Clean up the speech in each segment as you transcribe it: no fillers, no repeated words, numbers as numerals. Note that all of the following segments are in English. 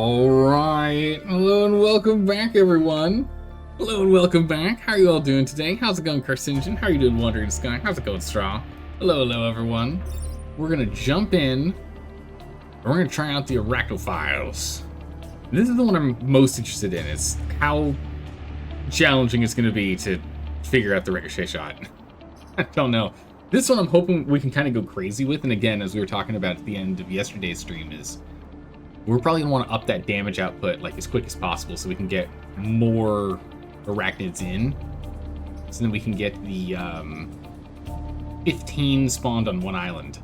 Alright, hello and welcome back everyone. Hello and welcome back. How are you all doing today? How's it going, Carcinogen? How are you doing, Wandering Sky? How's it going, Straw? Hello everyone. We're gonna jump in, and we're gonna try out the Arachnophiles. This is the one I'm most interested in, is how challenging it's gonna be to figure out the ricochet shot. I don't know. This one I'm hoping we can kind of go crazy with, and again, as we were talking about at the end of yesterday's stream, is we're probably going to want to up that damage output like as quick as possible so we can get more arachnids in. So then we can get the 15 spawned on one island,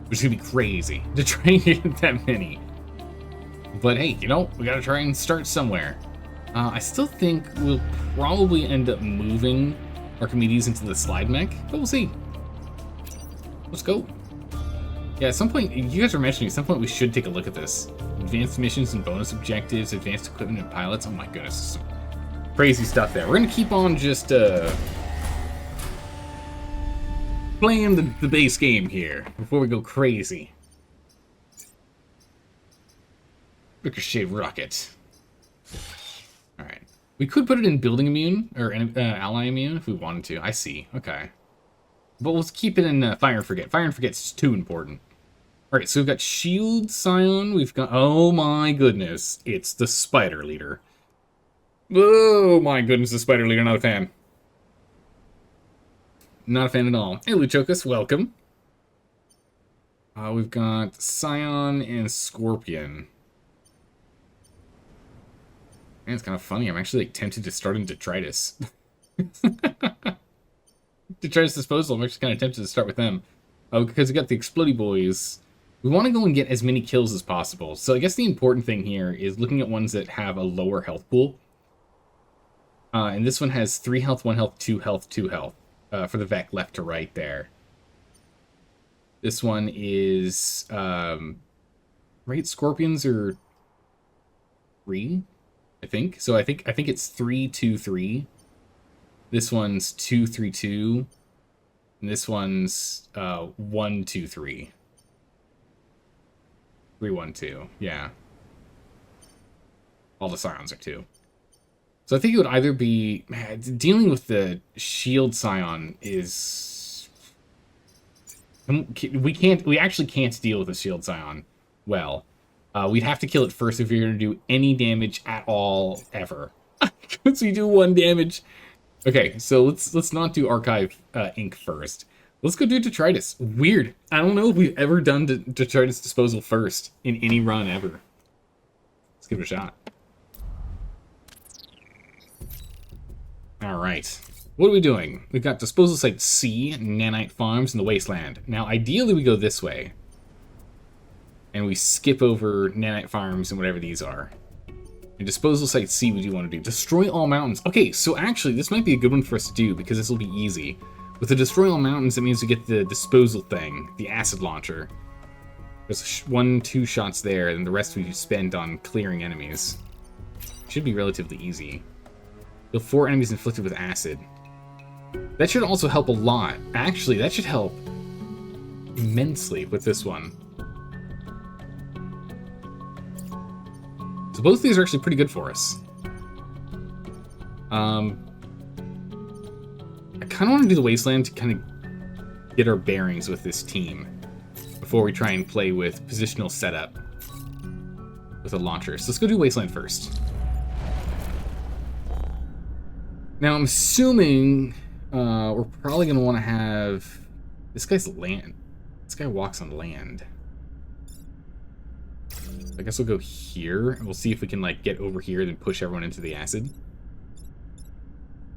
which is going to be crazy to try and get that many. But hey, you know, we got to try and start somewhere. I still think we'll probably end up moving Archimedes into the slide mech, but we'll see. Let's go. Yeah, at some point, you guys were mentioning, at some point we should take a look at this. Advanced missions and bonus objectives, advanced equipment and pilots. Oh my goodness, some crazy stuff there. We're gonna keep on just playing the base game here before we go crazy. Ricochet rocket. All right, we could put it in building immune or ally immune if we wanted to. I see. Okay, but let's keep it in fire and forget. Fire and forget's too important. Alright, so we've got Shield Scion, we've got... Oh my goodness, it's the Spider Leader. Oh my goodness, the Spider Leader, not a fan. Not a fan at all. Hey, Luchocus, welcome. We've got Scion and Scorpion. Man, it's kind of funny, I'm actually like, tempted to start in Detritus. Detritus Disposal, I'm actually kind of tempted to start with them. Oh, because we got the Explodey Boys. We want to go and get as many kills as possible. So I guess the important thing here is looking at ones that have a lower health pool. And this one has 3 health, 1 health, 2 health, 2 health. For the Vec left to right there. This one is... right? Scorpions are 3, I think. So I think it's 3, 2, 3. This one's 2, 3, 2. And this one's 1, 2, 3. 3, 1, 2, yeah. All the Scions are 2. So I think it would either be... Man, dealing with the Shield Scion is... We actually can't deal with the Shield Scion well. We'd have to kill it first if you're going to do any damage at all, ever. Once we do 1 damage... Okay, so let's not do Archive Ink first. Let's go do Detritus. Weird. I don't know if we've ever done Detritus Disposal first in any run ever. Let's give it a shot. Alright. What are we doing? We've got Disposal Site C, Nanite Farms, and the Wasteland. Now, ideally we go this way. And we skip over Nanite Farms and whatever these are. And Disposal Site C we do want to do. Destroy all mountains. Okay, so actually this might be a good one for us to do because this will be easy. With the Destroy All Mountains, that means we get the disposal thing, the acid launcher. There's 1, 2 shots there, and the rest we spend on clearing enemies. Should be relatively easy. Kill 4 enemies inflicted with acid. That should also help a lot. Actually, that should help immensely with this one. So both of these are actually pretty good for us. I kind of want to do the Wasteland to kind of get our bearings with this team before we try and play with positional setup with a launcher. So let's go do Wasteland first. Now I'm assuming we're probably going to want to have... This guy's land. This guy walks on land. I guess we'll go here, and we'll see if we can like get over here and push everyone into the acid.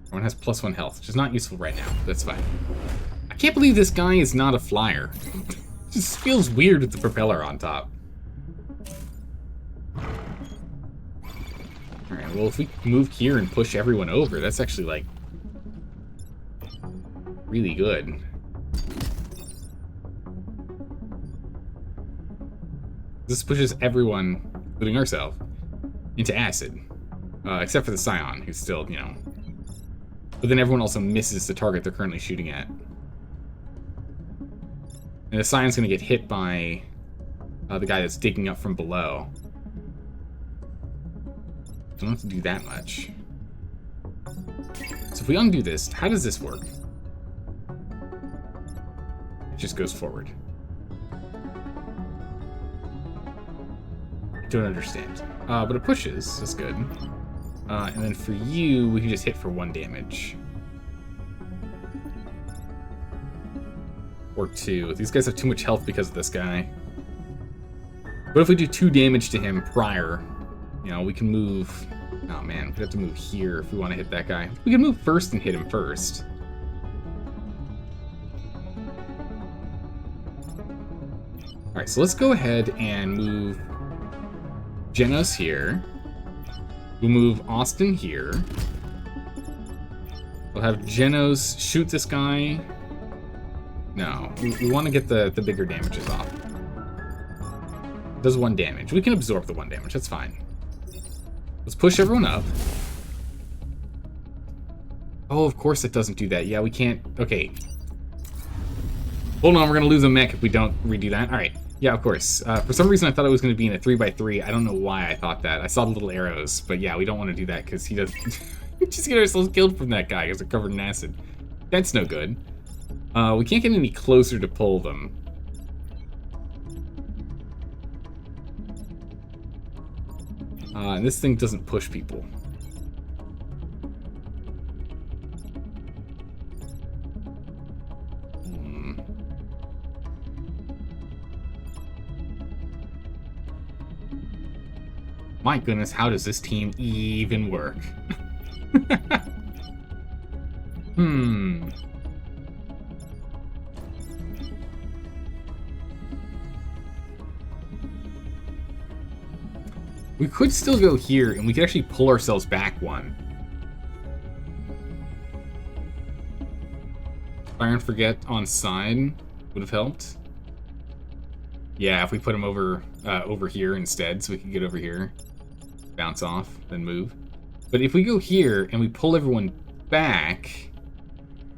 Everyone has +1 health, which is not useful right now. That's fine. I can't believe this guy is not a flyer. It just feels weird with the propeller on top. Alright, well if we move here and push everyone over, that's actually like... really good. This pushes everyone, including ourselves, into acid. Except for the Scion, who's still, you know... But then everyone also misses the target they're currently shooting at. And the Scion's going to get hit by the guy that's digging up from below. Don't have to do that much. So if we undo this, how does this work? It just goes forward. Don't understand. But it pushes. That's good. And then for you, we can just hit for 1 damage. Or 2. These guys have too much health because of this guy. What if we do 2 damage to him prior? You know, we can move... Oh man, we have to move here if we want to hit that guy. We can move first and hit him first. Alright, so let's go ahead and move Genos here. We'll move Austin here. We'll have Genos shoot this guy. No, we want to get the bigger damages off. It does 1 damage. We can absorb the 1 damage, that's fine. Let's push everyone up. Oh, of course it doesn't do that. Yeah, we can't... Okay. Hold on, we're going to lose a mech if we don't redo that. Alright. Yeah, of course. For some reason, I thought it was going to be in a 3x3. I don't know why I thought that. I saw the little arrows. But yeah, we don't want to do that because he does... We just get ourselves killed from that guy because they're covered in acid. That's no good. We can't get any closer to pull them. And this thing doesn't push people. My goodness, how does this team even work? We could still go here, and we could actually pull ourselves back 1. Fire and Forget on side would have helped. Yeah, if we put him over here instead, so we can get over here, bounce off, then move. But if we go here and we pull everyone back,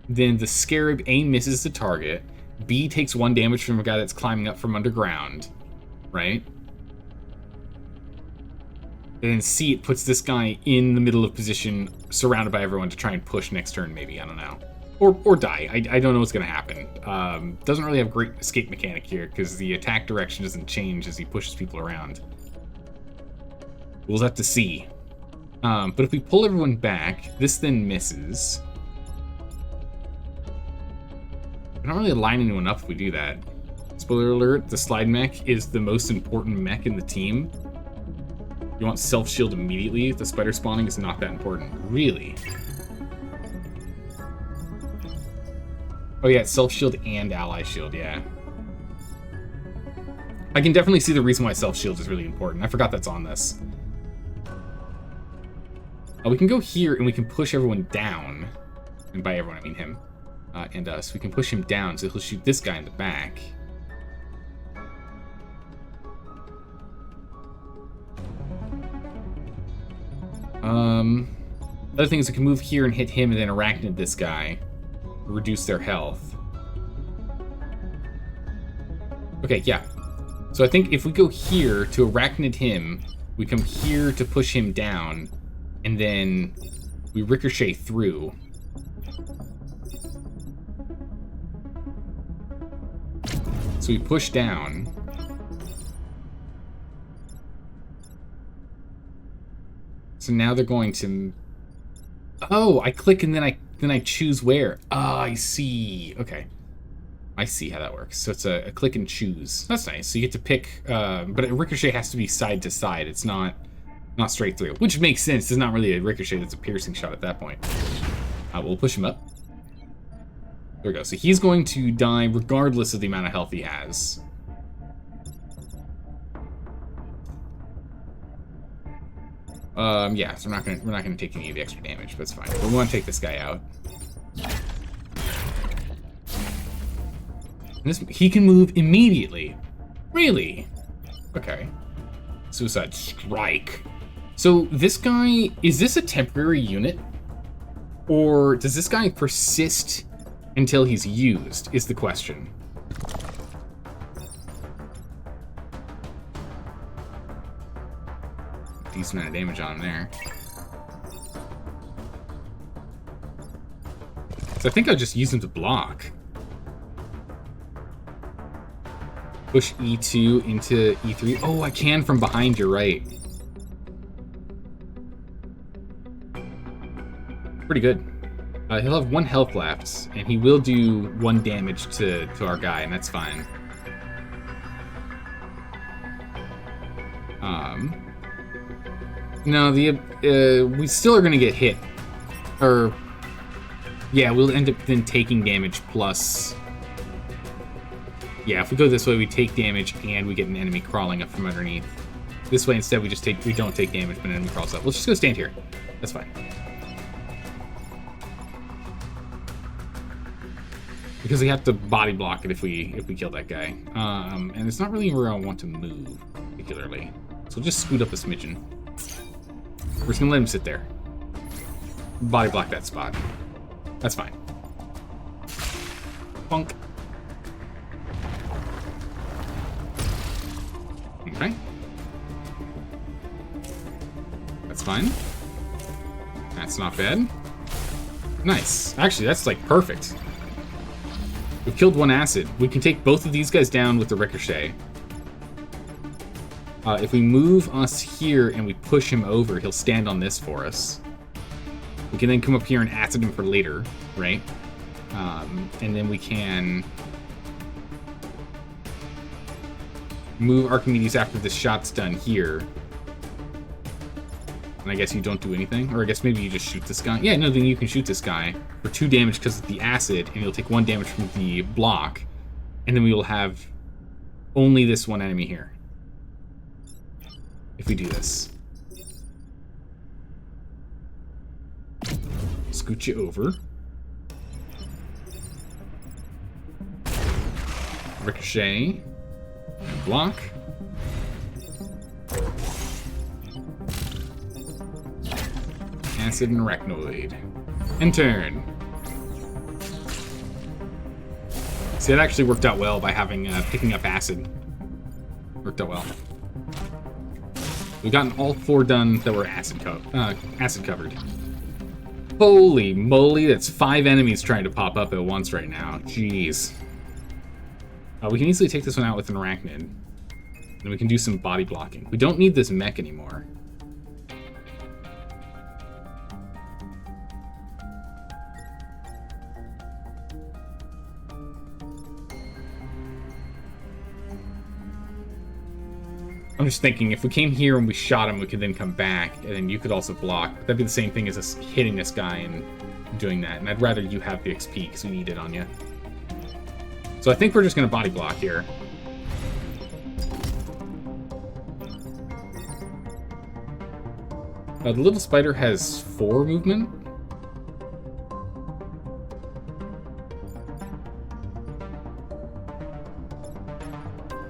then the Scarab A misses the target, B takes 1 damage from a guy that's climbing up from underground, right? And then C, it puts this guy in the middle of position, surrounded by everyone to try and push next turn, maybe. I don't know. Or die. I don't know what's going to happen. Doesn't really have great escape mechanic here, because the attack direction doesn't change as he pushes people around. We'll have to see. But if we pull everyone back, this then misses. I don't really line anyone up if we do that. Spoiler alert, the slide mech is the most important mech in the team. You want self-shield immediately. The spider spawning is not that important. Really? Oh yeah, it's self-shield and ally shield, yeah. I can definitely see the reason why self-shield is really important. I forgot that's on this. We can go here and we can push everyone down. And by everyone, I mean him. And us. We can push him down so he'll shoot this guy in the back. Other thing is we can move here and hit him and then arachnid this guy. Reduce their health. Okay, yeah. So I think if we go here to arachnid him, we come here to push him down, and then we ricochet through. So we push down. So now they're going to... Oh, I click and then I choose where. Ah, I see. Okay. I see how that works. So it's a click and choose. That's nice. So you get to pick, but a ricochet has to be side to side. It's not straight through, which makes sense. It's not really a ricochet. It's a piercing shot at that point. We'll push him up. There we go. So he's going to die regardless of the amount of health he has. Yeah, so we're not gonna take any of the extra damage, but it's fine. But we want to take this guy out. And he can move immediately. Really? Okay. Suicide Strike. So this guy, is this a temporary unit? Or does this guy persist until he's used, is the question. decent amount of damage on him there. So I think I'll just use him to block. Push E2 into E3. Oh, I can from behind, you're right. Pretty good. He'll have 1 health left, and he will do 1 damage to our guy, and that's fine. No, we still are going to get hit. Or, yeah, we'll end up then taking damage plus... Yeah, if we go this way, we take damage, and we get an enemy crawling up from underneath. This way, instead, we don't take damage, but an enemy crawls up. Let's just go stand here. That's fine. Because we have to body block it if we kill that guy. And it's not really where I want to move, particularly. So we'll just scoot up a smidgen. We're just gonna let him sit there. Body block that spot. That's fine. Bonk. Okay. That's fine. That's not bad. Nice. Actually, that's like perfect. We've killed 1 acid. We can take both of these guys down with the ricochet. If we move us here and we push him over, he'll stand on this for us. We can then come up here and acid him for later, right? And then we can move Archimedes after this shot's done here. And I guess you don't do anything? Or I guess maybe you just shoot this guy? Yeah, no, then you can shoot this guy for 2 damage because of the acid, and you'll take 1 damage from the block. And then we will have only this 1 enemy here. If we do this. Scoot you over. Ricochet. And block. Acid and arachnoid. And turn. See, that actually worked out well by having picking up acid. Worked out well. We've gotten all 4 done that were acid covered. Holy moly, that's 5 enemies trying to pop up at once right now. Jeez. We can easily take this one out with an arachnid. And we can do some body blocking. We don't need this mech anymore. I'm just thinking, if we came here and we shot him, we could then come back, and then you could also block. But that'd be the same thing as us hitting this guy and doing that. And I'd rather you have the XP, because we need it on you. So I think we're just going to body block here. The little spider has 4 movement.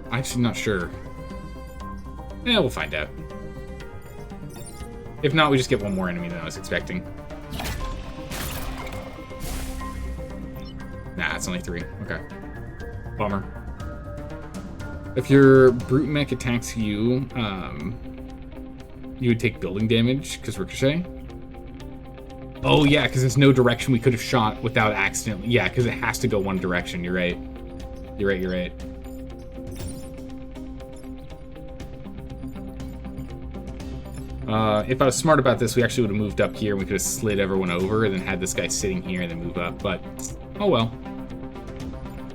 I'm actually not sure. Yeah, we'll find out. If not, we just get 1 more enemy than I was expecting. Nah, it's only 3. Okay. Bummer. If your brute mech attacks you, you would take building damage, because ricochet. Oh, yeah, because there's no direction we could have shot without accidentally. Yeah, because it has to go 1 direction. You're right. You're right. If I was smart about this, we actually would have moved up here. We could have slid everyone over and then had this guy sitting here and then move up. But, oh well.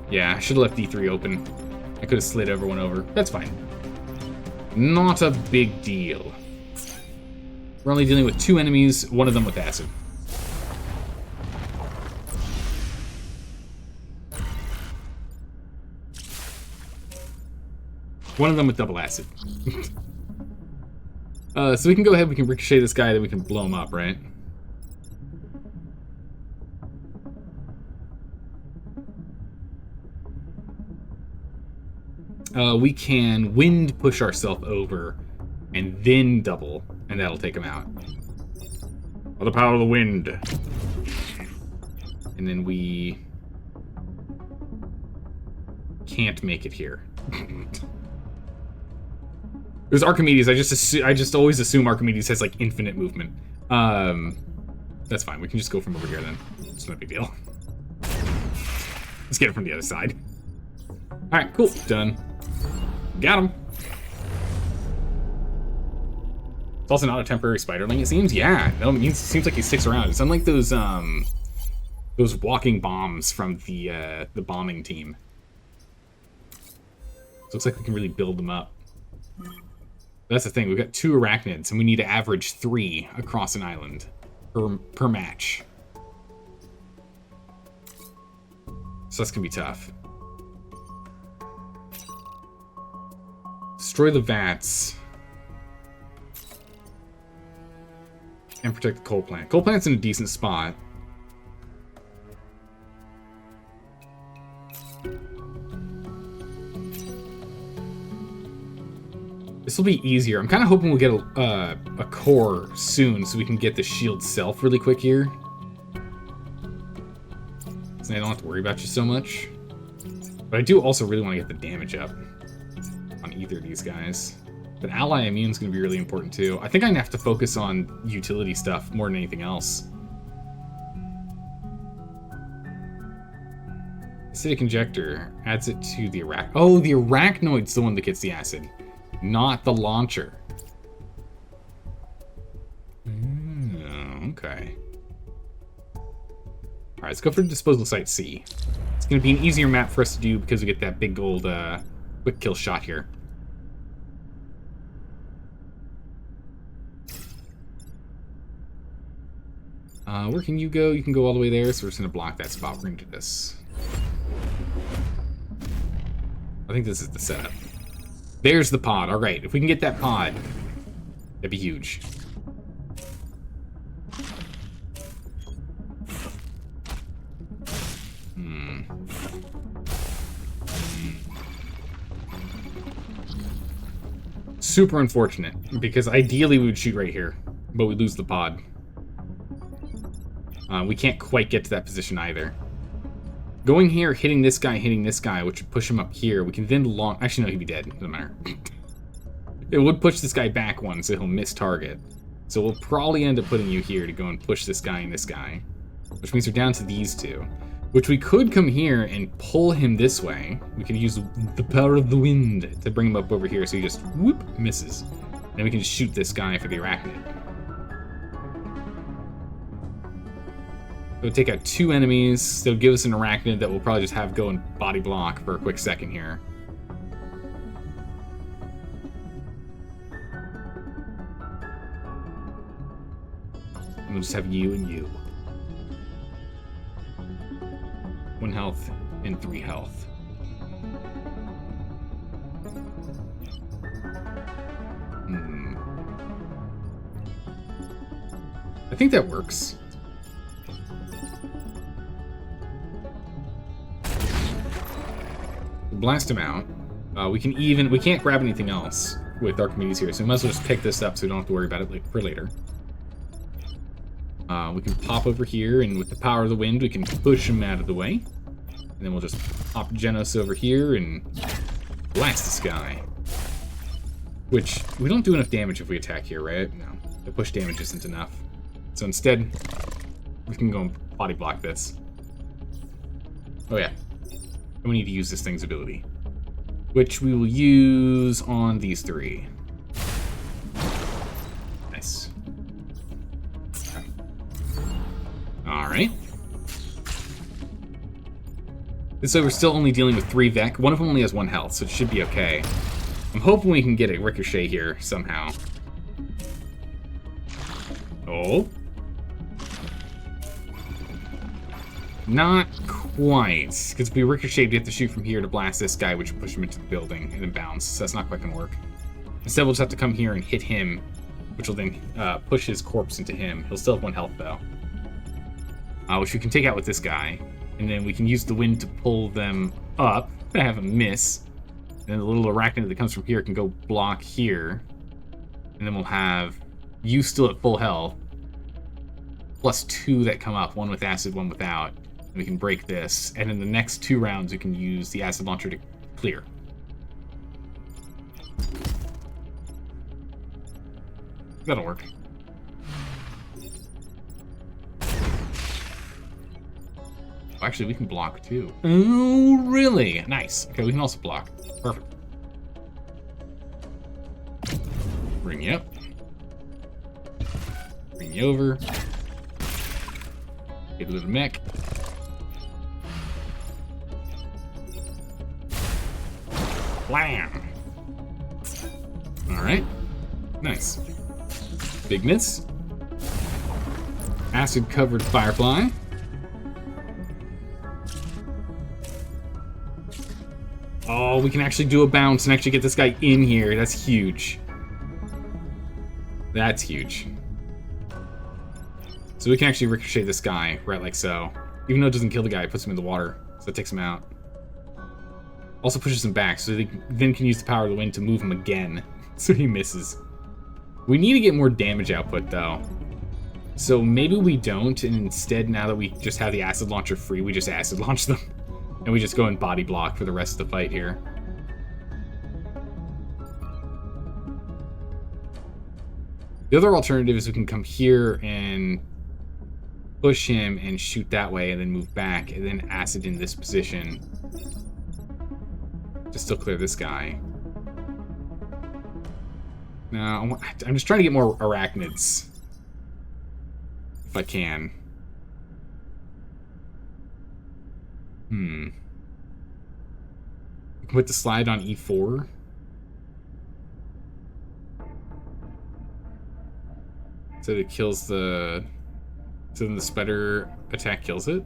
Yeah, I should have left D3 open. I could have slid everyone over. That's fine. Not a big deal. We're only dealing with 2 enemies, 1 of them with acid. One of them with double acid. So we can go ahead, we can ricochet this guy, then we can blow him up, right? We can wind push ourselves over, and then double, and that'll take him out. By the power of the wind. And then we can't make it here. There's Archimedes. I just always assume Archimedes has like infinite movement. That's fine. We can just go from over here then. It's no big deal. Let's get it from the other side. All right, cool. Done. Got him. It's also not a temporary spiderling, it seems. Yeah, no, it seems like he sticks around. It's unlike those walking bombs from the bombing team. So it looks like we can really build them up. That's the thing. We've got 2 arachnids, and we need to average 3 across an island per match. So that's gonna be tough. Destroy the vats. And protect the coal plant. Coal plant's in a decent spot. This will be easier. I'm kind of hoping we'll get a core soon so we can get the shield self really quick here. So I don't have to worry about you so much. But I do also really want to get the damage up on either of these guys. But ally immune is going to be really important too. I think I'm going to have to focus on utility stuff more than anything else. Acidic injector adds it to the Oh, the arachnoid's the one that gets the acid, not the launcher. Okay. Alright, let's go for disposal site C. It's going to be an easier map for us to do because we get that big old quick kill shot here. Where can you go? You can go all the way there, so we're just going to block that spot. We're going to do this. I think this is the setup. There's the pod. All right, if we can get that pod, that'd be huge. Super unfortunate, because ideally we would shoot right here, but we lose the pod. We can't quite get to that position either. Going here, hitting this guy, which would push him up here. We can then launch... Actually, no, he'd be dead. Doesn't matter. It would push this guy back one, so he'll miss target. So we'll probably end up putting you here to go and push this guy and this guy. Which means we're down to these two. Which we could come here and pull him this way. We could use the power of the wind to bring him up over here so he just, whoop, misses. And then we can just shoot this guy for the arachnid. It'll take out 2 enemies. They'll give us an arachnid that we'll probably just have go and body block for a quick second here. And we'll just have you and you. 1 health and 3 health. I think that works. Blast him out. We can't grab anything else with Archimedes here, so we might as well just pick this up so we don't have to worry about it for later. We can pop over here, and with the power of the wind, we can push him out of the way. And then we'll just pop Genos over here and blast this guy. Which, we don't do enough damage if we attack here, right? No, the push damage isn't enough. So instead, we can go and body block this. Oh yeah. And we need to use this thing's ability, which we will use on these 3. Nice. Alright. So we're still only dealing with 3 Vec. One of them only has 1 health, so it should be okay. I'm hoping we can get a ricochet here somehow. Oh. Not quite, because if we ricochet, we have to shoot from here to blast this guy, which will push him into the building and then bounce, so that's not quite going to work. Instead, we'll just have to come here and hit him, which will then push his corpse into him. He'll still have 1 health, though. Which we can take out with this guy, and then we can use the wind to pull them up. I have a miss. And then the little arachnid that comes from here can go block here. And then we'll have you still at full health, plus 2 that come up, 1 with acid, 1 without. And we can break this, and in the next 2 rounds we can use the acid launcher to clear. That'll work. Oh, actually, we can block too. Oh, really? Nice. Okay, we can also block. Perfect. Bring you up. Bring you over. Get a little mech. Blam! Alright. Nice. Big miss. Acid-covered Firefly. Oh, we can actually do a bounce and actually get this guy in here. That's huge. That's huge. So we can actually ricochet this guy, right like so. Even though it doesn't kill the guy, it puts him in the water. So it takes him out. Also pushes him back, so they then can use the power of the wind to move him again. So he misses. We need to get more damage output, though. So maybe we don't, and instead, now that we just have the acid launcher free, we just acid launch them. And we just go and body block for the rest of the fight here. The other alternative is we can come here and push him and shoot that way and then move back and then acid in this position to still clear this guy. Now, I'm just trying to get more arachnids. If I can. We can put the slide on E4. So it kills the... So then the spider attack kills it?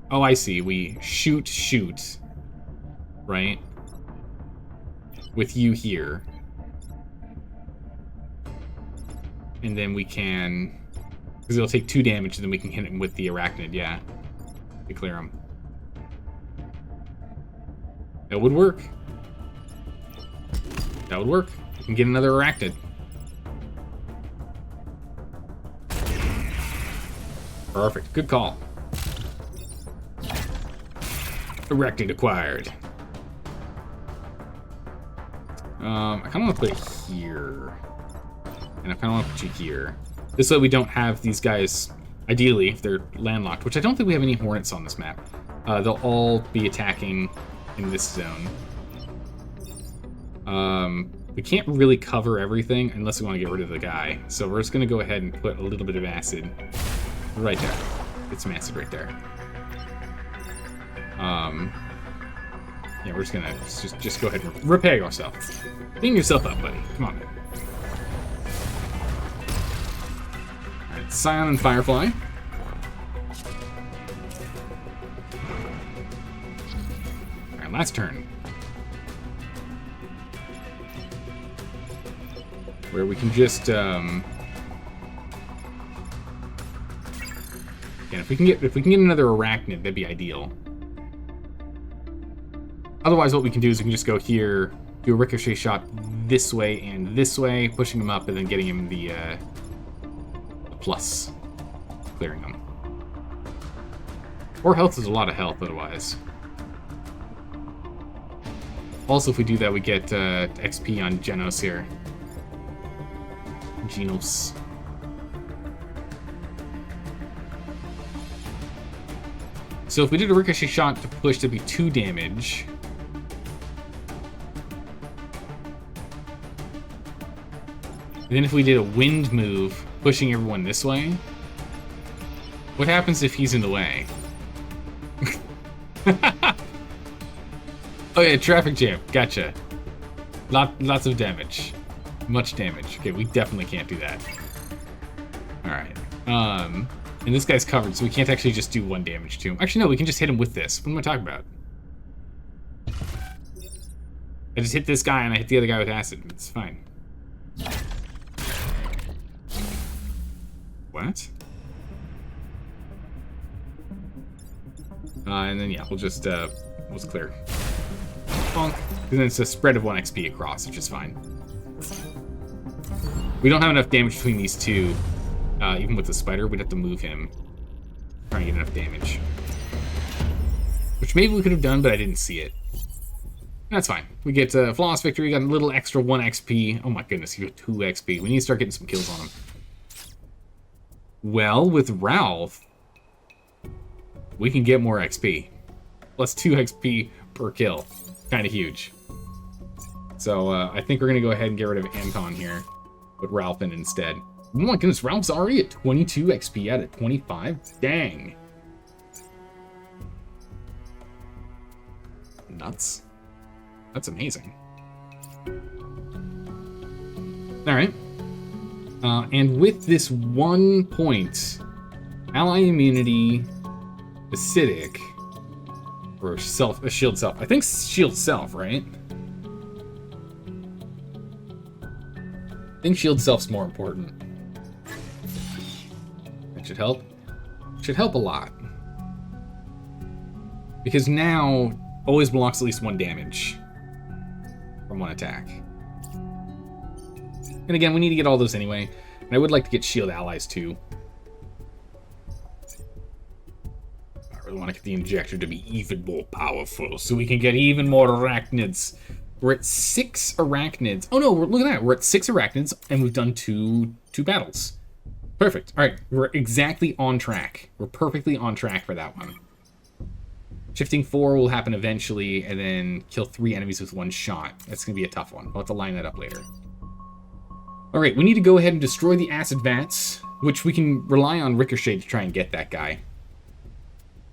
Oh, I see. We shoot. Right? With you here. And then we can... Because it'll take 2 damage, and then we can hit him with the arachnid, yeah. To clear him. That would work. That would work. We can get another arachnid. Perfect. Good call. Arachnid acquired. I kind of want to put it here. And I kind of want to put you here. This way we don't have these guys, ideally, if they're landlocked, which I don't think we have any hornets on this map. They'll all be attacking in this zone. We can't really cover everything unless we want to get rid of the guy. So we're just going to go ahead and put a little bit of acid right there. Get some acid right there. Yeah, we're just going to just go ahead and repair yourself. Clean yourself up, buddy. Come on. Alright, Scion and Firefly. Alright, last turn. Where we can just, and if we can get another arachnid, that'd be ideal. Otherwise, what we can do is we can just go here, do a ricochet shot this way and this way, pushing him up, and then getting him the plus, clearing him. 4 health is a lot of health, otherwise. Also, if we do that, we get XP on Genos here. Genos. So if we did a ricochet shot to push, that'd be 2 damage. And then if we did a wind move, pushing everyone this way, what happens if he's in the way? Oh yeah, traffic jam. Gotcha. Lots of damage. Much damage. Okay, we definitely can't do that. Alright. And this guy's covered, so we can't actually just do 1 damage to him. Actually, no, we can just hit him with this. What am I talking about? I just hit this guy and I hit the other guy with acid. It's fine. What? And then, yeah, we'll just clear. Bonk. And then it's a spread of 1 XP across, which is fine. We don't have enough damage between these two. Even with the spider, we'd have to move him. Trying to get enough damage. Which maybe we could have done, but I didn't see it. That's fine. We get flawless victory. We got a little extra 1 XP. Oh my goodness, you got 2 XP. We need to start getting some kills on him. Well, with Ralph, we can get more XP. Plus 2 XP per kill. Kind of huge. So I think we're going to go ahead and get rid of Anton here. Put Ralph in instead. Oh my goodness, Ralph's already at 22 XP out of 25? Dang. Nuts. That's amazing. Alright. And with this 1 point, ally immunity, acidic, or shield self. I think shield self, right? I think shield self's more important. That should help. Should help a lot. Because now, always blocks at least 1 damage from 1 attack. And again, we need to get all those anyway. And I would like to get shield allies too. I really want to get the injector to be even more powerful so we can get even more arachnids. We're at 6 arachnids. Oh no, look at that. We're at 6 arachnids and we've done two battles. Perfect. All right, we're exactly on track. We're perfectly on track for that one. Shifting 4 will happen eventually, and then kill 3 enemies with 1 shot. That's going to be a tough one. We'll have to line that up later. Alright, we need to go ahead and destroy the acid vats, which we can rely on Ricochet to try and get that guy.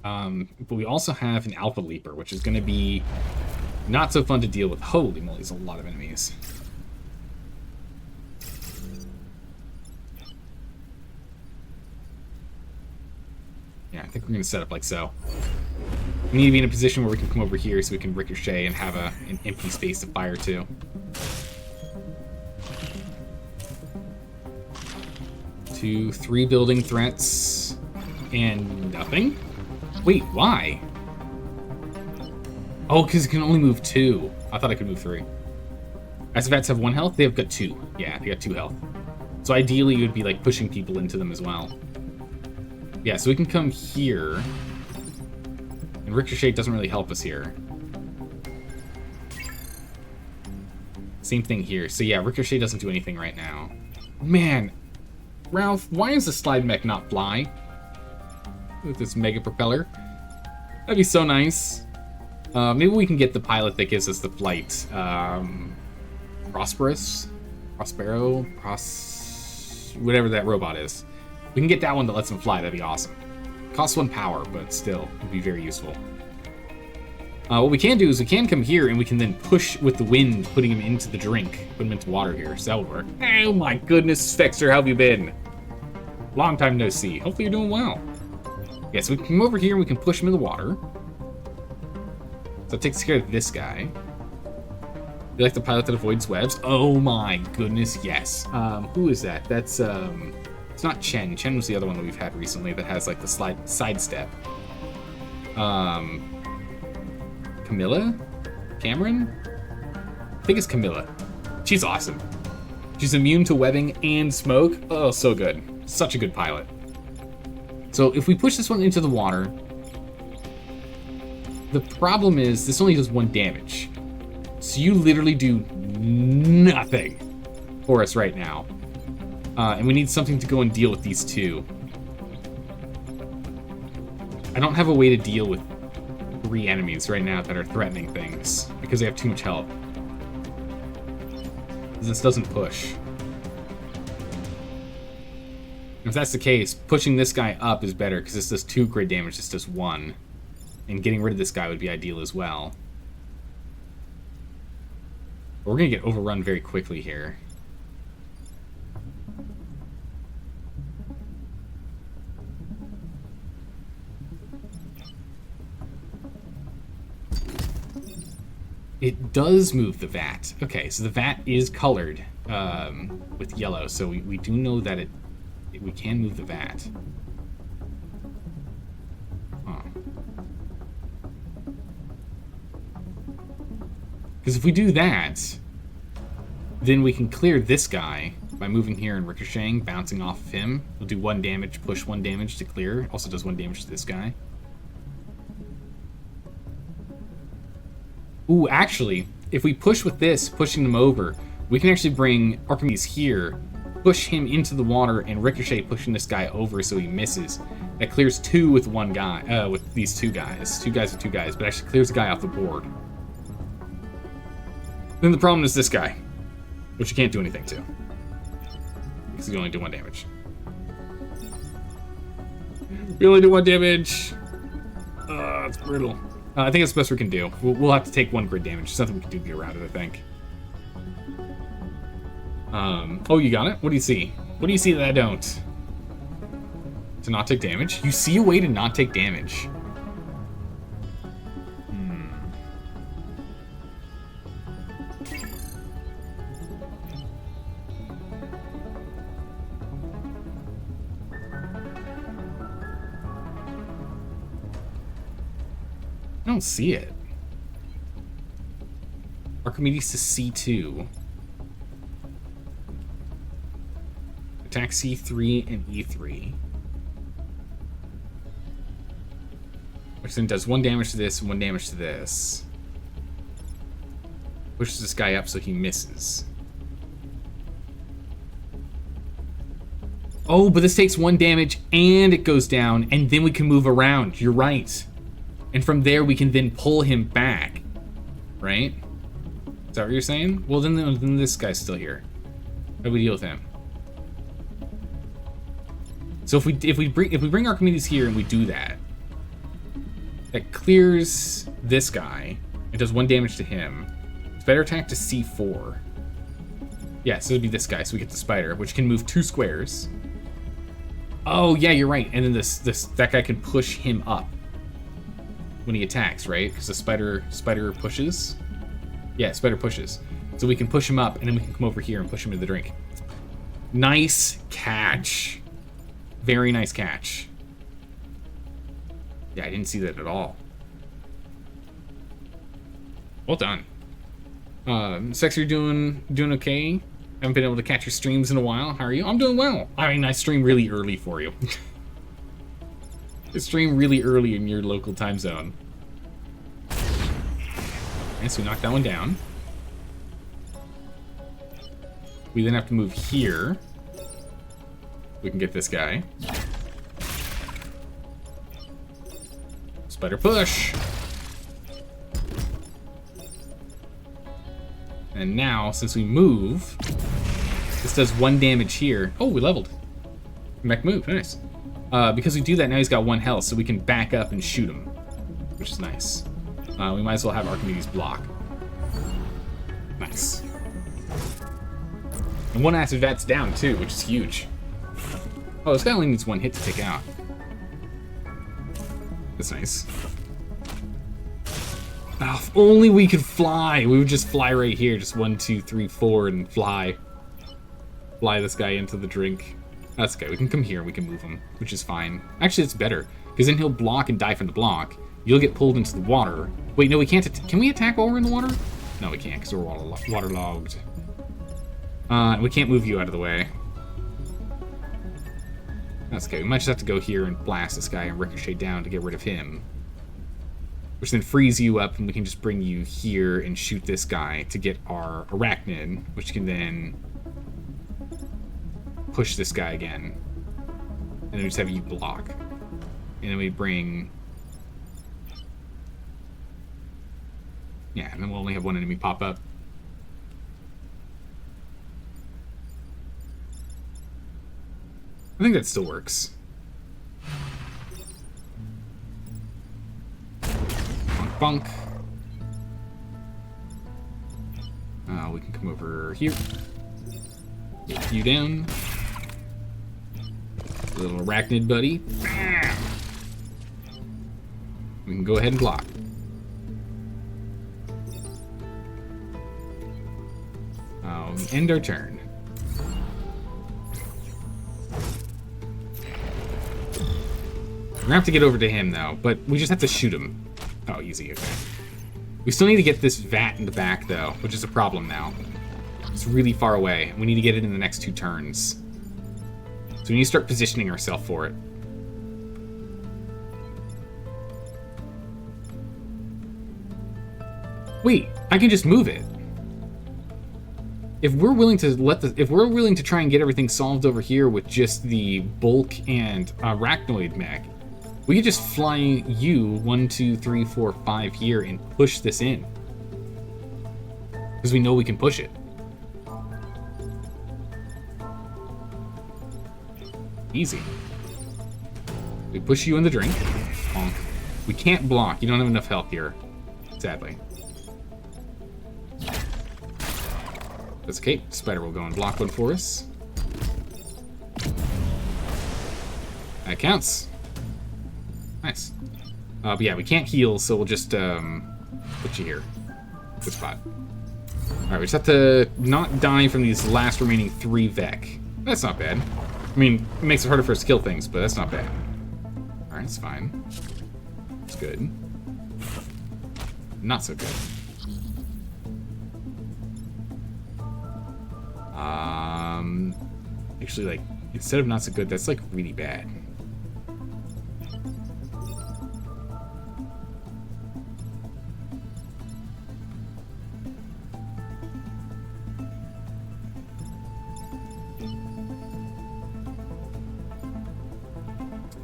But we also have an Alpha Leaper, which is going to be not so fun to deal with. Holy moly, there's a lot of enemies. Yeah, I think we're going to set up like so. We need to be in a position where we can come over here so we can ricochet and have an empty space to fire to. Two, 3 building threats, and nothing? Wait, why? Oh, because it can only move 2. I thought I could move 3. Acid have 1 health? They've got 2. Yeah, they got 2 health. So ideally, you would be like pushing people into them as well. Yeah, so we can come here. And Ricochet doesn't really help us here. Same thing here. So yeah, Ricochet doesn't do anything right now. Man, Ralph, why does the slide mech not fly? With this mega propeller. That'd be so nice. Maybe we can get the pilot that gives us the flight. Prospero? Whatever that robot is. We can get that one that lets him fly, that'd be awesome. Costs 1 power, but still, it'd be very useful. What we can do is we can come here and we can then push with the wind, putting him into the drink. Put him into water here, so that would work. Oh my goodness, Spexter, how have you been? Long time no see. Hopefully you're doing well. Yeah, so we can come over here and we can push him in the water. So it takes care of this guy. You like the pilot that avoids webs? Oh my goodness, yes. Who is that? That's, it's not Chen. Chen was the other one that we've had recently that has, like, the sidestep. Camilla? Cameron? I think it's Camilla. She's awesome. She's immune to webbing and smoke. Oh, so good. Such a good pilot. So if we push this one into the water, the problem is this only does 1 damage. So you literally do nothing for us right now. And we need something to go and deal with these 2. I don't have a way to deal with 3 enemies right now that are threatening things because they have too much health. This doesn't push. If that's the case, pushing this guy up is better because this does 2 crit damage, this does 1. And getting rid of this guy would be ideal as well. But we're going to get overrun very quickly here. It does move the vat. Okay, so the vat is colored with yellow, so we do know that we can move the vat. Huh. Because if we do that, then we can clear this guy by moving here and ricocheting, bouncing off of him. We'll do 1 damage, push 1 damage to clear. Also does 1 damage to this guy. Ooh, actually, if we push with this, pushing them over, we can actually bring Archimedes here, push him into the water, and Ricochet pushing this guy over so he misses. That clears 2 with one guy, with these 2 guys. 2 guys with 2 guys, but actually clears the guy off the board. Then the problem is this guy, which you can't do anything to. Because you only do 1 damage. You only do 1 damage! It's brutal. I think that's the best we can do. We'll have to take 1 grid damage. There's nothing we can do to get around it, I think. Oh, you got it? What do you see? What do you see that I don't? To not take damage? You see a way to not take damage. I don't see it. Archimedes to C2. Attack C3 and E3. Which then does 1 damage to this and 1 damage to this. Pushes this guy up so he misses. Oh, but this takes 1 damage and it goes down, and then we can move around. You're right. And from there, we can then pull him back. Right? Is that what you're saying? Well, then this guy's still here. How do we deal with him? So if we bring Archimedes here and we do that, that clears this guy. It does 1 damage to him. It's better attack to C4. Yeah, so it'd be this guy. So we get the spider, which can move 2 squares. Oh yeah, you're right. And then that guy can push him up when he attacks, right? Because the spider pushes. Yeah, spider pushes. So we can push him up, and then we can come over here and push him into the drink. Nice catch. Very nice catch. Yeah, I didn't see that at all. Well done. Sex, you're doing okay? Haven't been able to catch your streams in a while. How are you? I'm doing well. I mean, I stream really early for you. I stream really early in your local time zone. Okay, so we knocked that one down. We then have to move here. We can get this guy. Spider push. And now, since we move, this does 1 damage here. Oh, we leveled. Mech move, nice. Because we do that, now he's got 1 health, so we can back up and shoot him, which is nice. We might as well have Archimedes block. Nice. And 1 acid vat's down too, which is huge. Oh, this guy only needs 1 hit to take out. That's nice. Oh, if only we could fly. We would just fly right here. Just 1, 2, 3, 4, and fly. Fly this guy into the drink. That's okay. We can come here and we can move him, which is fine. Actually, it's better, because then he'll block and die from the block. You'll get pulled into the water. Wait, no, we can't. Can we attack while we're in the water? No, we can't, because we're waterlogged. We can't move you out of the way. That's okay. We might just have to go here and blast this guy and ricochet down to get rid of him. Which then frees you up, and we can just bring you here and shoot this guy to get our arachnid, which can then push this guy again. And then we just have you block. And then we bring... Yeah, and then we'll only have 1 enemy pop up. I think that still works. Bunk. We can come over here. Get you down. Little arachnid buddy. Bam! We can go ahead and block. We end our turn. We're gonna have to get over to him though, but we just have to shoot him. Oh, easy, okay. We still need to get this vat in the back, though, which is a problem now. It's really far away. We need to get it in the next 2 turns. So we need to start positioning ourselves for it. Wait, I can just move it. If we're willing to try and get everything solved over here with just the bulk and arachnoid mech, we could just fly you 1, 2, 3, 4, 5 here and push this in. Because we know we can push it. Easy. We push you in the drink. We can't block. You don't have enough health here, sadly. That's okay. Spider will go and block one for us. That counts. Nice. But yeah, we can't heal, so we'll just put you here. Good spot. Alright, we just have to not die from these last remaining 3 Vec. That's not bad. I mean, it makes it harder for us to kill things, but that's not bad. Alright, it's fine. It's good. Not so good. Actually, like, instead of not so good, that's, like, really bad.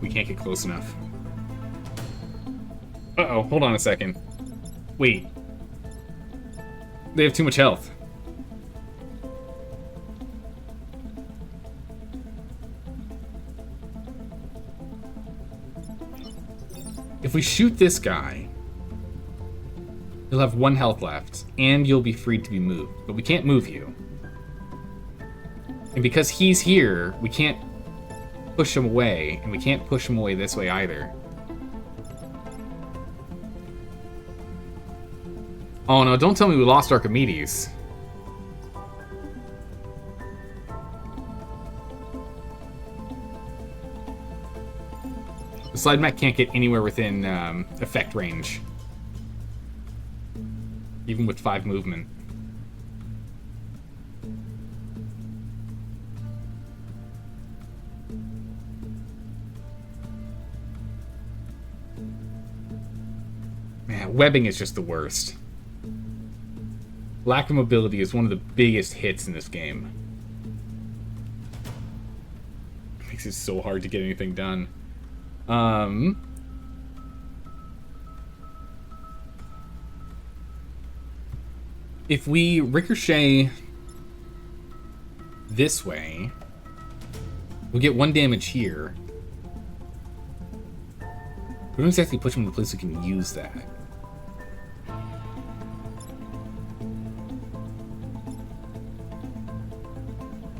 We can't get close enough. Uh-oh, hold on a second. Wait. They have too much health. If we shoot this guy, you'll have 1 health left, and you'll be free to be moved. But we can't move you. And because he's here, we can't push him away, and we can't push him away this way either. Oh no, don't tell me we lost Archimedes. The slide mech can't get anywhere within effect range. Even with 5 movement. Man, webbing is just the worst. Lack of mobility is one of the biggest hits in this game. It makes it so hard to get anything done. If we ricochet this way, we'll get 1 damage here. We don't exactly push him in a place we can use that.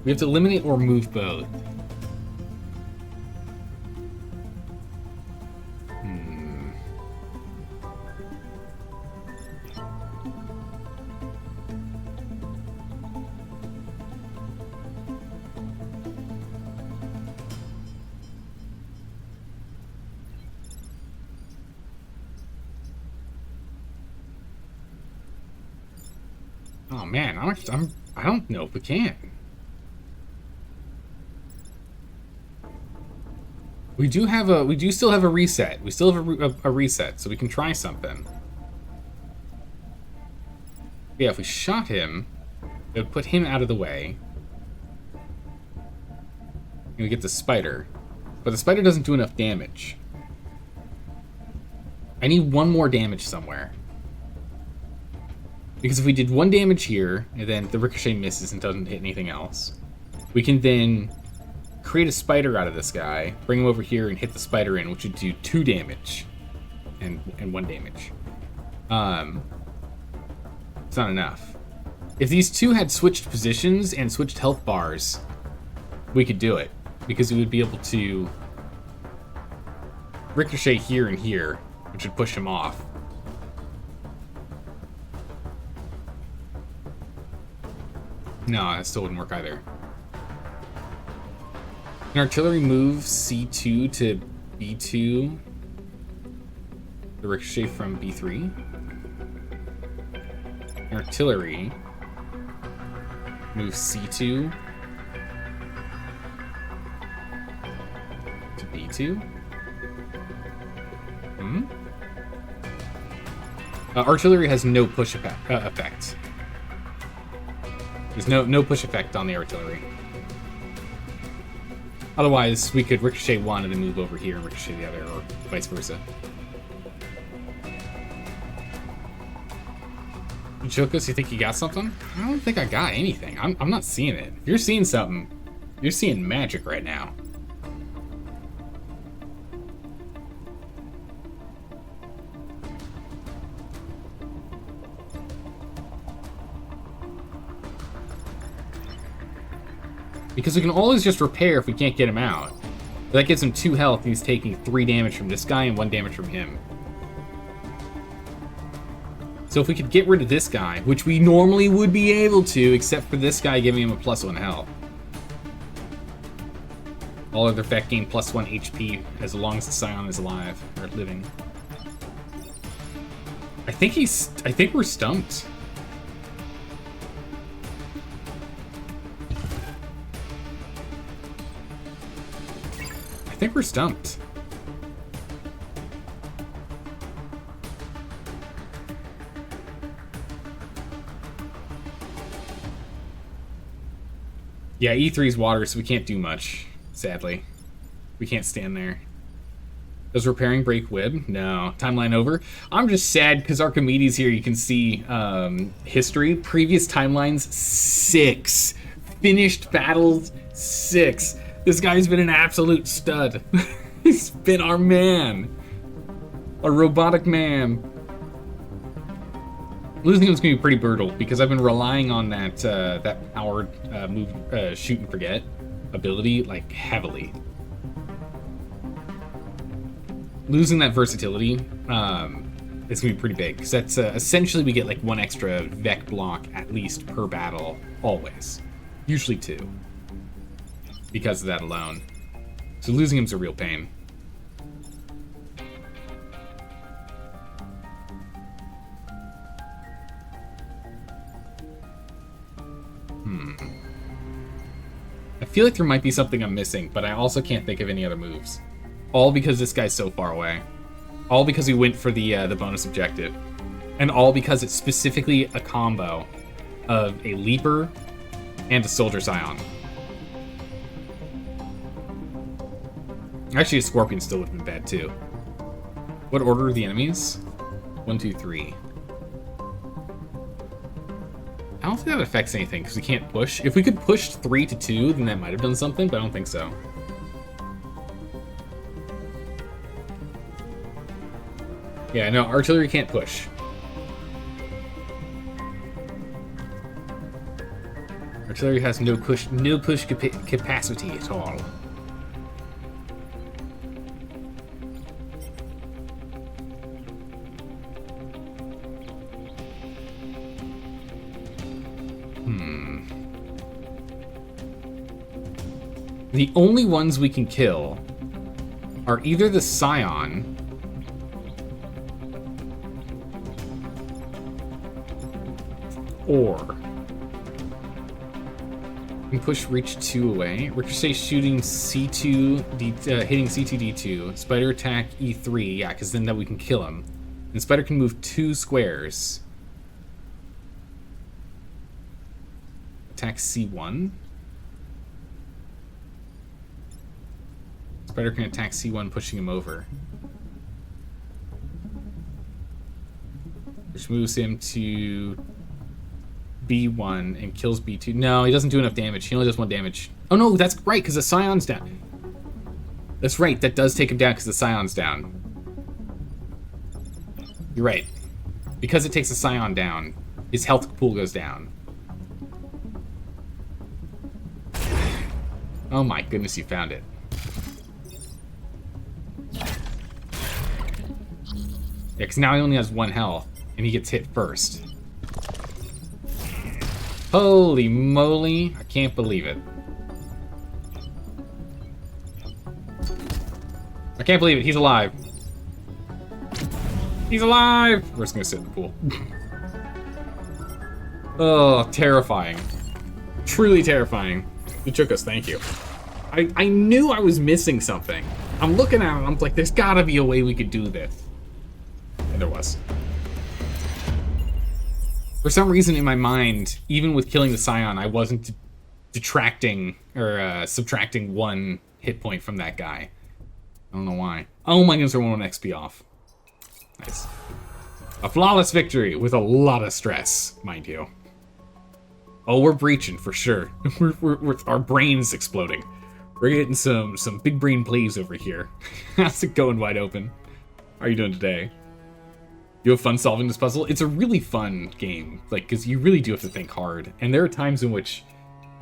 We have to eliminate or move both. Oh man, I don't know if we can. We do still have a reset. We still have a reset, so we can try something. Yeah, if we shot him, it would put him out of the way. And we get the spider. But the spider doesn't do enough damage. I need 1 more damage somewhere. Because if we did 1 damage here, and then the ricochet misses and doesn't hit anything else, we can then create a spider out of this guy, bring him over here and hit the spider in, which would do 2 damage and 1 damage. It's not enough. If these two had switched positions and switched health bars, we could do it, because we would be able to ricochet here and here, which would push him off. No, that still wouldn't work either. Can artillery move C2 to B2? The ricochet from B3? Can artillery move C2 to B2? Artillery has no push effect. There's no push effect on the artillery. Otherwise, we could ricochet one and then move over here and ricochet the other, or vice versa. Jokos, you think you got something? I don't think I got anything. I'm not seeing it. If you're seeing something, you're seeing magic right now. Because we can always just repair if we can't get him out. But that gives him 2 health, and he's taking 3 damage from this guy and 1 damage from him. So if we could get rid of this guy, which we normally would be able to, except for this guy giving him a +1 health. All other effect gain +1 HP as long as the Scion is alive, or living. I think we're stumped. I think we're stumped. Yeah, E3's water, so we can't do much, sadly. We can't stand there. Does repairing break Wib? No. Timeline over? I'm just sad because Archimedes here, you can see history. Previous timelines, 6. Finished battles, 6. This guy's been an absolute stud. He's been our man. A robotic man. Losing him's gonna be pretty brutal because I've been relying on that that powered move, shoot and forget ability like heavily. Losing that versatility, it's gonna be pretty big because that's essentially we get like 1 extra Vec block at least per battle always, usually 2. Because of that alone. So losing him's a real pain. I feel like there might be something I'm missing, but I also can't think of any other moves. All because this guy's so far away. All because we went for the bonus objective. And all because it's specifically a combo of a Leaper and a Soldier Scion. Actually, a Scorpion still would have been bad, too. What order are the enemies? 1, 2, 3. I don't think that affects anything, because we can't push. If we could push 3 to 2, then that might have done something, but I don't think so. Yeah, no, artillery can't push. Artillery has no push capacity at all. The only ones we can kill are either the Scion or we can push reach 2 away. Ricochet shooting C2, hitting C2 D2. Spider attack E3, yeah, because then that we can kill him. And Spider can move 2 squares. Attack C1. Spider can attack C1, pushing him over. Which moves him to B1 and kills B2. No, he doesn't do enough damage. He only does 1 damage. Oh no, that's right, because the Scion's down. That's right, that does take him down because the Scion's down. You're right. Because it takes the Scion down, his health pool goes down. Oh my goodness, you found it. Yeah, because now he only has 1 health, and he gets hit first. Holy moly, I can't believe it. I can't believe it, he's alive. He's alive! We're just gonna sit in the pool. Oh, terrifying. Truly terrifying. Uchukos, thank you. I knew I was missing something. I'm looking at it, I'm like, there's gotta be a way we could do this. And there was. For some reason in my mind, even with killing the Scion, I wasn't detracting or subtracting 1 hit point from that guy. I don't know why. Oh my goodness, we're 1 XP off. Nice. A flawless victory with a lot of stress, mind you. Oh, we're breaching for sure. we're our brains exploding. We're getting some big brain plays over here. How's it going, Wide Open? How are you doing today? You have fun solving this puzzle? It's a really fun game, like, because you really do have to think hard. And there are times in which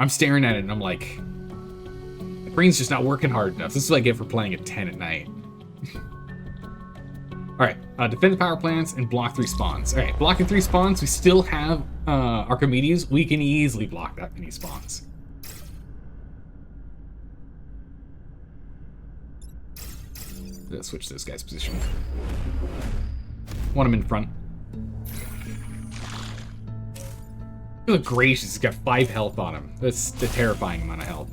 I'm staring at it and I'm like, my brain's just not working hard enough. This is what I get for playing at 10 at night. Alright, defend the power plants and block 3 spawns. Alright, blocking 3 spawns, we still have Archimedes. We can easily block that many spawns. Let's switch this guy's position. Want him in front. Good gracious, he's got 5 health on him. That's a terrifying amount of health.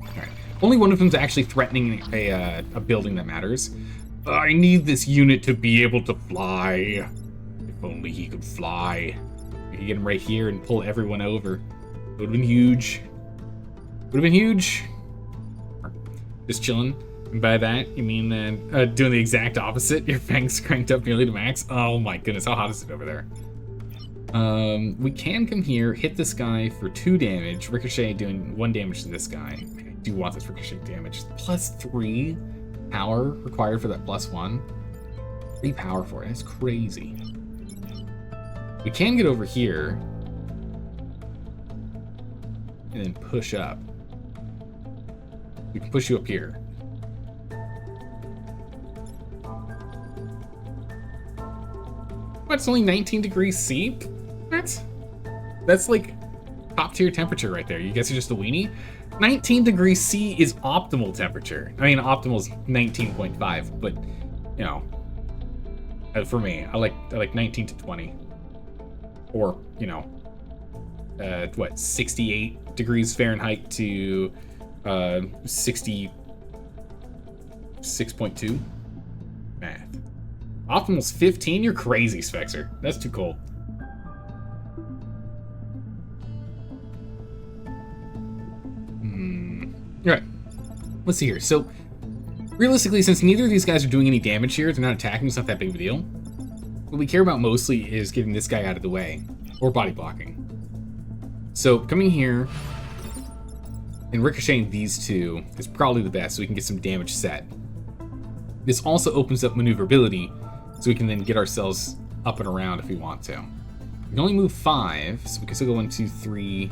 Alright. Only one of them's actually threatening a building that matters. I need this unit to be able to fly. If only he could fly. We could get him right here and pull everyone over. It would have been huge. Would have been huge. Just chilling. And by that, you mean doing the exact opposite? Your fangs cranked up nearly to max? Oh my goodness, how hot is it over there? We can come here, hit this guy for 2 damage, Ricochet doing 1 damage to this guy. I do want this Ricochet damage. Plus 3 power required for that plus 1. 3 power for it, that's crazy. We can get over here and then push up. We can push you up here. What, it's only 19 degrees C? What? That's like top tier temperature right there. You guys are just a weenie? 19 degrees C is optimal temperature. I mean, optimal is 19.5, but, you know, for me, I like 19 to 20. Or, you know, what, 68 degrees Fahrenheit to 66.2? Math. Optimal's 15? You're crazy, Spexer. That's too cold. Alright. Let's see here. So, realistically, since neither of these guys are doing any damage here, they're not attacking, it's not that big of a deal. What we care about mostly is getting this guy out of the way. Or body blocking. So, coming here and ricocheting these 2 is probably the best, so we can get some damage set. This also opens up maneuverability, so we can then get ourselves up and around if we want to. We can only move 5, so we can still go 1, 2, 3,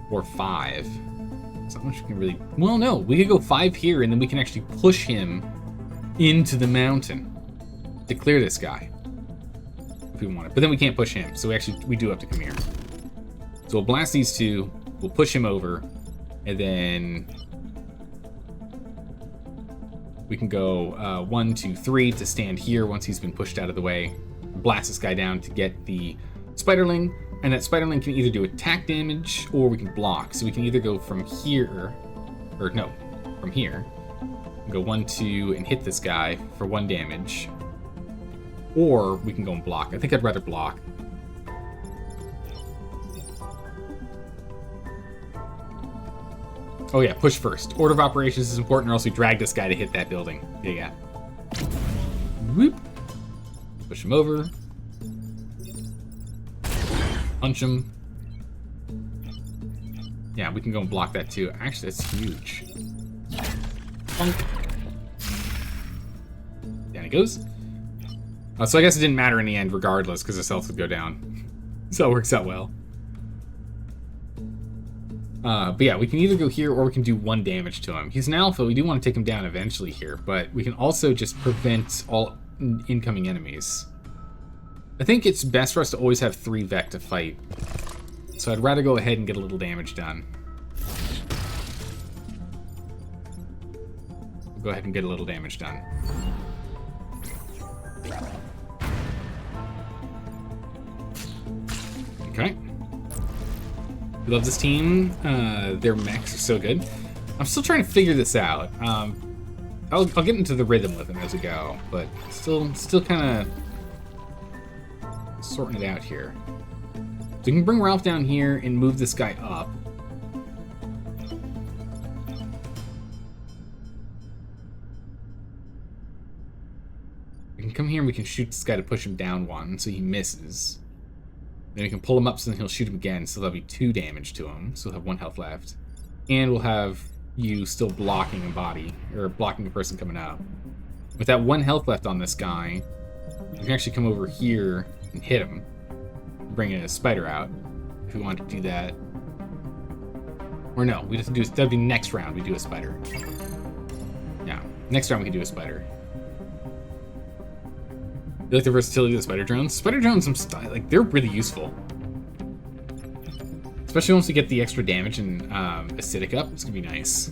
4, 5. There's not much we can really... Well, no, we could go 5 here, and then we can actually push him into the mountain to clear this guy, if we want it. But then we can't push him, so we do have to come here. So we'll blast these 2, we'll push him over, and then we can go 1, 2, 3 to stand here once he's been pushed out of the way. Blast this guy down to get the Spiderling, and that Spiderling can either do attack damage or we can block. So we can either go from here, or no, from here. Go 1, 2, and hit this guy for 1 damage. Or we can go and block. I think I'd rather block. Oh yeah, push first. Order of operations is important, or else we drag this guy to hit that building. Yeah. Whoop. Push him over. Punch him. Yeah, we can go and block that too. Actually, that's huge. Punk. Down he goes. So I guess it didn't matter in the end regardless, because his health would go down. So it works out well. But yeah, we can either go here or we can do 1 damage to him. He's an alpha, we do want to take him down eventually here, but we can also just prevent all incoming enemies. I think it's best for us to always have 3 Vec to fight. So I'd rather go ahead and get a little damage done. Go ahead and get a little damage done. Okay. We love this team. Their mechs are so good. I'm still trying to figure this out. I'll get into the rhythm with them as we go, but still kind of sorting it out here. So we can bring Ralph down here and move this guy up. We can come here and we can shoot this guy to push him down one, so he misses. Then we can pull him up so then he'll shoot him again, so that'll be 2 damage to him, so he'll have 1 health left. And we'll have you still blocking a body, or blocking a person coming up. With that 1 health left on this guy, we can actually come over here and hit him, bringing a spider out, if we want to do that. Or no, we have to do, that'd be next round we do a spider. Yeah, next round we can do a spider. You like the versatility of the spider drones? Spider drones, like, they're really useful. Especially once we get the extra damage and acidic up, it's gonna be nice.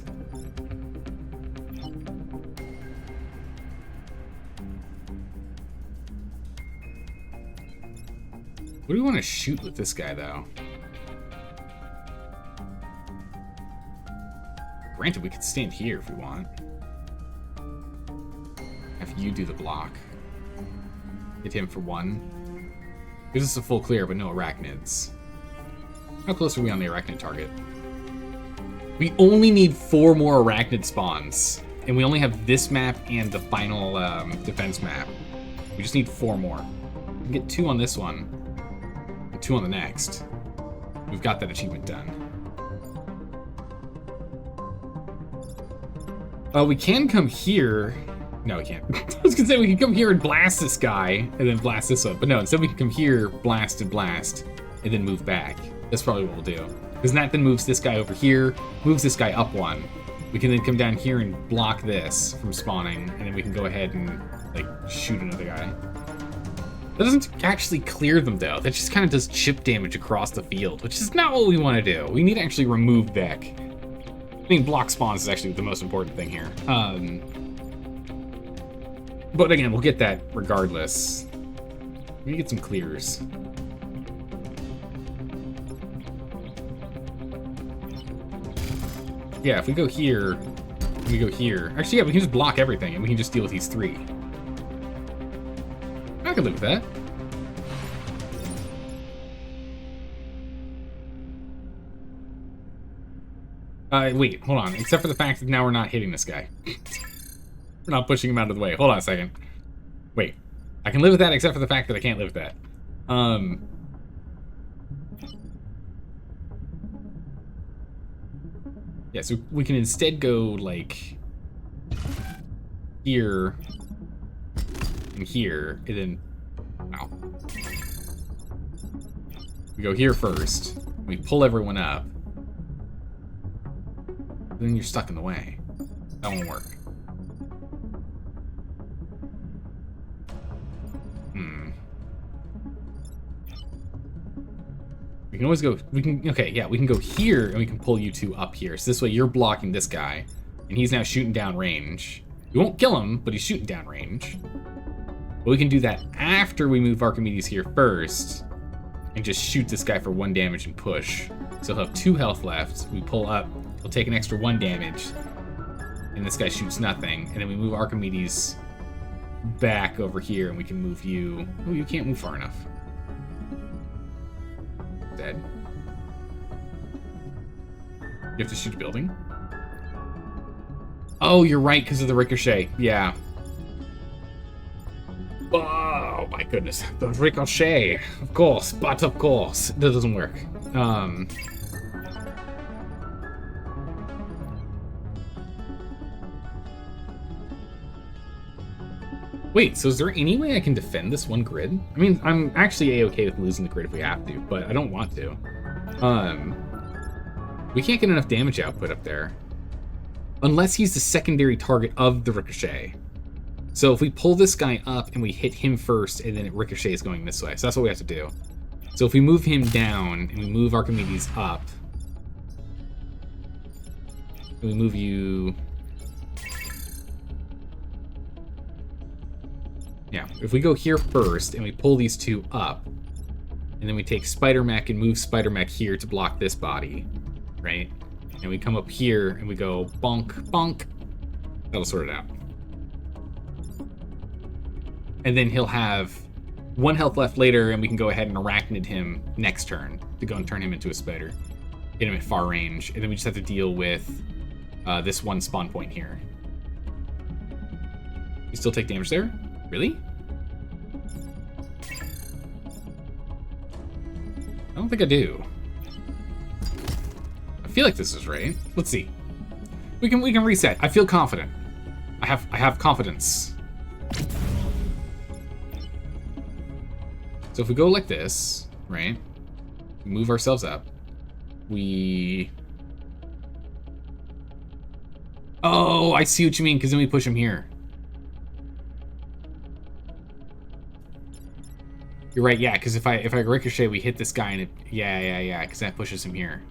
What do we want to shoot with this guy, though? Granted, we could stand here if we want. Have you do the block. Hit him for 1. Gives us a full clear, but no arachnids. How close are we on the arachnid target? We only need 4 more arachnid spawns. And we only have this map and the final defense map. We just need 4 more. We can get 2 on this one. And 2 on the next. We've got that achievement done. We can come here. No, we can't. I was gonna say we can come here and blast this guy, and then blast this one. But no, instead we can come here, blast, and then move back. That's probably what we'll do. Because that then moves this guy over here, moves this guy up 1. We can then come down here and block this from spawning, and then we can go ahead and, like, shoot another guy. That doesn't actually clear them, though. That just kind of does chip damage across the field, which is not what we want to do. We need to actually remove Beck. I think block spawns is actually the most important thing here. But again, we'll get that regardless. We need to get some clears. Yeah, if we go here, we go here. Actually, yeah, we can just block everything, and we can just deal with these 3. I can live with that. Wait, hold on. Except for the fact that now we're not hitting this guy. We're not pushing him out of the way. Hold on a second. Wait. I can live with that except for the fact that I can't live with that. Yeah, so we can instead go, like, here and here, and then... Wow. We go here first. We pull everyone up. Then you're stuck in the way. That won't work. We can always go, okay, yeah, we can go here and we can pull you 2 up here. So this way you're blocking this guy, and he's now shooting down range. We won't kill him, but he's shooting down range. But we can do that after we move Archimedes here first, and just shoot this guy for 1 damage and push. So he'll have 2 health left. We pull up, he'll take an extra 1 damage, and this guy shoots nothing. And then we move Archimedes back over here, and we can move you. Oh, you can't move far enough. Dead. You have to shoot a building? Oh, you're right, because of the ricochet. Yeah. Oh, my goodness. The ricochet. Of course, but of course. That doesn't work. Wait, so is there any way I can defend this 1 grid? I mean, I'm actually a-okay with losing the grid if we have to, but I don't want to. We can't get enough damage output up there. Unless he's the secondary target of the ricochet. So if we pull this guy up and we hit him first, and then ricochet is going this way. So that's what we have to do. So if we move him down, and we move Archimedes up, and we move you... Yeah, if we go here first and we pull these 2 up, and then we take Spider-Mech and move Spider-Mech here to block this body, right? And we come up here and we go bonk, bonk. That'll sort it out. And then he'll have 1 health left later, and we can go ahead and arachnid him next turn to go and turn him into a spider. Hit him at far range, and then we just have to deal with this one spawn point here. You still take damage there? Really? I don't think I do. I feel like this is right. Let's see. We can reset. I feel confident. I have confidence. So if we go like this, right? Move ourselves up. Oh, I see what you mean, because then we push him here. You're right, yeah, because if I ricochet, we hit this guy, and yeah, because that pushes him here.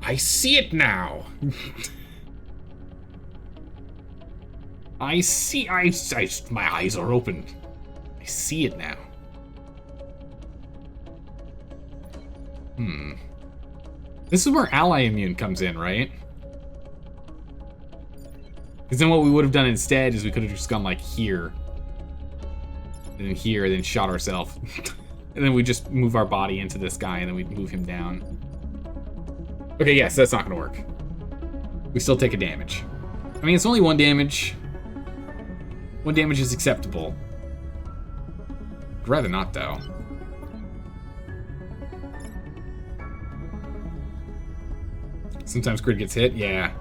I see it now. I see. My eyes are open. I see it now. This is where ally immune comes in, right? Because then what we would have done instead is we could have just gone like here. And then here, and then shot ourselves. And then we just move our body into this guy, and then we move him down. Okay, yes, that's not gonna work. We still take a damage. I mean, it's only 1 damage. 1 damage is acceptable. I'd rather not, though. Sometimes grid gets hit, yeah.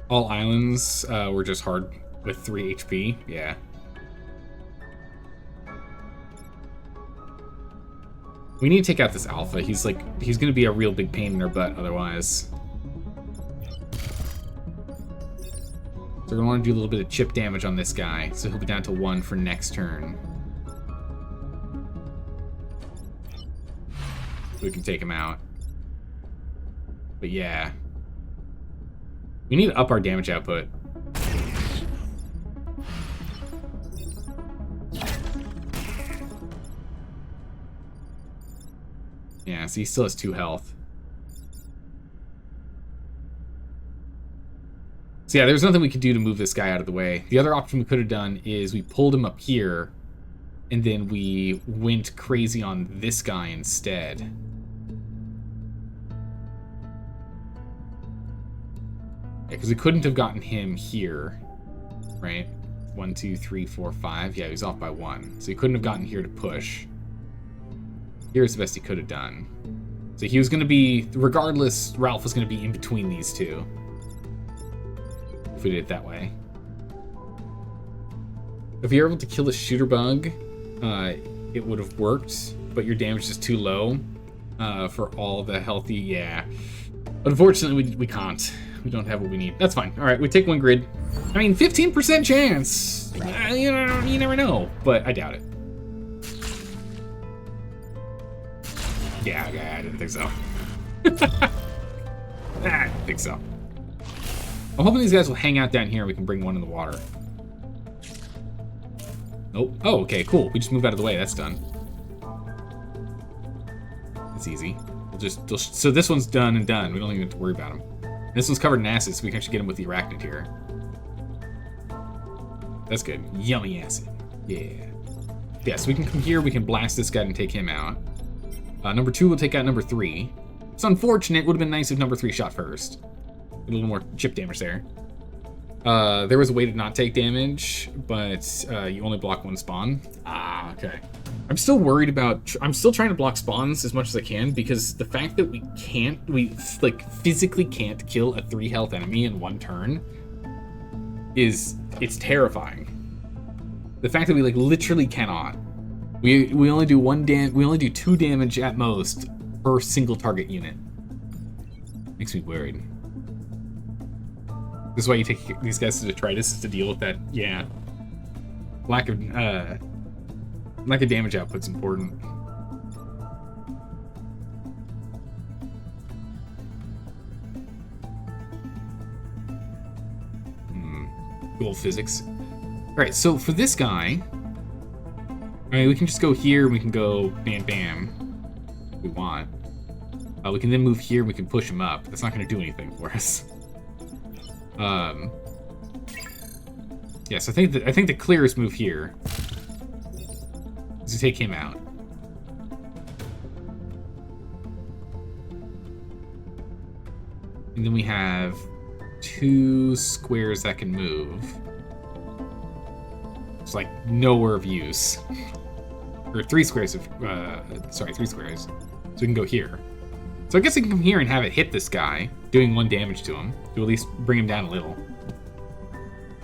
All islands were just hard with 3 HP, yeah. We need to take out this alpha. He's gonna be a real big pain in our butt otherwise. So we're gonna want to do a little bit of chip damage on this guy, so he'll be down to 1 for next turn. So we can take him out. But yeah. We need to up our damage output. Yeah, so he still has 2 health. So yeah, there's nothing we could do to move this guy out of the way. The other option we could have done is we pulled him up here, and then we went crazy on this guy instead. Yeah, because we couldn't have gotten him here, right? 1, 2, 3, 4, 5. Yeah, he was off by 1. So he couldn't have gotten here to push. Here's the best he could have done. So he was going to be, regardless, Ralph was going to be in between these two. If we did it that way. If you're able to kill the shooter bug, it would have worked, but your damage is too low for all the healthy, yeah. Unfortunately, we can't. We don't have what we need. That's fine. All right, we take 1 grid. I mean, 15% chance. You never know, but I doubt it. Yeah, I didn't think so. I didn't think so. I'm hoping these guys will hang out down here and we can bring one in the water. Nope. Oh, okay, cool. We just move out of the way. That's done. It's easy. So this one's done and done. We don't even have to worry about them. This one's covered in acid, so we can actually get him with the arachnid here. That's good. Yummy acid. Yeah. Yeah, so we can come here, we can blast this guy and take him out. Number 2 will take out number 3. It's unfortunate. Would have been nice if number 3 shot first. A little more chip damage there. There was a way to not take damage, but you only block 1 spawn. Ah, okay. I'm still worried about... I'm still trying to block spawns as much as I can, because the fact that we physically can't kill a 3 health enemy in 1 turn it's terrifying. The fact that we literally cannot. We only do 2 damage at most per single target unit. Makes me worried. This is why you take these guys to detritus, is to deal with that. Yeah, lack of damage output's important. Cool physics. All right, so for this guy. I mean, we can just go here, we can go bam bam if we want. We can then move here, we can push him up. That's not going to do anything for us. Yes, I think the clearest move here is to take him out. And then we have 2 squares that can move. It's like nowhere of use. Or 3 squares of, 3 squares. So we can go here. So I guess I can come here and have it hit this guy, doing 1 damage to him, to at least bring him down a little.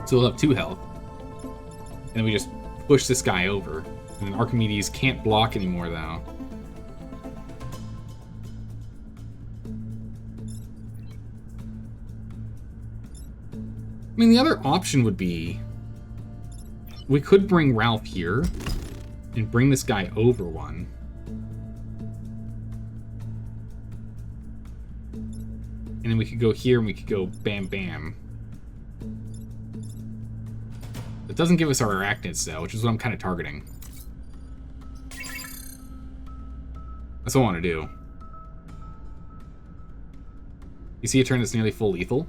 So he'll have 2 health. And then we just push this guy over. And then Archimedes can't block anymore, though. I mean, the other option would be we could bring Ralph here and bring this guy over 1. And then we could go here and we could go bam bam. It doesn't give us our arachnids though, which is what I'm kind of targeting. That's what I want to do. You see a turn that's nearly full lethal?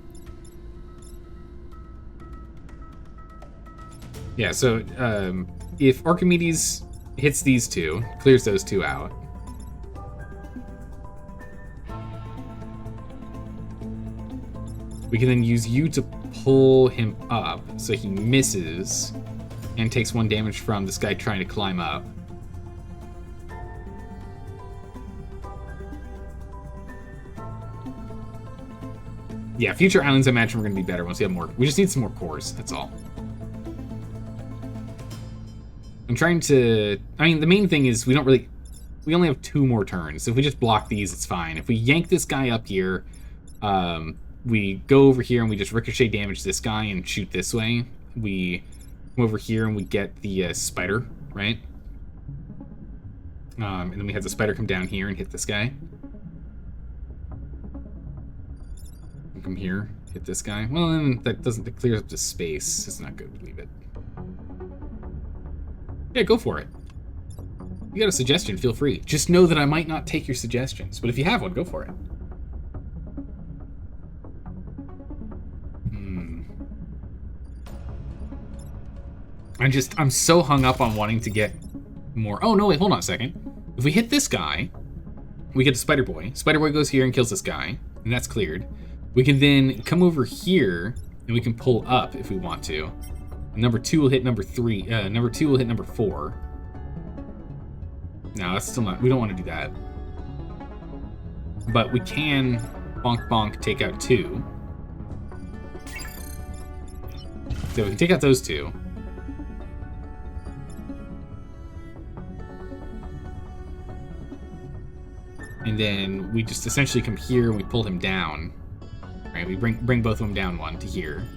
Yeah, so if Archimedes hits these 2, clears those 2 out, we can then use you to pull him up so he misses and takes 1 damage from this guy trying to climb up. Yeah, future islands I imagine we're going to be better once we have more. We just need some more cores, that's all. I'm trying to... I mean, the main thing is we only have 2 more turns. So if we just block these, it's fine. If we yank this guy up here, we go over here and we just ricochet damage this guy and shoot this way. We come over here and we get the spider, right? And then we have the spider come down here and hit this guy. And come here, hit this guy. Well, then that clears up the space. It's not good. We leave it. Yeah, go for it. You got a suggestion, feel free. Just know that I might not take your suggestions, but if you have one, go for it. I'm so hung up on wanting to get more. Oh, no, wait, hold on a second. If we hit this guy, we get the Spider Boy. Spider Boy goes here and kills this guy, and that's cleared. We can then come over here, and we can pull up if we want to. Number 2 will hit number 3. Number 2 will hit number 4. No, that's still not... We don't want to do that. But we can bonk bonk take out 2. So we can take out those 2. And then we just essentially come here and we pull him down. Right? We bring both of them down 1 to here.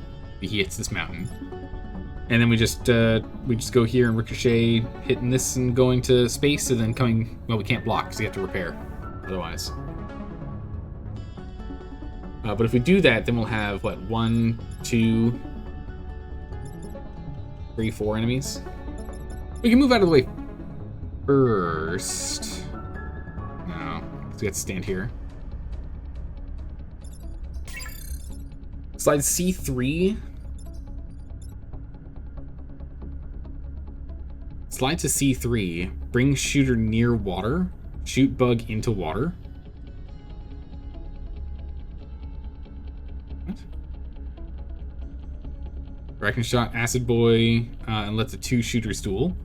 He hits this mountain. And then we just go here and ricochet, hitting this and going to space, and then coming... Well, we can't block because we have to repair otherwise. But if we do that, then we'll have, what, 1, 2, 3, 4 enemies? We can move out of the way first. No, because we have to stand here. Slide C3. Slide to C3. Bring shooter near water. Shoot bug into water. What? Arachne shot acid boy and let the 2 shooters duel.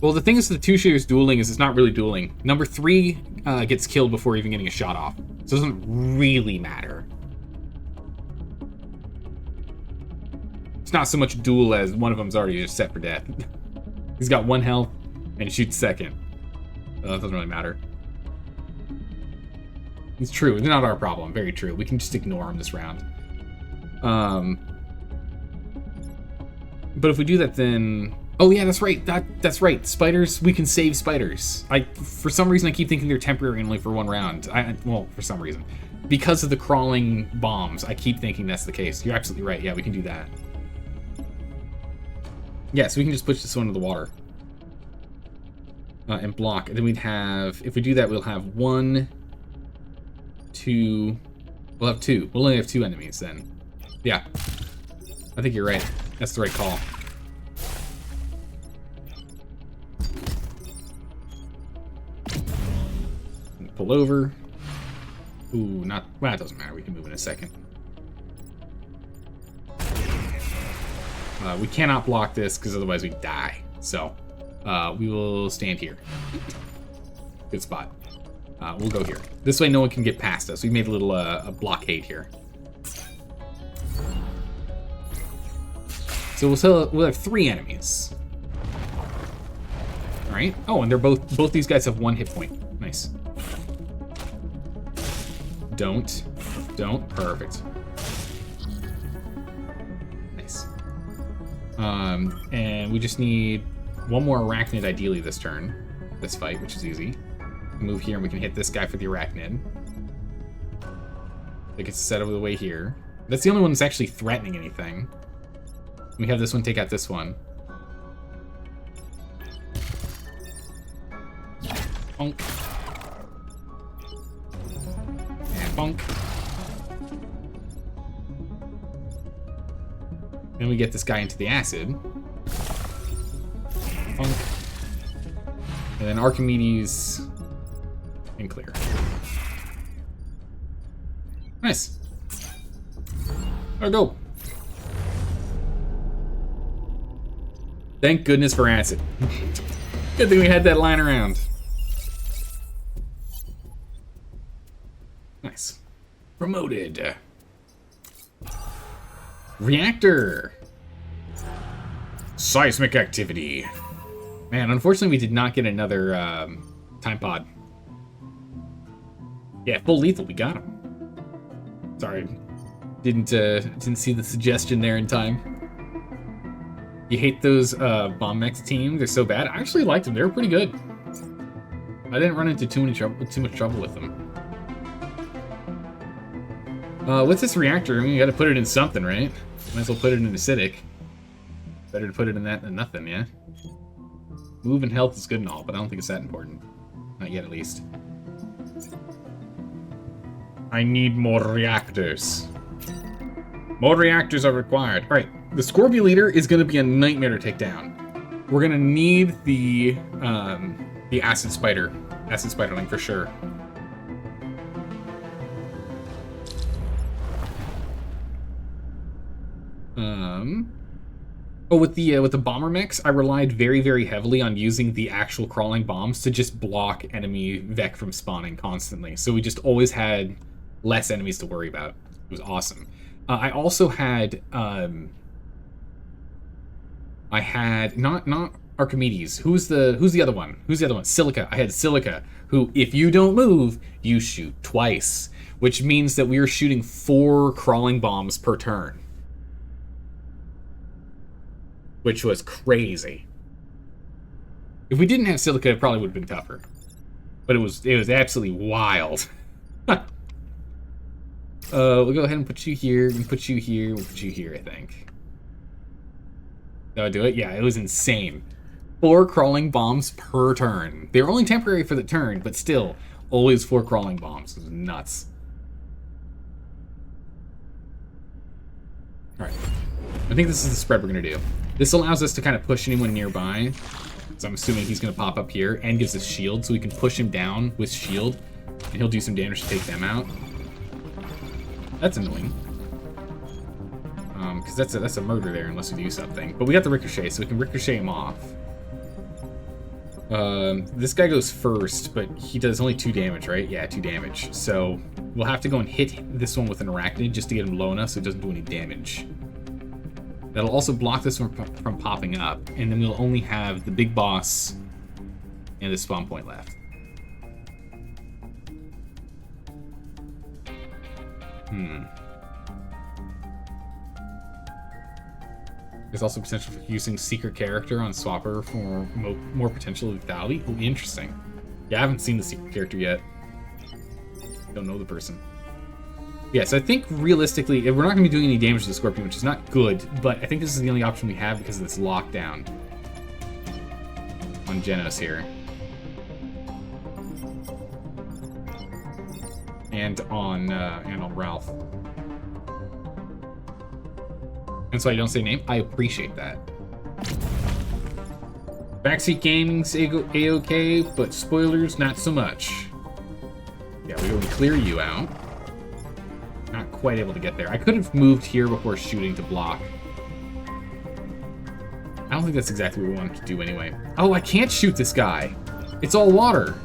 Well, the thing is, the 2 shooters dueling is it's not really dueling. Number 3 gets killed before even getting a shot off, so it doesn't really matter. It's not so much duel as one of them's already just set for death. He's got 1 health and shoots second. That doesn't really matter. It's true. It's not our problem. Very true. We can just ignore him this round. But if we do that, then... Oh, yeah, that's right. That's right. Spiders, we can save spiders. For some reason, I keep thinking they're temporary and only for 1 round. Well, for some reason. Because of the crawling bombs, I keep thinking that's the case. You're absolutely right. Yeah, we can do that. Yeah, so we can just push this one into the water. And block. And then we'd have... If we do that, we'll have 1, 2... We'll have 2. We'll only have 2 enemies then. Yeah. I think you're right. That's the right call. Pull over. Ooh, not... Well, it doesn't matter. We can move in a second. We cannot block this, because otherwise we die. So, we will stand here. Good spot. We'll go here. This way no one can get past us. We made a little a blockade here. So we'll have 3 enemies. All right. Oh, and they're both these guys have 1 hit point. Nice. Don't. Perfect. Nice. And we just need 1 more arachnid ideally this turn. This fight, which is easy. Move here and we can hit this guy for the arachnid. It gets set over the way here. That's the only one that's actually threatening anything. We have this one take out this one. Bonk. And bonk. Then we get this guy into the acid. Bonk. And then Archimedes and clear. Nice. There we go. Thank goodness for acid. Good thing we had that lying around. Nice. Promoted. Reactor. Seismic activity. Man, unfortunately we did not get another time pod. Yeah, full lethal, we got him. Sorry, didn't see the suggestion there in time. You hate those bomb mechs teams? They're so bad. I actually liked them. They were pretty good. I didn't run into too much trouble with them. What's this reactor? I mean, you got to put it in something, right? Might as well put it in acidic. Better to put it in that than nothing, yeah. Move and health is good and all, but I don't think it's that important. Not yet, at least. I need more reactors. More reactors are required. All right, the Scorpio Leader is going to be a nightmare to take down. We're going to need the Acid Spiderling for sure. Oh, with the bomber mechs, I relied very, very heavily on using the actual crawling bombs to just block enemy Vec from spawning constantly. So we just always had less enemies to worry about. It was awesome. I also had not Archimedes. Who's the other one? Who's the other one? Silica. I had Silica, who, if you don't move, you shoot twice, which means that we were shooting 4 crawling bombs per turn, which was crazy. If we didn't have Silica, it probably would have been tougher, but it was absolutely wild. We'll go ahead and put you here, and put you here, we'll put you here, I think. That'll do it? Yeah, it was insane. 4 crawling bombs per turn. They were only temporary for the turn, but still, always 4 crawling bombs. It was nuts. Alright. I think this is the spread we're going to do. This allows us to kind of push anyone nearby. So I'm assuming he's going to pop up here, and gives us shield, so we can push him down with shield, and he'll do some damage to take them out. That's annoying. Because that's a murder there unless we do something. But we got the ricochet, so we can ricochet him off. This guy goes first, but he does only 2 damage, right? Yeah, 2 damage. So we'll have to go and hit this one with an arachnid just to get him low enough so it doesn't do any damage. That'll also block this one from popping up, and then we'll only have the big boss and the spawn point left. There's also potential for using secret character on Swapper for more potential lethality. Oh, interesting. Yeah, I haven't seen the secret character yet. Don't know the person. Yeah, so I think realistically, we're not going to be doing any damage to the Scorpion, which is not good, but I think this is the only option we have because of this lockdown on Genos here. And on Ralph. And so I don't say name. I appreciate that. Backseat gaming's A-okay, but spoilers, not so much. Yeah, we clear you out. Not quite able to get there. I could have moved here before shooting to block. I don't think that's exactly what we wanted to do anyway. Oh, I can't shoot this guy. It's all water.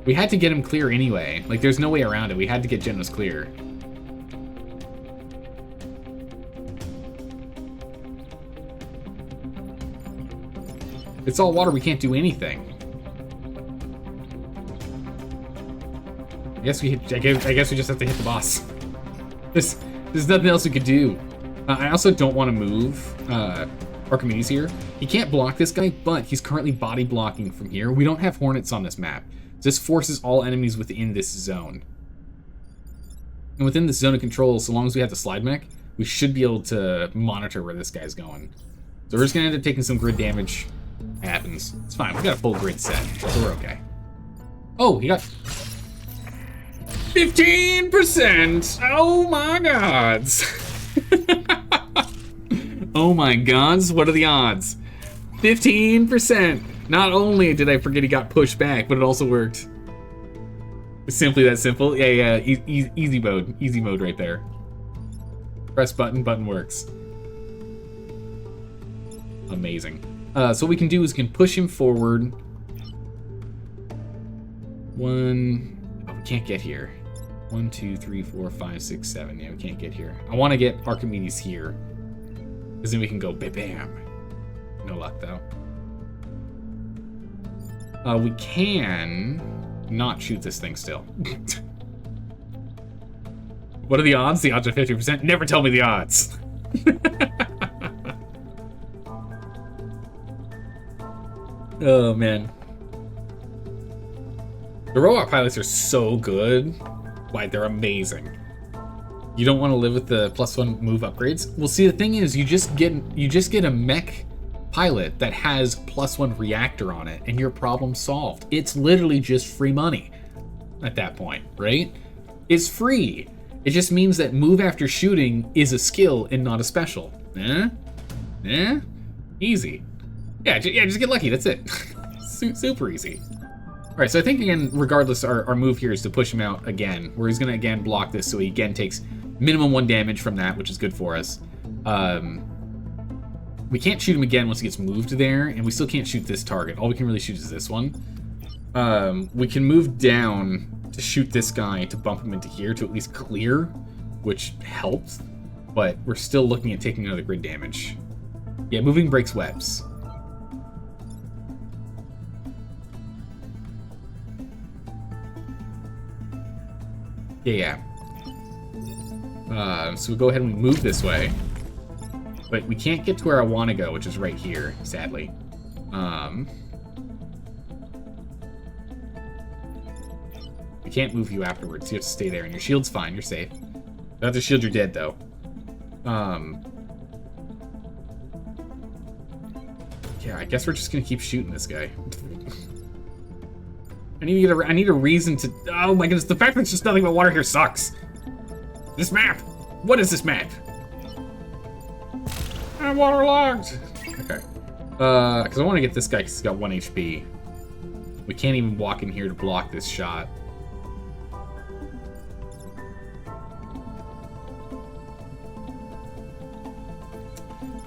We had to get him clear anyway. Like, there's no way around it. We had to get Genos clear. It's all water. We can't do anything. I guess we just have to hit the boss. There's nothing else we could do. I also don't want to move Archimedes here. He can't block this guy, but he's currently body blocking from here. We don't have Hornets on this map. This forces all enemies within this zone. And within this zone of control, so long as we have the slide mech, we should be able to monitor where this guy's going. So we're just going to end up taking some grid damage. It happens. It's fine. We got a full grid set, so we're okay. Oh, he got 15%! Oh my gods! Oh my gods, what are the odds? 15%! Not only did I forget he got pushed back, but it also worked. It's simply that simple. Yeah, easy mode right there. Press button . Amazing. So what we can do is we can push him forward. Oh, we can't get here. 1, 2, 3, 4, 5, 6, 7. Yeah, we can't get here. I want to get Archimedes here, because then we can go bam. No luck though. We can not shoot this thing still. What are the odds? The odds are 50%. Never tell me the odds. Oh man. The robot pilots are so good. Like, they're amazing. You don't want to live with the +1 move upgrades? Well, see, the thing is, you just get a mech pilot that has +1 reactor on it, and your problem's solved. It's literally just free money at that point, right? It's free. It just means that move after shooting is a skill and not a special. Easy. Yeah, just get lucky. That's it. Super easy. All right, so I think, again, regardless, our move here is to push him out again, where he's going to, again, block this, so he, again, takes minimum 1 damage from that, which is good for us. We can't shoot him again once he gets moved there, and we still can't shoot this target. All we can really shoot is this one. We can move down to shoot this guy to bump him into here to at least clear, which helps, but we're still looking at taking another grid damage. Yeah, moving breaks webs. Yeah. So we go ahead and we move this way. But we can't get to where I want to go, which is right here, sadly. We can't move you afterwards. You have to stay there, and your shield's fine. You're safe. Without the shield, you're dead, though. Yeah, I guess we're just gonna keep shooting this guy. I need a reason to. Oh my goodness! The fact that it's just nothing but water here sucks. This map. What is this map? I'm waterlogged. Okay. Because I want to get this guy because he's got 1 HP. We can't even walk in here to block this shot.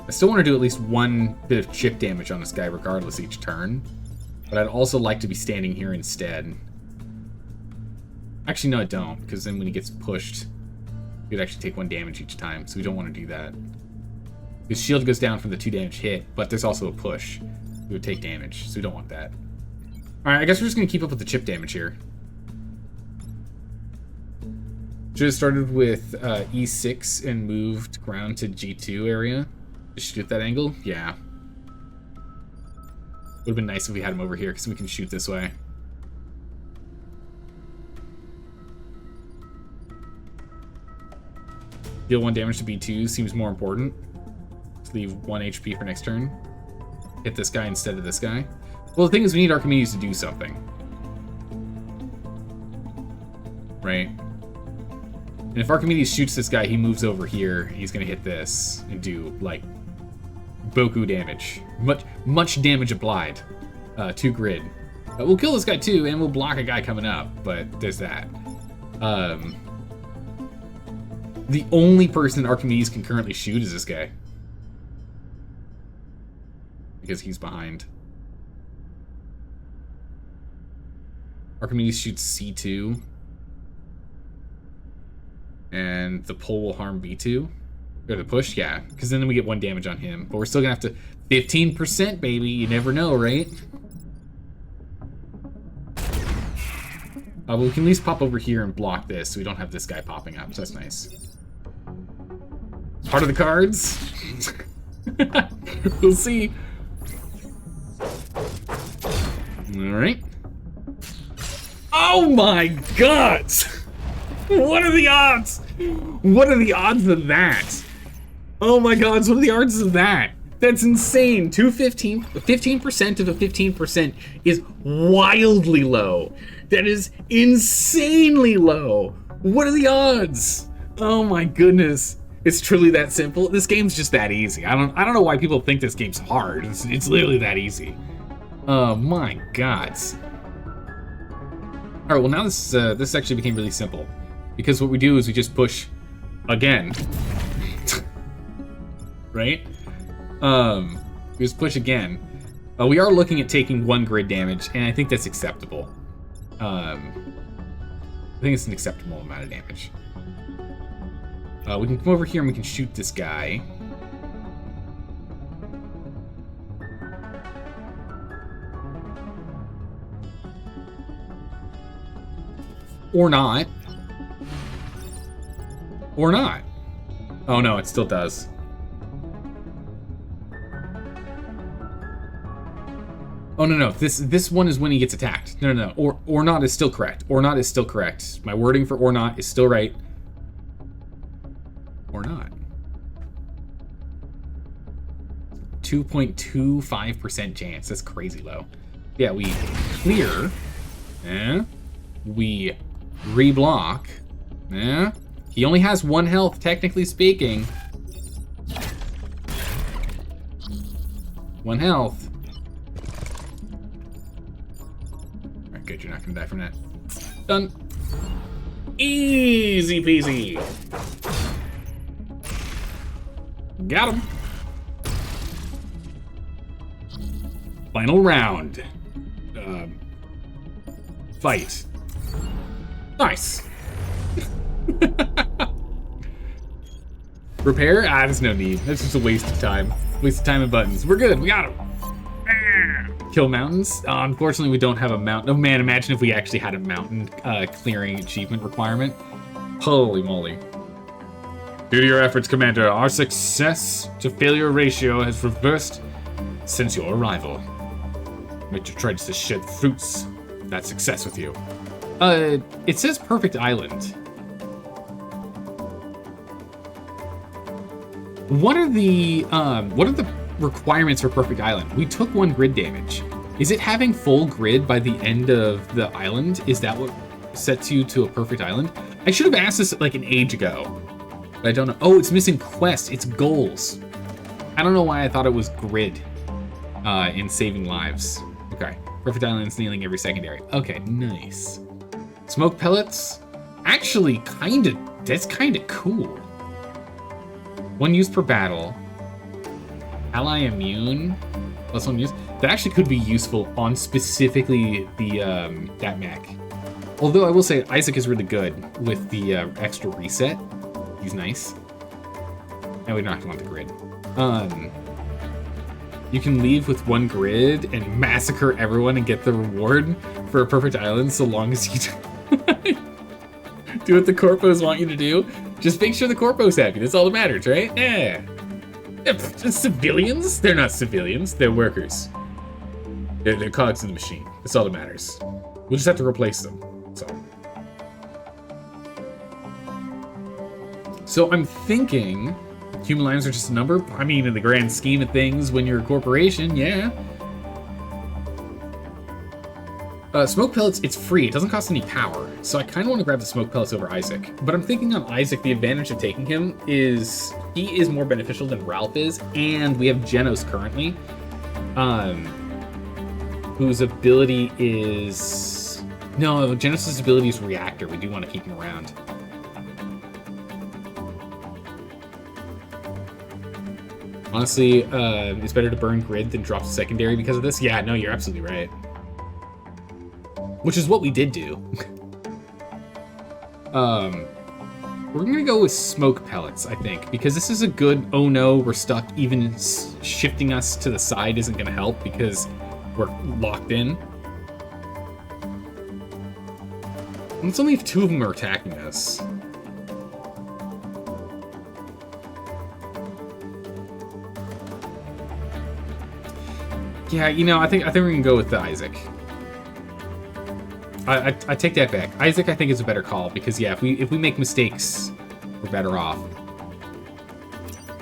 I still want to do at least 1 bit of chip damage on this guy regardless each turn. But I'd also like to be standing here instead. Actually, no, I don't, because then when he gets pushed, he'd actually take 1 damage each time, so we don't want to do that. His shield goes down from the 2 damage hit, but there's also a push. We would take damage, so we don't want that. Alright, I guess we're just going to keep up with the chip damage here. Should have started with E6 and moved ground to G2 area. To shoot at that angle? Yeah. Would have been nice if we had him over here, because we can shoot this way. Deal 1 damage to B2 seems more important. Let's leave 1 HP for next turn. Hit this guy instead of this guy. Well, the thing is, we need Archimedes to do something. right? And if Archimedes shoots this guy, he moves over here. He's gonna hit this and do like Boku damage. Much damage applied. 2 grid. We'll kill this guy too, and we'll block a guy coming up, but there's that. The only person Archimedes can currently shoot is this guy. Because he's behind. Archimedes shoots C2. And the pull will harm B2. Or the push, yeah. Because then we get 1 damage on him. But we're still going to have to... 15%, baby. You never know, right? But we can at least pop over here and block this so we don't have this guy popping up. So that's nice. Part of the cards. We'll see. Alright. Oh my god! What are the odds? What are the odds of that? Oh my god, what are the odds of that? That's insane. 15% of a 15% is wildly low. That is insanely low. What are the odds? Oh my goodness. It's truly that simple. This game's just that easy. I don't know why people think this game's hard. It's literally that easy. Oh my god. All right, well now this actually became really simple because what we do is we just push again, right? We just push again. We are looking at taking 1 grid damage, and I think that's acceptable. I think it's an acceptable amount of damage. We can come over here and we can shoot this guy. Or not. Or not. Oh no, it still does. Oh no, this one is when he gets attacked. No. Or not is still correct. Or not is still correct. My wording for or not is still right. Or not. 2.25% chance. That's crazy low. Yeah, we clear. We reblock. He only has 1 health, technically speaking. 1 health. Alright, good. You're not gonna die from that. Done. Easy peasy. Got him. Final round. Fight. Nice. Repair? Ah, there's no need. That's just a waste of time. Waste of time and buttons. We're good. We got him. Kill mountains? Unfortunately, we don't have a mountain. Oh man, imagine if we actually had a mountain clearing achievement requirement. Holy moly. Due to your efforts, Commander, our success to failure ratio has reversed since your arrival. Make your tries to shed fruits that success with you. It says perfect island. What are the requirements for perfect island? We took 1 grid damage. Is it having full grid by the end of the island? Is that what sets you to a perfect island? I should have asked this like an age ago. But I don't know. Oh, it's missing quests. It's goals. I don't know why I thought it was grid in saving lives. Okay. Perfect island nailing every secondary. Okay, nice. Smoke pellets? Actually, that's kinda cool. 1 use per battle. Ally immune. +1 use. That actually could be useful on specifically the that mech. Although I will say Isaac is really good with the extra reset. He's nice. And we don't have to want the grid. You can leave with 1 grid and massacre everyone and get the reward for a perfect island so long as you do what the corpos want you to do. Just make sure the corpo's happy. That's all that matters, right? Yeah. Civilians? They're not civilians. They're workers. They're cogs in the machine. That's all that matters. We'll just have to replace them. So I'm thinking human lives are just a number. I mean, in the grand scheme of things, when you're a corporation, yeah. Smoke pellets, it's free. It doesn't cost any power. So I kind of want to grab the smoke pellets over Isaac. But I'm thinking on Isaac, the advantage of taking him is he is more beneficial than Ralph is. And we have Genos currently, whose ability is... No, Genos' ability is Reactor. We do want to keep him around. Honestly, it's better to burn Grid than drop Secondary because of this. Yeah, no, you're absolutely right. Which is what we did do. We're gonna go with smoke pellets, I think, because this is a good, oh no, we're stuck. Even shifting us to the side isn't gonna help because we're locked in. And it's only if two of them are attacking us. Yeah, you know, I think we're gonna go with the Isaac. I take that back. Isaac, I think, is a better call because yeah, if we make mistakes, we're better off.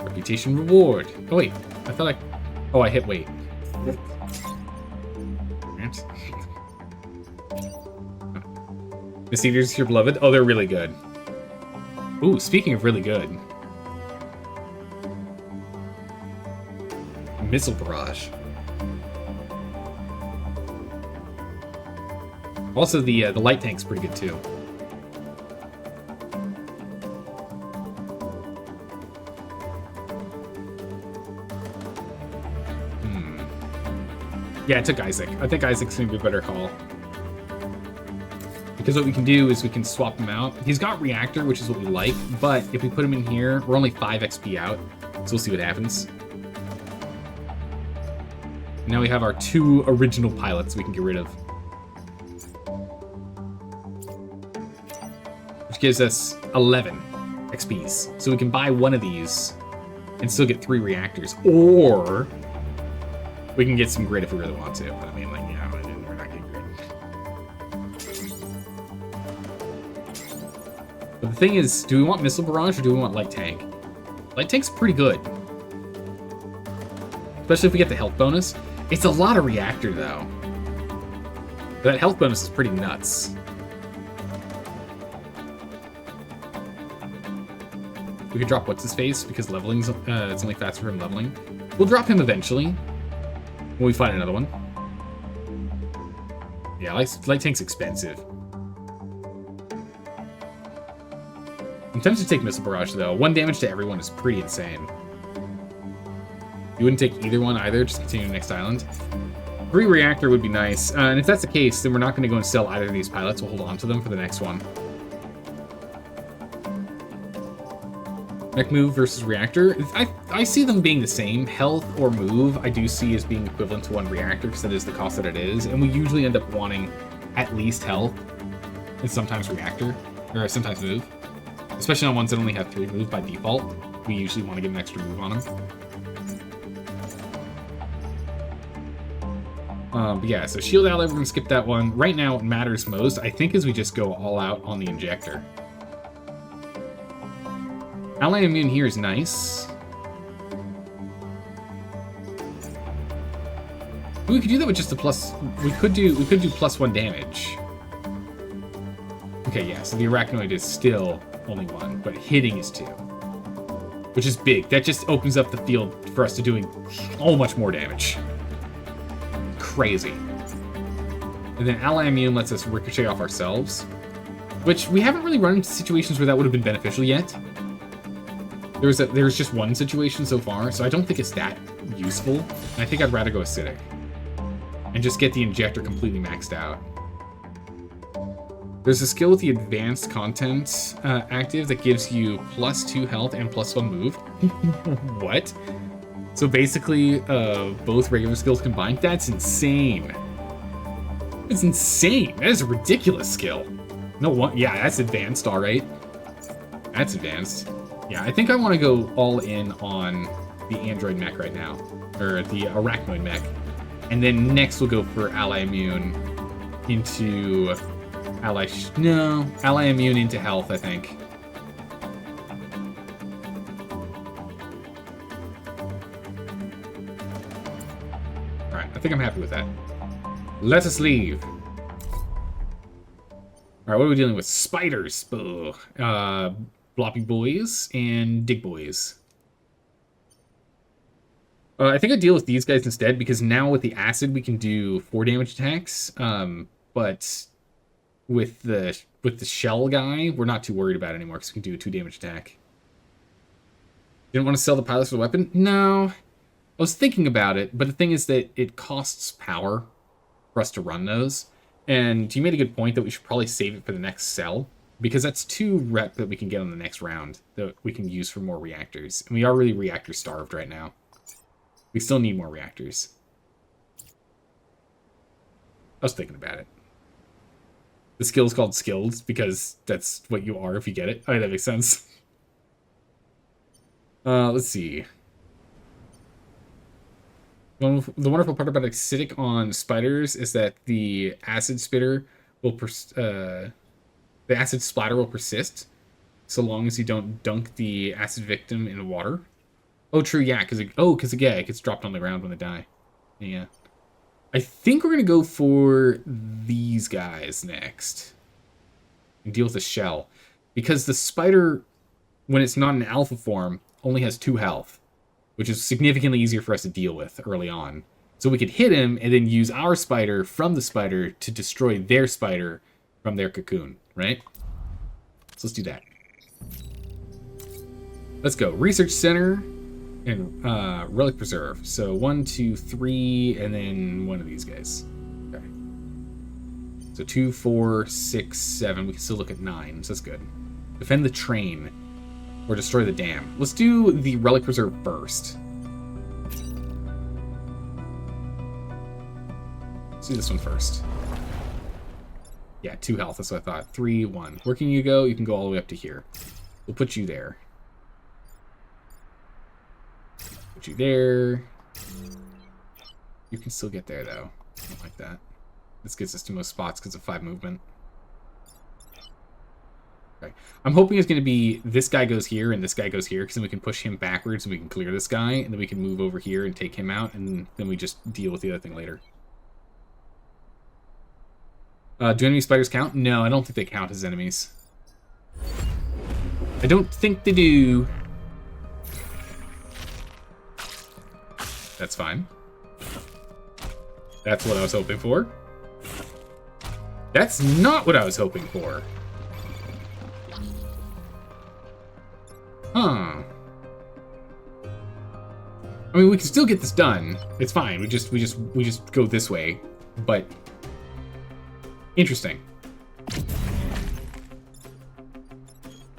Reputation reward. Oh wait, I thought oh, I hit wait. Miss Eaters, your beloved. Oh, they're really good. Ooh, speaking of really good, missile barrage. Also, the light tank's pretty good too. Yeah, I took Isaac. I think Isaac's gonna be a better call. Because what we can do is we can swap him out. He's got Reactor, which is what we like, but if we put him in here, we're only 5 XP out, so we'll see what happens. Now we have our 2 original pilots we can get rid of. Which gives us 11 XPs. So we can buy one of these and still get 3 reactors. Or we can get some grid if we really want to. But I mean, like, yeah, we're not getting grid. But the thing is, do we want missile barrage or do we want light tank? Light tank's pretty good. Especially if we get the health bonus. It's a lot of reactor, though. But that health bonus is pretty nuts. We could drop what's-his-face, because leveling's it's only faster for him leveling. We'll drop him eventually, when we find another one. Yeah, light tank's expensive. I'm tempted to take Missile Barrage, though. 1 damage to everyone is pretty insane. You wouldn't take either one either, just continue to the next island. 3 reactor would be nice, and if that's the case, then we're not going to go and sell either of these pilots. We'll hold on to them for the next one. Mech move versus reactor. I see them being the same. Health or move, I do see as being equivalent to 1 reactor, because that is the cost that it is, and we usually end up wanting at least health, and sometimes reactor, or sometimes move. Especially on ones that only have 3 move by default. We usually want to get an extra move on them. But yeah, so shield ally, we're going to skip that one. Right now, what matters most, I think, is we just go all out on the injector. Ally immune here is nice. We could do that with just a plus. We could do +1 damage. Okay, yeah. So the arachnoid is still only 1, but hitting is 2, which is big. That just opens up the field for us to doing so much more damage. Crazy. And then ally immune lets us ricochet off ourselves, which we haven't really run into situations where that would have been beneficial yet. There's just 1 situation so far, so I don't think it's that useful. And I think I'd rather go acidic and just get the injector completely maxed out. There's a skill with the advanced content active that gives you +2 health and +1 move. What? So basically, both regular skills combined? That's insane. It's insane. That is a ridiculous skill. No one. Yeah, that's advanced. All right. That's advanced. Yeah, I think I want to go all in on the android mech right now, or the arachnoid mech, and then next we'll go for ally immune into ally immune into health, I think. All right, I think I'm happy with that. Let us leave. Alright, what are we dealing with? Spiders. Ugh. Bloppy boys and dig boys. I think I deal with these guys instead, because now with the acid we can do 4 damage attacks. But with the shell guy, we're not too worried about it anymore, because we can do a 2 damage attack. Didn't want to sell the pilots for the weapon? No. I was thinking about it, but the thing is that it costs power for us to run those. And you made a good point that we should probably save it for the next sell, because that's 2 rep that we can get on the next round that we can use for more reactors. And we are really reactor starved right now. We still need more reactors. I was thinking about it. The skill is called skilled because that's what you are if you get it. Oh, that makes sense. Let's see. The wonderful part about acidic on spiders is that the acid spitter will the acid splatter will persist so long as you don't dunk the acid victim in water. Oh, true, yeah, because it gets dropped on the ground when they die. Yeah. I think we're gonna go for these guys next and deal with the shell, because the spider, when it's not in alpha form, only has 2 health, which is significantly easier for us to deal with early on. So we could hit him and then use our spider from the spider to destroy their spider from their cocoon, right? So let's do that. Let's go. Research Center and Relic Preserve. So 1, 2, 3, and then one of these guys. Okay. So 2, 4, 6, 7. We can still look at 9, so that's good. Defend the train. Or destroy the dam. Let's do the Relic Preserve first. Let's do this one first. Yeah, 2 health, that's what I thought. 3, 1. Where can you go? You can go all the way up to here. We'll put you there. Put you there. You can still get there, though. I don't like that. This gets us to most spots because of 5 movement. Okay. I'm hoping it's going to be this guy goes here and this guy goes here, because then we can push him backwards and we can clear this guy, and then we can move over here and take him out, and then we just deal with the other thing later. Do enemy spiders count? No, I don't think they count as enemies. I don't think they do. That's fine. That's what I was hoping for. That's not what I was hoping for. Huh. I mean, we can still get this done. It's fine. We just go this way. But interesting.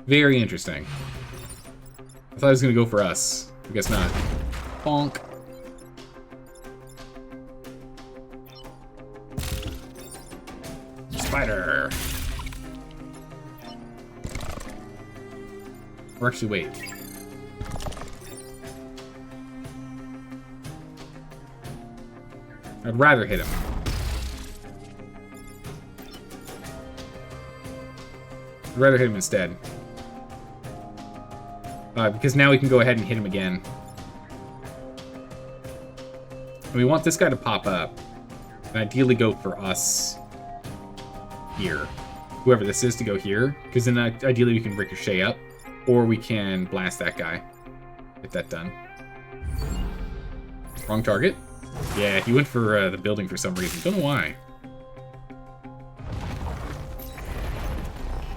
Very interesting. I thought it was gonna go for us. I guess not. Bonk. Spider. Or actually, wait. I'd rather hit him. I'd rather hit him instead. Because now we can go ahead and hit him again. And we want this guy to pop up. And ideally go for us here. Whoever this is to go here. Because then ideally we can ricochet up. Or we can blast that guy. Get that done. Wrong target. Yeah, he went for the building for some reason. Don't know why.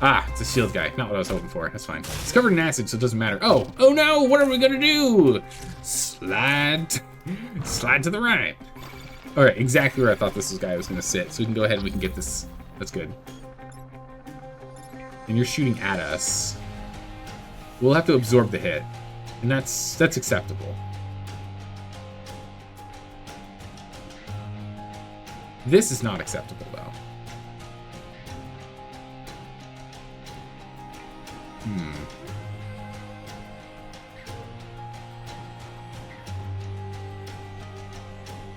Ah, it's a shield guy. Not what I was hoping for. That's fine. It's covered in acid, so it doesn't matter. Oh no! What are we gonna do? Slide to the right. All right, exactly where I thought this guy was gonna sit. So we can go ahead and we can get this. That's good. And you're shooting at us. We'll have to absorb the hit, and that's acceptable. This is not acceptable, though.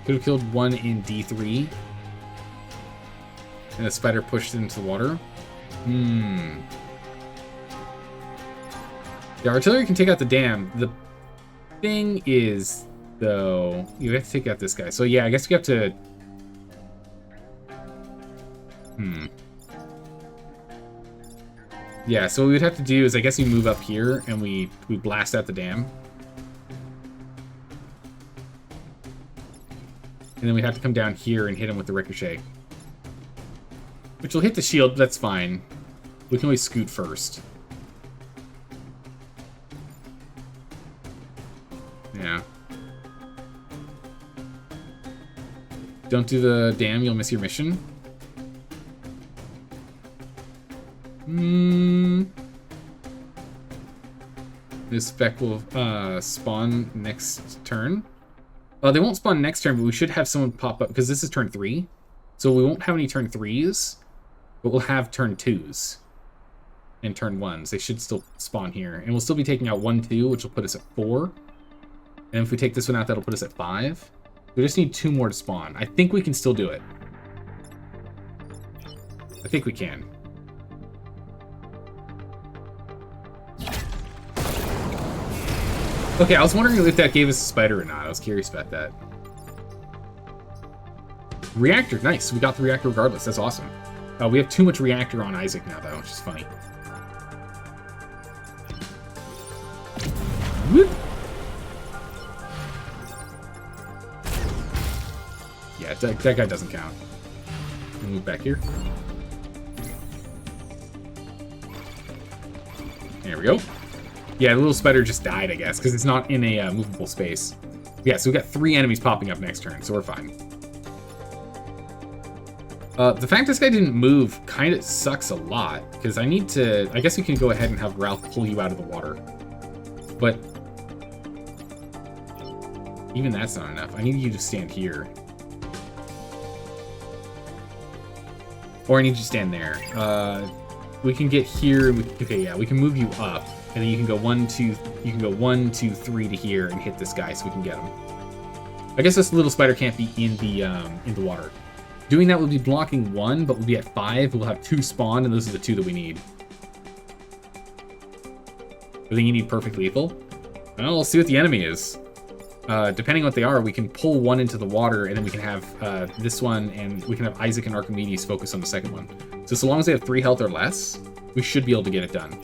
Could have killed one in D3, and the spider pushed it into the water. The artillery can take out the dam. The thing is, though, you have to take out this guy. So yeah, I guess we have to... Yeah, so what we'd have to do is I guess we move up here and we blast out the dam. And then we'd have to come down here and hit him with the ricochet. Which will hit the shield, but that's fine. We can always scoot first. Yeah. Don't do the dam, you'll miss your mission. This spec will spawn next turn. They won't spawn next turn, but we should have someone pop up, because this is turn 3. So we won't have any turn 3s, but we'll have turn 2s. And turn 1s. They should still spawn here. And we'll still be taking out 1, 2, which will put us at 4. And if we take this one out, that'll put us at 5. We just need 2 more to spawn. I think we can still do it. I think we can. Okay, I was wondering if that gave us a spider or not. I was curious about that. Reactor, nice. We got the reactor regardless. That's awesome. We have too much reactor on Isaac now, though, which is funny. Whoop. Yeah, that guy doesn't count. We'll move back here. There we go. Yeah, the little spider just died, I guess, because it's not in a movable space. Yeah, so we've got 3 enemies popping up next turn, so we're fine. The fact this guy didn't move kind of sucks a lot, because I need to... I guess we can go ahead and have Ralph pull you out of the water. But... even that's not enough. I need you to stand here. Or I need you to stand there. We can get here... okay, yeah, we can move you up. And then you can go 1, 2... you can go 1, 2, 3 to here and hit this guy so we can get him. I guess this little spider can't be in the water. Doing that will be blocking 1, but we'll be at 5. We'll have 2 spawn, and those are the 2 that we need. I think you need perfect lethal. Well, we'll see what the enemy is. Depending on what they are, we can pull 1 into the water, and then we can have this one, and we can have Isaac and Archimedes focus on the second one. So long as they have 3 health or less, we should be able to get it done.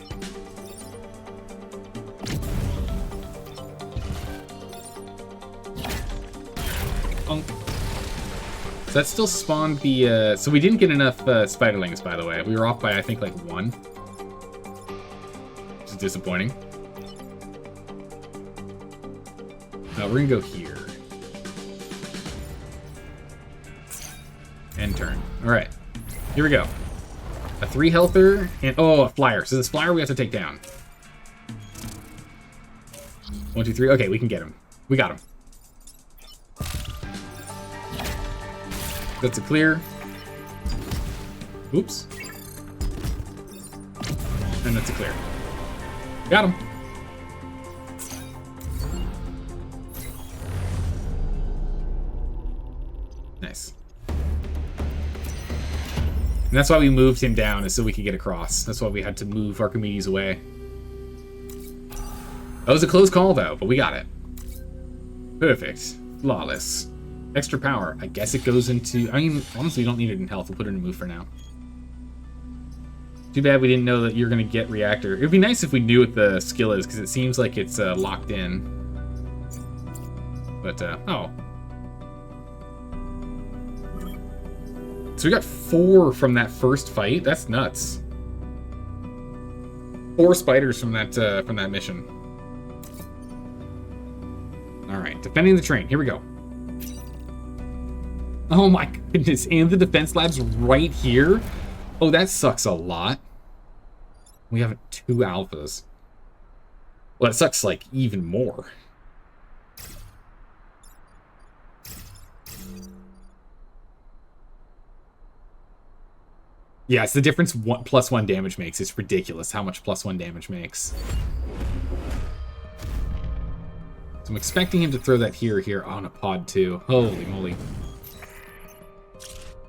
So that still spawned the, so we didn't get enough spiderlings, by the way. We were off by, I think, like 1. Which is disappointing. We're gonna go here. End turn. Alright. Here we go. A 3 healther, and oh, a flyer. So this flyer we have to take down. 1, 2, 3. Okay, we can get him. We got him. That's a clear. Oops. And that's a clear. Got him. Nice. And that's why we moved him down, is so we could get across. That's why we had to move Archimedes away. That was a close call, though, but we got it. Perfect. Flawless. Extra power. I guess it goes into... I mean, honestly, we don't need it in health. We'll put it in a move for now. Too bad we didn't know that you're going to get reactor. It would be nice if we knew what the skill is, because it seems like it's locked in. But, oh. So we got 4 from that first fight? That's nuts. 4 spiders from that mission. Alright, defending the train. Here we go. Oh my goodness, and the defense lab's right here? Oh, that sucks a lot. We have 2 alphas. Well, that sucks, like, even more. Yeah, it's the difference +1 damage makes. It's ridiculous how much +1 damage makes. So I'm expecting him to throw that here on a pod too. Holy moly.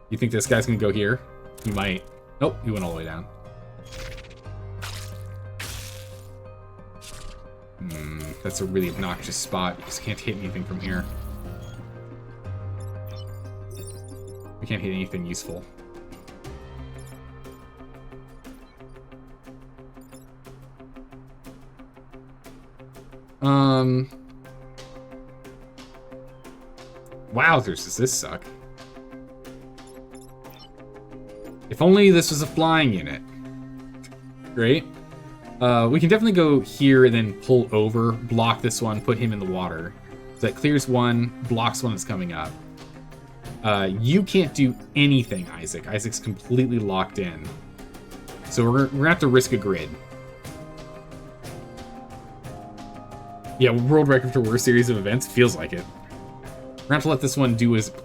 You think this guy's gonna go here? He might. Nope, he went all the way down. That's a really obnoxious spot. You just can't hit anything from here. We can't hit anything useful. Wowzers, does this suck? If only this was a flying unit. Great. We can definitely go here and then pull over, block this one, put him in the water. So that clears one, blocks one that's coming up. You can't do anything, Isaac. Isaac's completely locked in. So we're gonna have to risk a grid. Yeah, world record for worst series of events? Feels like it. We're gonna have to let this one do as it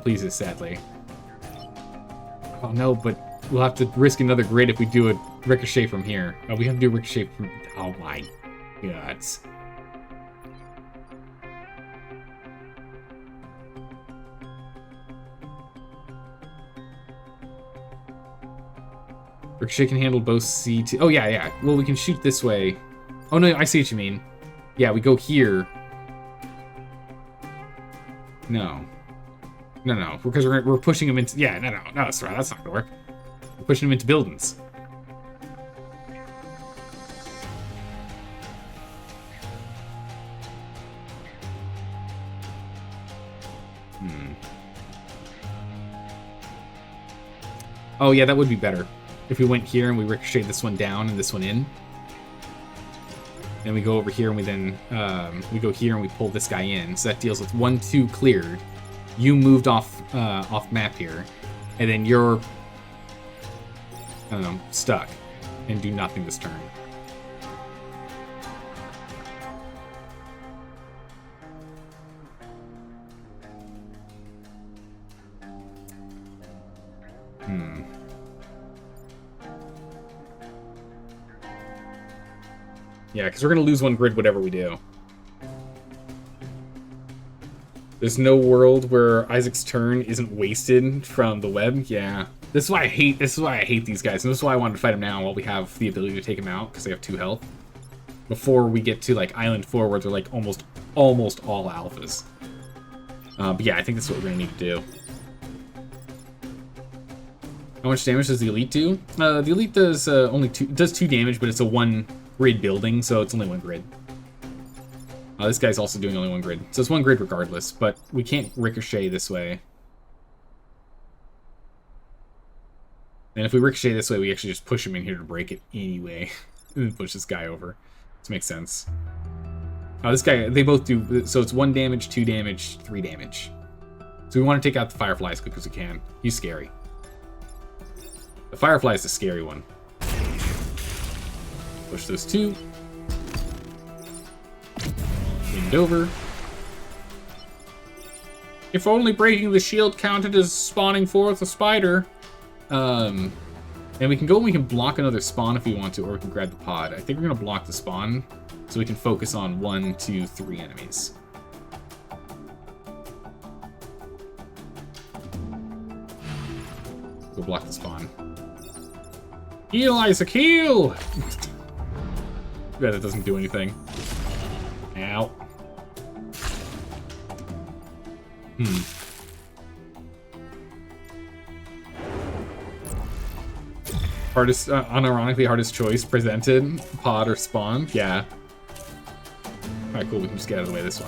pleases, sadly. Oh no, but we'll have to risk another grid if we do a ricochet from here. Oh, we have to do a ricochet from... Oh my god. Ricochet can handle both C2... Oh, yeah. Well, we can shoot this way. Oh, no, I see what you mean. Yeah, we go here. No. No. Because we're pushing him into... Yeah, no, that's right. That's not gonna work. We're pushing him into buildings. Oh, yeah, that would be better. If we went here and we ricochet this one down and this one in. And we go over here and we then... we go here and we pull this guy in. So that deals with 1, 2 cleared. You moved off map here. And then you're... I don't know, stuck. And do nothing this turn. Yeah, because we're going to lose one grid whatever we do. There's no world where Isaac's turn isn't wasted from the web. Yeah. This is why I hate these guys. And this is why I wanted to fight them now while we have the ability to take them out, because they have 2 health. Before we get to like Island 4 where they're like almost all alphas. But yeah, I think that's what we're going to need to do. How much damage does the Elite do? The Elite does does 2 damage, but it's a 1 grid building, so it's only 1 grid. This guy's also doing only 1 grid. So it's 1 grid regardless, but we can't ricochet this way. And if we ricochet this way, we actually just push him in here to break it anyway. And then push this guy over. This makes sense. This guy, they both do, so it's 1 damage, 2 damage, 3 damage. So we want to take out the Firefly as quick as we can. He's scary. The Firefly is the scary one. Push those 2. Wind over. If only breaking the shield counted as spawning forth a spider. And we can go and we can block another spawn if we want to, or we can grab the pod. I think we're going to block the spawn so we can focus on 1, 2, 3 enemies. Go block the spawn. Heal, Isaac, heal! Yeah, that doesn't do anything. Ow. Hardest, unironically hardest choice presented. Pod or spawn? Yeah. Alright, cool, we can just get out of the way of this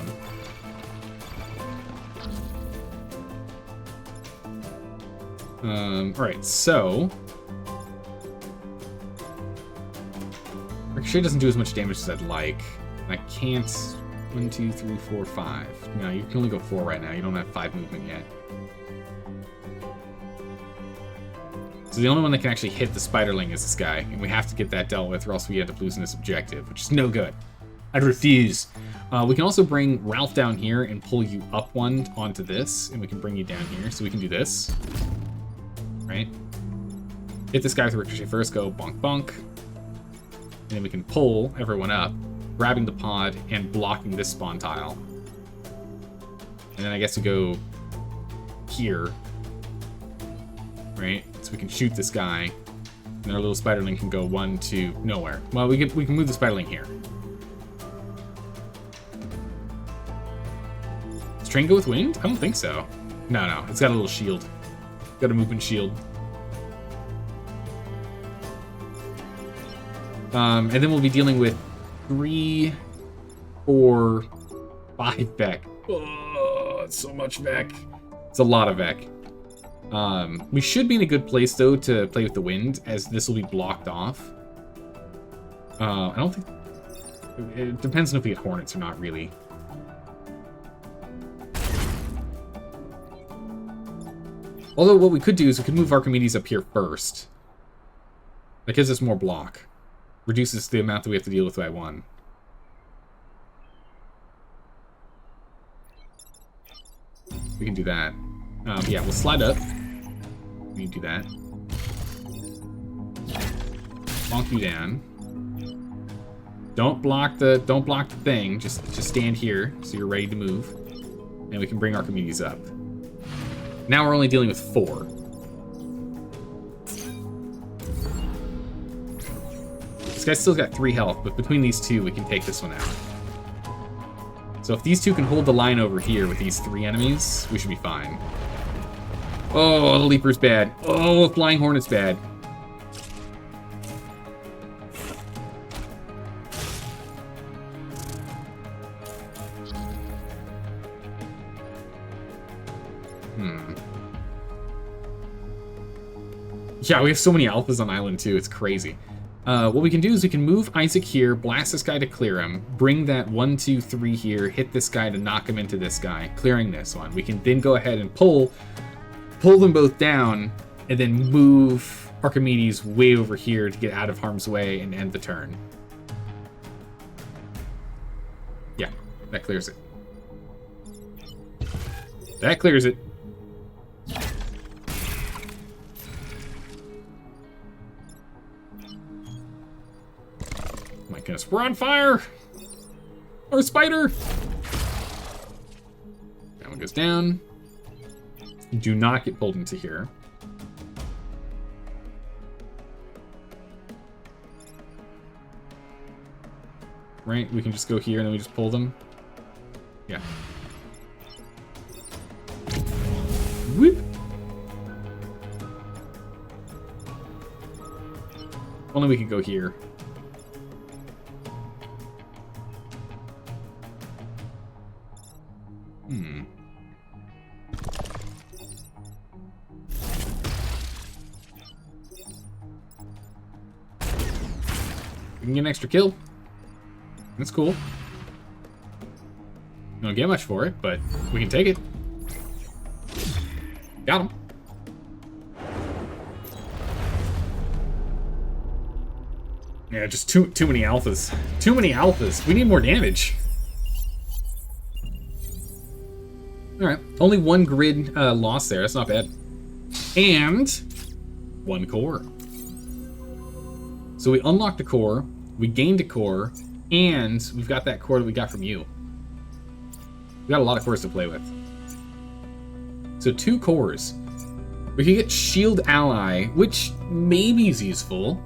one. Alright, so... Ricochet doesn't do as much damage as I'd like. I can't... 1, 2, 3, 4, 5. No, you can only go 4 right now. You don't have 5 movement yet. So the only one that can actually hit the Spiderling is this guy. And we have to get that dealt with or else we end up losing this objective, which is no good. I'd refuse. We can also bring Ralph down here and pull you up 1 onto this. And we can bring you down here. So we can do this. Right? Hit this guy with Ricochet first. Go bonk bonk. And then we can pull everyone up, grabbing the pod and blocking this spawn tile. And then I guess we go here, right? So we can shoot this guy, and our little Spiderling can go 1 to nowhere. Well, we can move the Spiderling here. Does train go with wind? I don't think so. No, it's got a little shield. Got a movement shield. And then we'll be dealing with 3 4, 5 Vec. Oh, it's so much Vec. It's a lot of Vec. We should be in a good place, though, to play with the wind, as this will be blocked off. I don't think... It depends on if we get Hornets or not, really. Although, what we could do is we could move Archimedes up here first. That gives us more block. Reduces the amount that we have to deal with by 1. We can do that. Yeah, we'll slide up. We can do that. Bonk you down. Don't block the thing. Just stand here so you're ready to move. And we can bring Archimedes up. Now we're only dealing with 4. This guy's still got 3 health, but between these two, we can take this one out. So if these two can hold the line over here with these 3 enemies, we should be fine. Oh, the Leaper's bad. Oh, Flying Hornet's bad. Yeah, we have so many alphas on Island 2, it's crazy. What we can do is we can move Isaac here, blast this guy to clear him, bring that 1, 2, 3 here, hit this guy to knock him into this guy, clearing this one. We can then go ahead and pull them both down, and then move Archimedes way over here to get out of harm's way and end the turn. Yeah, that clears it. That clears it. My goodness, we're on fire! Our spider! That one goes down. Do not get pulled into here. Right, we can just go here and then we just pull them. Yeah. Whoop! Only we can go here. We can get an extra kill. That's cool. Don't get much for it, but we can take it. Got him. Yeah, just too many alphas. Too many alphas. We need more damage. Alright, only 1 grid loss there. That's not bad. And 1 core. So we unlocked a core, we gained a core, and we've got that core that we got from you. We got a lot of cores to play with. So 2 cores. We can get Shield Ally, which maybe is useful,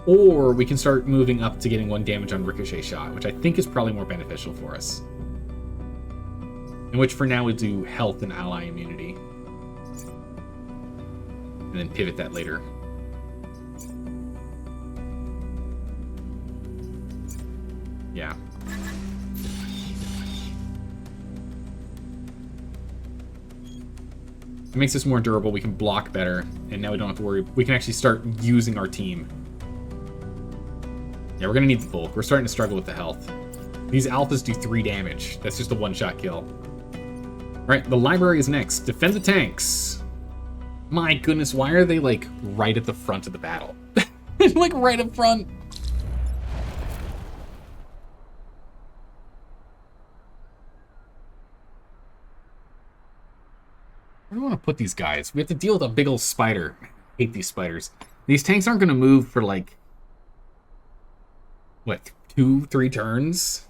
or we can start moving up to getting 1 damage on Ricochet Shot, which I think is probably more beneficial for us. In which for now we do health and ally immunity. And then pivot that later. Yeah. It makes us more durable, we can block better, and now we don't have to worry. We can actually start using our team. Yeah, we're gonna need the bulk. We're starting to struggle with the health. These alphas do 3 damage. That's just a 1-shot kill. Alright, the library is next. Defend the tanks. My goodness, why are they, like, right at the front of the battle? Like, right up front. Where do we want to put these guys? We have to deal with a big old spider. I hate these spiders. These tanks aren't going to move for, like, what, 2-3 turns?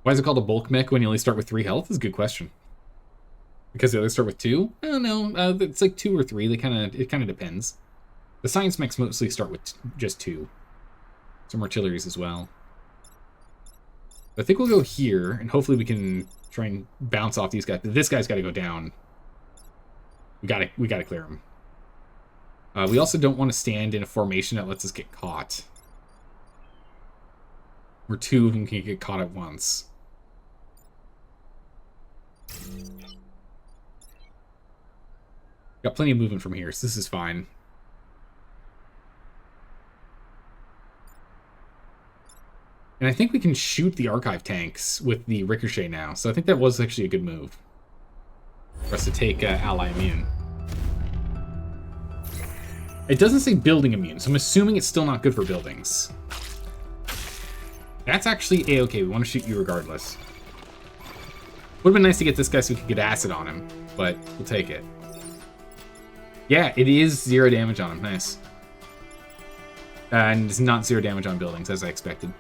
Why is it called a bulk mech when you only start with 3 health? Is a good question. Because the others start with 2? I don't know. It's like 2 or 3. It kind of depends. The science mechs mostly start with just 2. Some artilleries as well. I think we'll go here, and hopefully we can try and bounce off these guys. This guy's got to go down. We gotta clear them. We also don't want to stand in a formation that lets us get caught. Where two of them can get caught at once. Got plenty of movement from here, so this is fine. And I think we can shoot the archive tanks with the ricochet now, so I think that was actually a good move for us to take ally immune. It doesn't say building immune, so I'm assuming it's still not good for buildings. That's actually a-okay. We want to shoot you regardless. Would have been nice to get this guy so we could get acid on him, but we'll take it. Yeah, it is 0 damage on him. Nice. And it's not 0 damage on buildings, as I expected.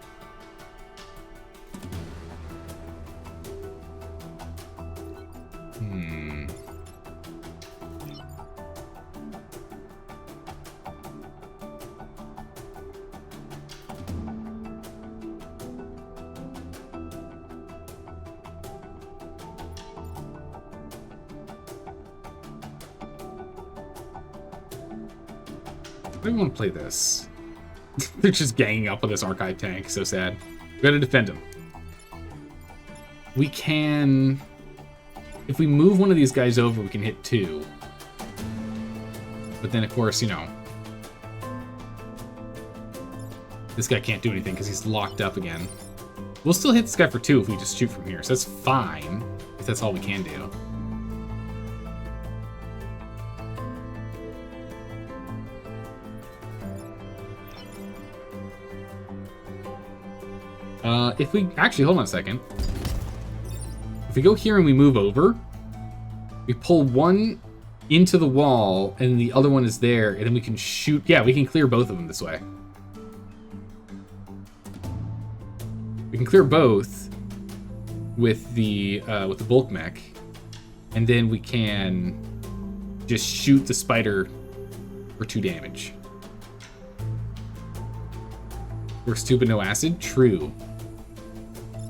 I don't want to play this. They're just ganging up on this archive tank. So sad. We gotta defend him. We can... If we move one of these guys over, we can hit 2. But then, of course, you know... This guy can't do anything because he's locked up again. We'll still hit this guy for 2 if we just shoot from here. So that's fine. If that's all we can do. If we... Actually, hold on a second. If we go here and we move over, we pull one into the wall, and the other one is there, and then we can shoot... Yeah, we can clear both of them this way. We can clear both with the bulk mech, and then we can just shoot the spider for 2 damage. We're stupid, no acid? True.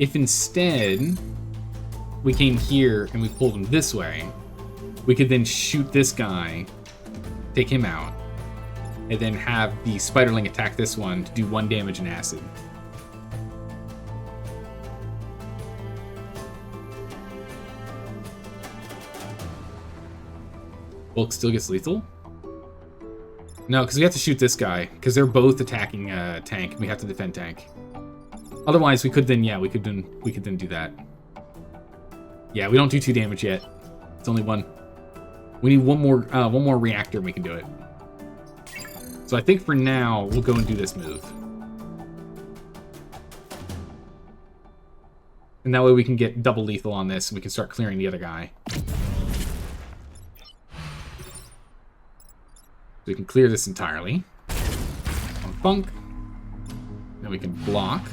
If instead we came here and we pulled him this way, we could then shoot this guy, take him out, and then have the spiderling attack this one to do 1 damage in acid. Bulk still gets lethal? No, because we have to shoot this guy, because they're both attacking tank. We have to defend tank. Otherwise, we could then, yeah, we could then do that. Yeah, we don't do 2 damage yet. It's only 1. We need one more reactor and we can do it. So I think for now, we'll go and do this move. And that way we can get double lethal on this and we can start clearing the other guy. So we can clear this entirely. On funk. Then we can block.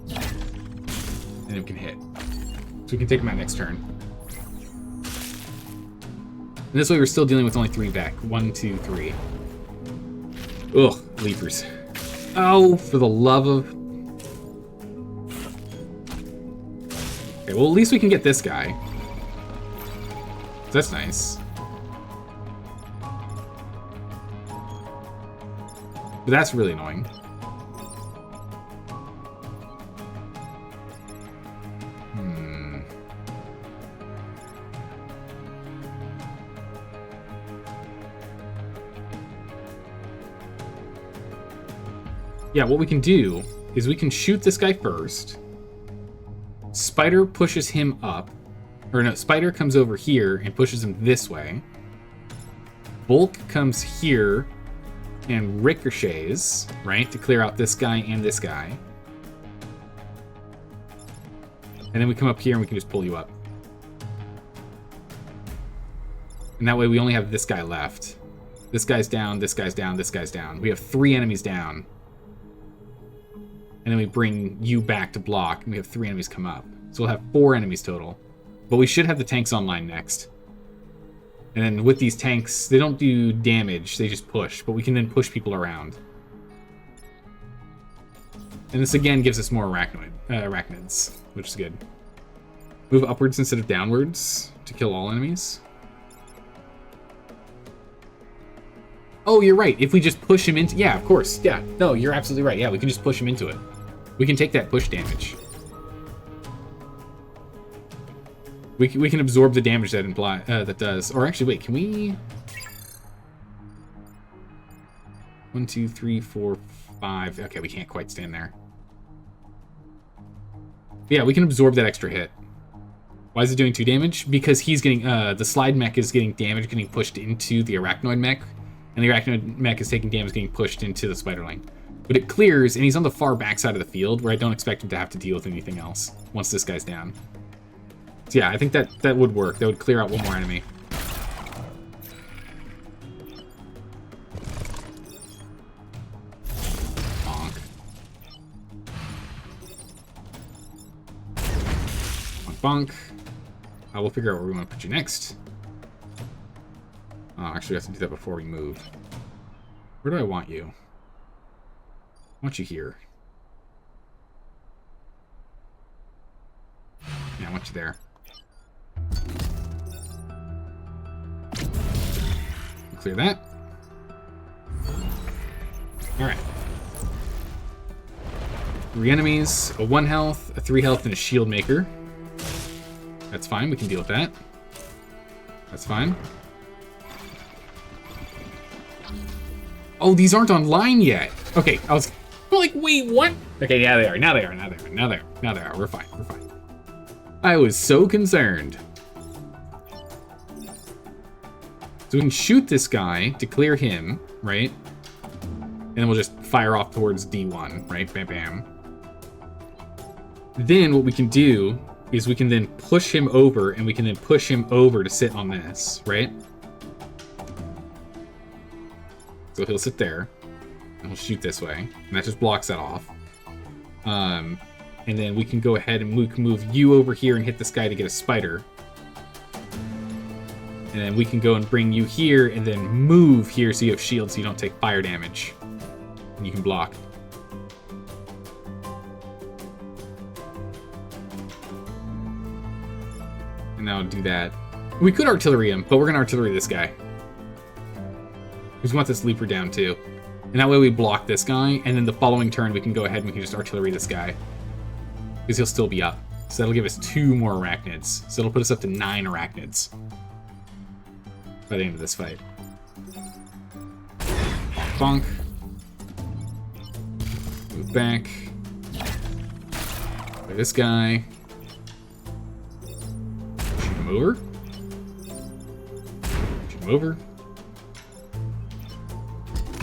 And then we can hit. So we can take him out next turn. And this way we're still dealing with only 3 back. 1, 2, 3. Ugh, leapers. Oh, for the love of... Okay, well at least we can get this guy. So that's nice. But that's really annoying. Yeah, what we can do is we can shoot this guy first. Spider pushes him up. Or no, Spider comes over here and pushes him this way. Bulk comes here and ricochets, right, to clear out this guy and this guy. And then we come up here and we can just pull you up. And that way we only have this guy left. This guy's down, this guy's down, this guy's down. We have 3 enemies down. And then we bring you back to block, and we have 3 enemies come up. So we'll have 4 enemies total. But we should have the tanks online next. And then with these tanks, they don't do damage, they just push. But we can then push people around. And this again gives us more arachnids, which is good. Move upwards instead of downwards to kill all enemies. Oh, you're right. If we just push him into... Yeah, of course. Yeah. No, you're absolutely right. Yeah, we can just push him into it. We can take that push damage. We can absorb the damage that that does. Or actually, wait, can we... 1, 2, 3, 4, 5. Okay, we can't quite stand there. Yeah, we can absorb that extra hit. Why is it doing 2 damage? Because he's getting... the slide mech is getting damage getting pushed into the arachnoid mech. And the arachnoid mech is taking damage getting pushed into the spiderling. But it clears, and he's on the far back side of the field, where I don't expect him to have to deal with anything else once this guy's down. So yeah, I think that would work. That would clear out one more enemy. Bonk. Bonk, bonk. We'll figure out where we want to put you next. Oh, actually, we have to do that before we move. Where do I want you? I want you here. Yeah, I want you there. Clear that. Alright. 3 enemies, a 1 health, a 3 health, and a shield maker. That's fine, we can deal with that. That's fine. Oh, these aren't online yet. Okay, I was like, wait, what? Okay, yeah, they are. Now they are. Now they are. Now they are. Now they are. We're fine. We're fine. I was so concerned. So we can shoot this guy to clear him, right? And then we'll just fire off towards D1, right? Bam, bam. Then what we can do is we can then push him over, and we can then push him over to sit on this, right? So he'll sit there, and we'll shoot this way, and that just blocks that off. And then we can go ahead and we can move you over here and hit this guy to get a spider. And then we can go and bring you here, and then move here so you have shield so you don't take fire damage. And you can block. And now do that. We could artillery him, but we're going to artillery this guy. We just want this leaper down too. And that way we block this guy, and then the following turn we can go ahead and we can just artillery this guy. Because he'll still be up. So that'll give us 2 more arachnids. So it'll put us up to 9 arachnids by the end of this fight. Bonk. Move back. Play this guy. Shoot him over. Shoot him over.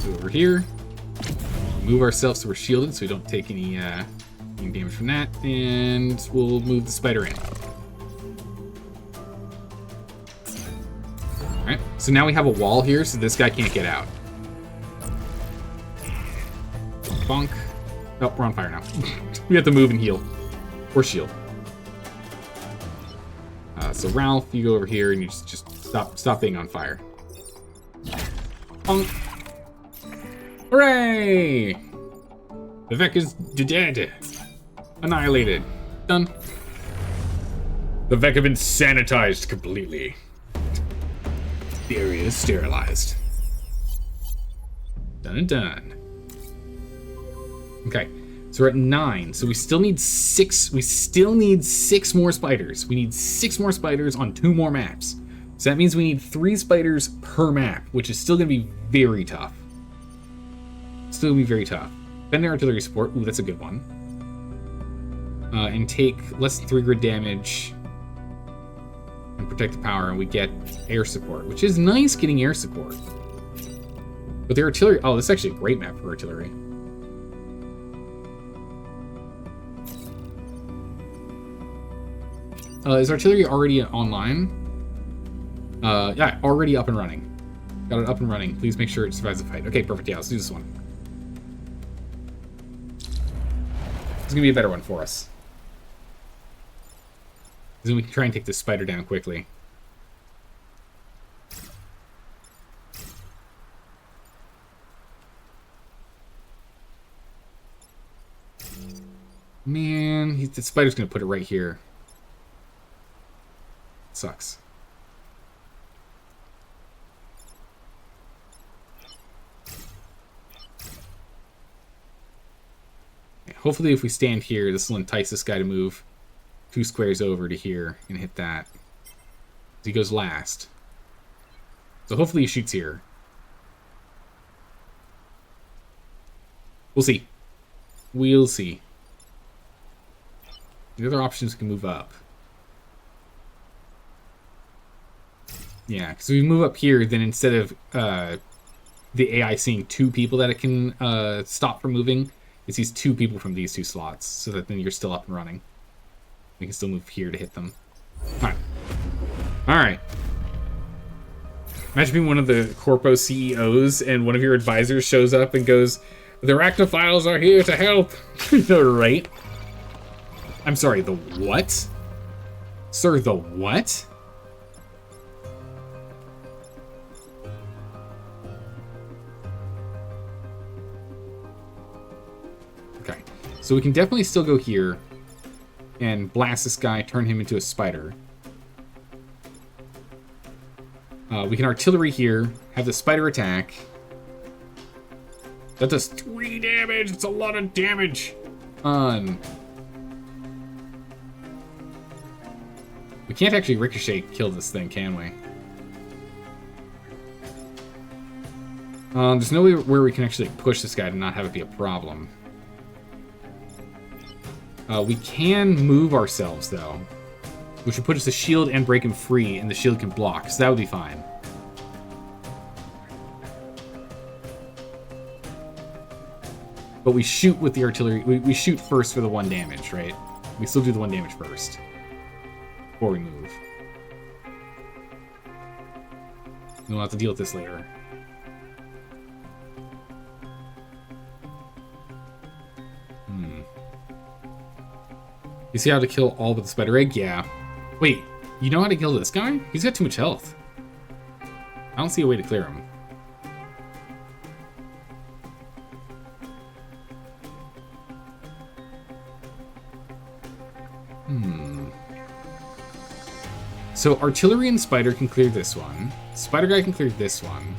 Over here. Move ourselves so we're shielded so we don't take any damage from that. And we'll move the spider in. Alright, so now we have a wall here so this guy can't get out. Bonk. Oh, we're on fire now. We have to move and heal. Or shield. So Ralph, you go over here and you just stop being on fire. Bonk. Hooray! The Vec is dead. Annihilated. Done. The Vec have been sanitized completely. The area is sterilized. Done and done. Okay, so we're at 9. So we still need 6. We still need 6 more spiders. We need 6 more spiders on 2 more maps. So that means we need 3 spiders per map, which is still going to be very tough. Still be very tough. Bend their artillery support. Ooh, that's a good one. And take less than 3 grid damage. And protect the power, and we get air support, which is nice getting air support. But their artillery... Oh, this is actually a great map for artillery. Is artillery already online? Yeah, already up and running. Got it up and running. Please make sure it survives the fight. Okay, perfect. Yeah, let's do this one. It's gonna be a better one for us. Then we can try and take this spider down quickly. Man, the spider's gonna put it right here. Sucks. Hopefully if we stand here, this will entice this guy to move 2 squares over to here and hit that. He goes last. So hopefully he shoots here. We'll see. We'll see. The other options can move up. Yeah, because if we move up here, then instead of the AI seeing 2 people that it can stop from moving, it sees 2 people from these 2 slots, so that then you're still up and running. We can still move here to hit them. Alright. Alright. Imagine being one of the Corpo CEOs and one of your advisors shows up and goes, "The arachnophiles are here to help." You know, right? I'm sorry, the what? Sir, the what? Okay, so we can definitely still go here and blast this guy, turn him into a spider. We can artillery here, have the spider attack. That does 3 damage. It's a lot of damage. We can't actually ricochet kill this thing, can we? There's no way where we can actually push this guy to not have it be a problem. We can move ourselves, though, which would put us a shield and break him free, and the shield can block, so that would be fine. But we shoot with the artillery. We shoot first for the 1 damage, right? We still do the 1 damage first before we move. We'll have to deal with this later. You see how to kill all but the spider egg? Yeah. Wait, you know how to kill this guy? He's got too much health. I don't see a way to clear him. So artillery and spider can clear this one. Spider guy can clear this one.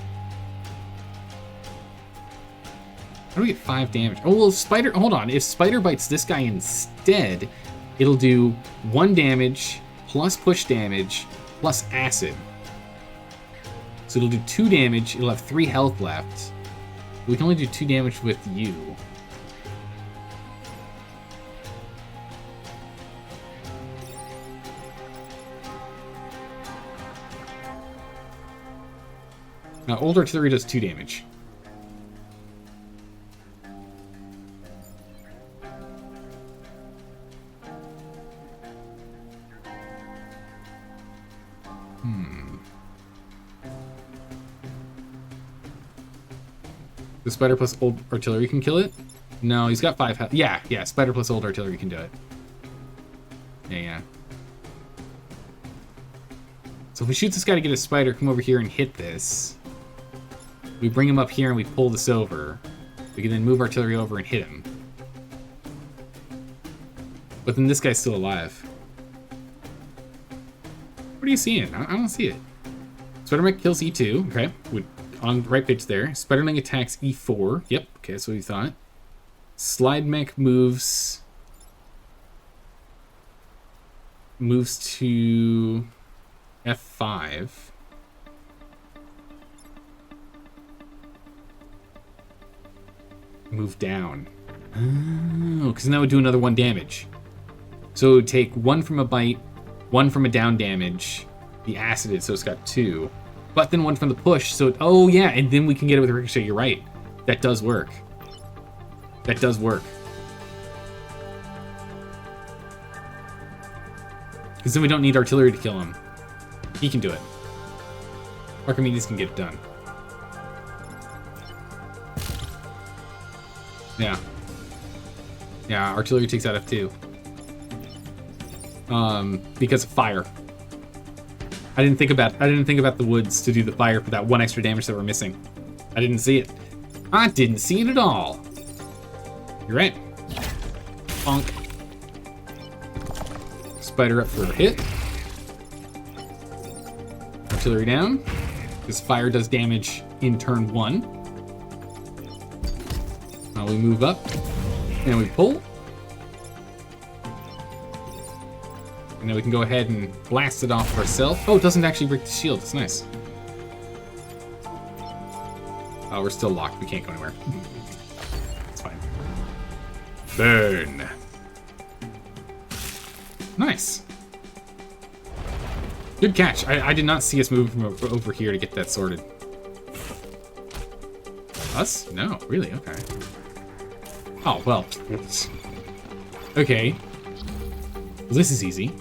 How do we get 5 damage? Oh, well, spider... Hold on. If spider bites this guy instead, it'll do 1 damage, plus push damage, plus acid. So it'll do 2 damage. It'll have 3 health left. We can only do 2 damage with you. Now, old artillery does 2 damage. The spider plus old artillery can kill it? No, he's got 5 health. Yeah, spider plus old artillery can do it. Yeah. So if we shoot this guy to get a spider, come over here and hit this. We bring him up here and we pull this over. We can then move artillery over and hit him. But then this guy's still alive. What are you seeing? I don't see it. Spider-Mech kills E2. Okay. On the right page there. Spiderling attacks E4. Yep. Okay, that's what we thought. Slide Mech moves to F5. Move down. Oh, because now it would do another 1 damage. So it would take 1 from a bite, 1 from a down damage, the acided, so it's got 2. But then 1 from the push, so... Oh, yeah, and then we can get it with ricochet. You're right. That does work. That does work. Because then we don't need artillery to kill him. He can do it. Archimedes can get it done. Yeah. Yeah, artillery takes out F2. Because of fire. I didn't think about the woods to do the fire for that 1 extra damage that we're missing. I didn't see it. I didn't see it at all. You're right. Bonk. Spider up for a hit. Artillery down. This fire does damage in turn 1. We move up and we pull. And then we can go ahead and blast it off ourselves. Oh, it doesn't actually break the shield. It's nice. Oh, we're still locked. We can't go anywhere. It's fine. Burn. Nice. Good catch. I did not see us move from over here to get that sorted. Us? No, really? Okay. Oh, well. Okay. Well, this is easy.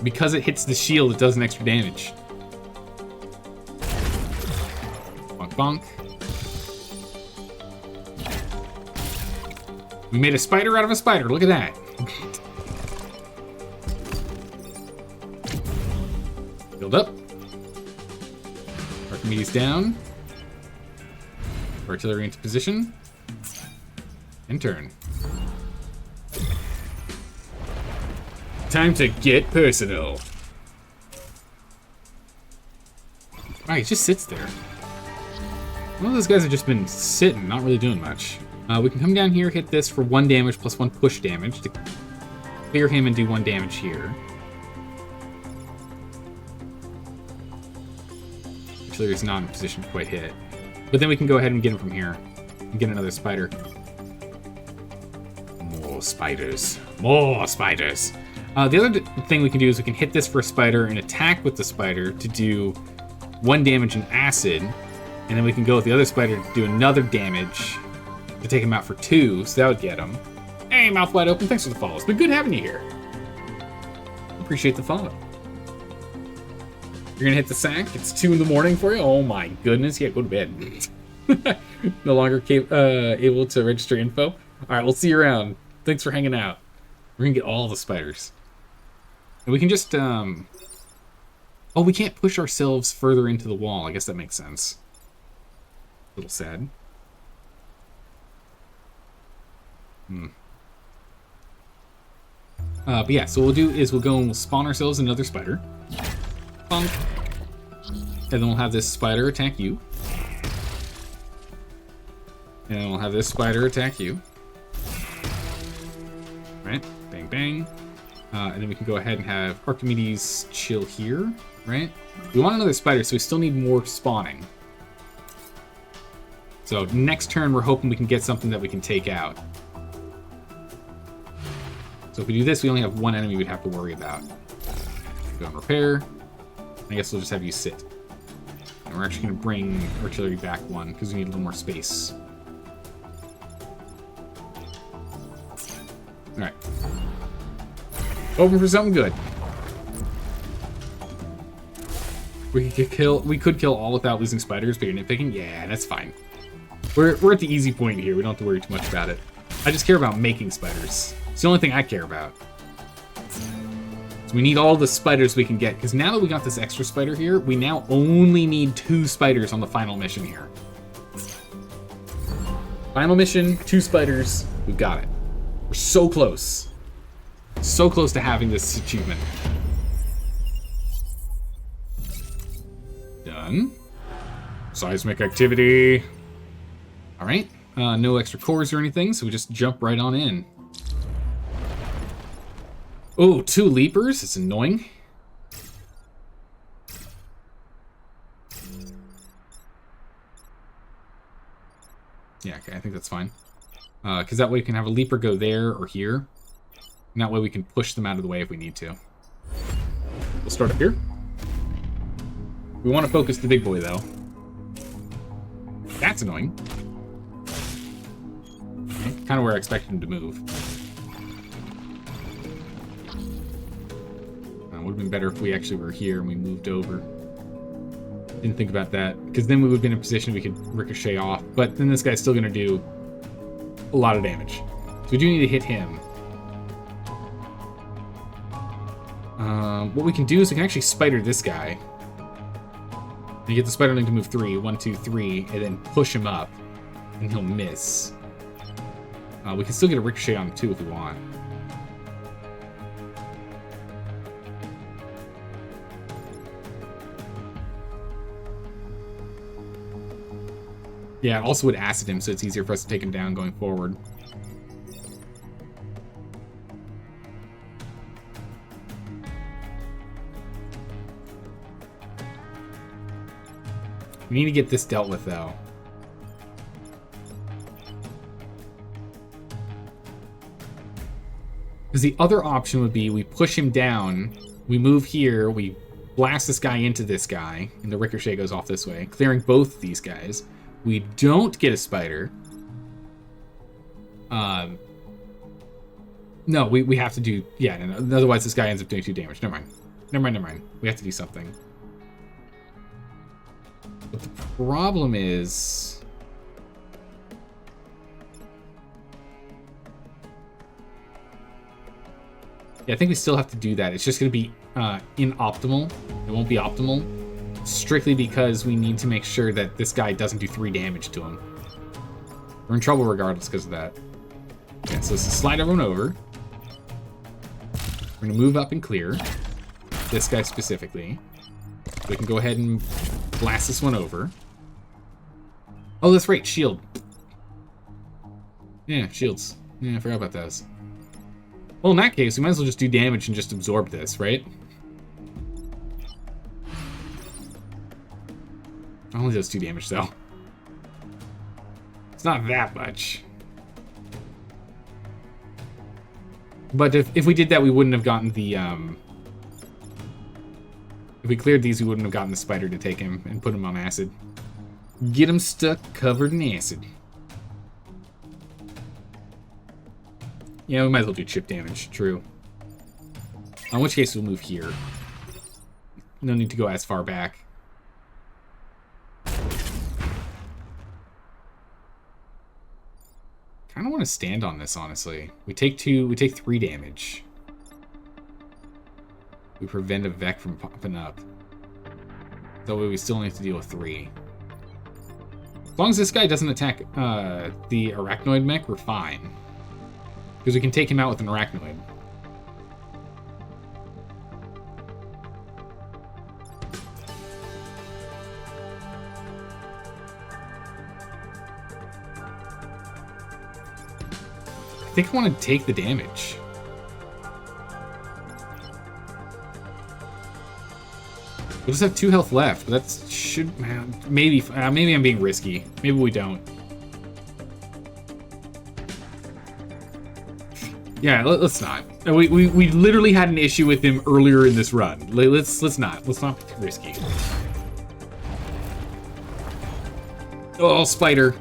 Because it hits the shield, it does an extra damage. Bonk, bonk. We made a spider out of a spider. Look at that. Build up. Archimedes down. Artillery into position. And turn. Time to get personal. Wow, he just sits there. One of those guys have just been sitting, not really doing much. We can come down here, hit this for 1 damage plus 1 push damage to clear him and do 1 damage here. Artillery is not in position to quite hit. But then we can go ahead and get him from here. And get another spider. More spiders. More spiders. The other thing we can do is we can hit this for a spider and attack with the spider to do 1 damage in acid. And then we can go with the other spider to do another damage to take him out for 2, so that would get him. Hey, mouth wide open, thanks for the follow. It's been good having you here. Appreciate the follow. You're gonna hit the sack? It's 2 in the morning for you? Oh my goodness, yeah, go to bed. No longer able to register info? Alright, we'll see you around. Thanks for hanging out. We're gonna get all the spiders. And we can just, oh, we can't push ourselves further into the wall. I guess that makes sense. A little sad. But yeah, so what we'll do is we'll go and we'll spawn ourselves another spider. Bonk. And then we'll have this spider attack you. And then we'll have this spider attack you. Right? Bang, bang. And then we can go ahead and have Archimedes chill here, right? We want another spider, so we still need more spawning. So next turn, we're hoping we can get something that we can take out. So if we do this, we only have 1 enemy we'd have to worry about. Go and repair. I guess we'll just have you sit. And we're actually going to bring artillery back 1, because we need a little more space. Alright. Open for something good. We could kill all without losing spiders, but you're nitpicking? Yeah, that's fine. We're at the easy point here. We don't have to worry too much about it. I just care about making spiders. It's the only thing I care about. So we need all the spiders we can get, because now that we got this extra spider here, we now only need 2 spiders on the final mission here. Final mission, 2 spiders. We've got it. We're so close. So close to having this achievement. Done. Seismic activity. Alright. No extra cores or anything, so we just jump right on in. Oh, 2 leapers. It's annoying. Yeah, okay, I think that's fine. Because that way we can have a leaper go there or here. And that way we can push them out of the way if we need to. We'll start up here. We want to focus the big boy, though. That's annoying. Okay, kind of where I expected him to move. Would have been better if we actually were here and we moved over. Didn't think about that, because then we would have been in a position we could ricochet off, but then this guy's still going to do a lot of damage. So we do need to hit him. What we can do is we can actually spider this guy. And get the spiderling to move 3, 1, 2, 3, and then push him up, and he'll miss. We can still get a ricochet on him too if we want. Yeah, it also would acid him, so it's easier for us to take him down going forward. We need to get this dealt with, though. Because the other option would be we push him down, we move here, we blast this guy into this guy, and the ricochet goes off this way, clearing both these guys. We don't get a spider. No, we have to do... Yeah, no, otherwise this guy ends up doing 2 damage. Never mind. We have to do something. But the problem is... Yeah, I think we still have to do that. It's just going to be inoptimal. It won't be optimal. Strictly because we need to make sure that this guy doesn't do 3 damage to him. We're in trouble regardless because of that. Okay, so let's slide everyone over. We're going to move up and clear. This guy specifically. We can go ahead and blast this one over. Oh, that's right, shield. Yeah, shields. Yeah, I forgot about those. Well, in that case, we might as well just do damage and just absorb this, right? Only does 2 damage, though. It's not that much. But if we did that, we wouldn't have gotten the, If we cleared these, we wouldn't have gotten the spider to take him and put him on acid. Get him stuck, covered in acid. Yeah, we might as well do chip damage, true. In which case, we'll move here. No need to go as far back. I don't want to stand on this, honestly. We take 3 damage. We prevent a Vec from popping up. That way we still need to deal with 3. As long as this guy doesn't attack the arachnoid mech, we're fine. Because we can take him out with an arachnoid. I think I want to take the damage. We'll just have 2 health left, but that should... maybe I'm being risky. Maybe we don't. Yeah, let's not. We literally had an issue with him earlier in this run. Let's not be too risky. Oh, spider.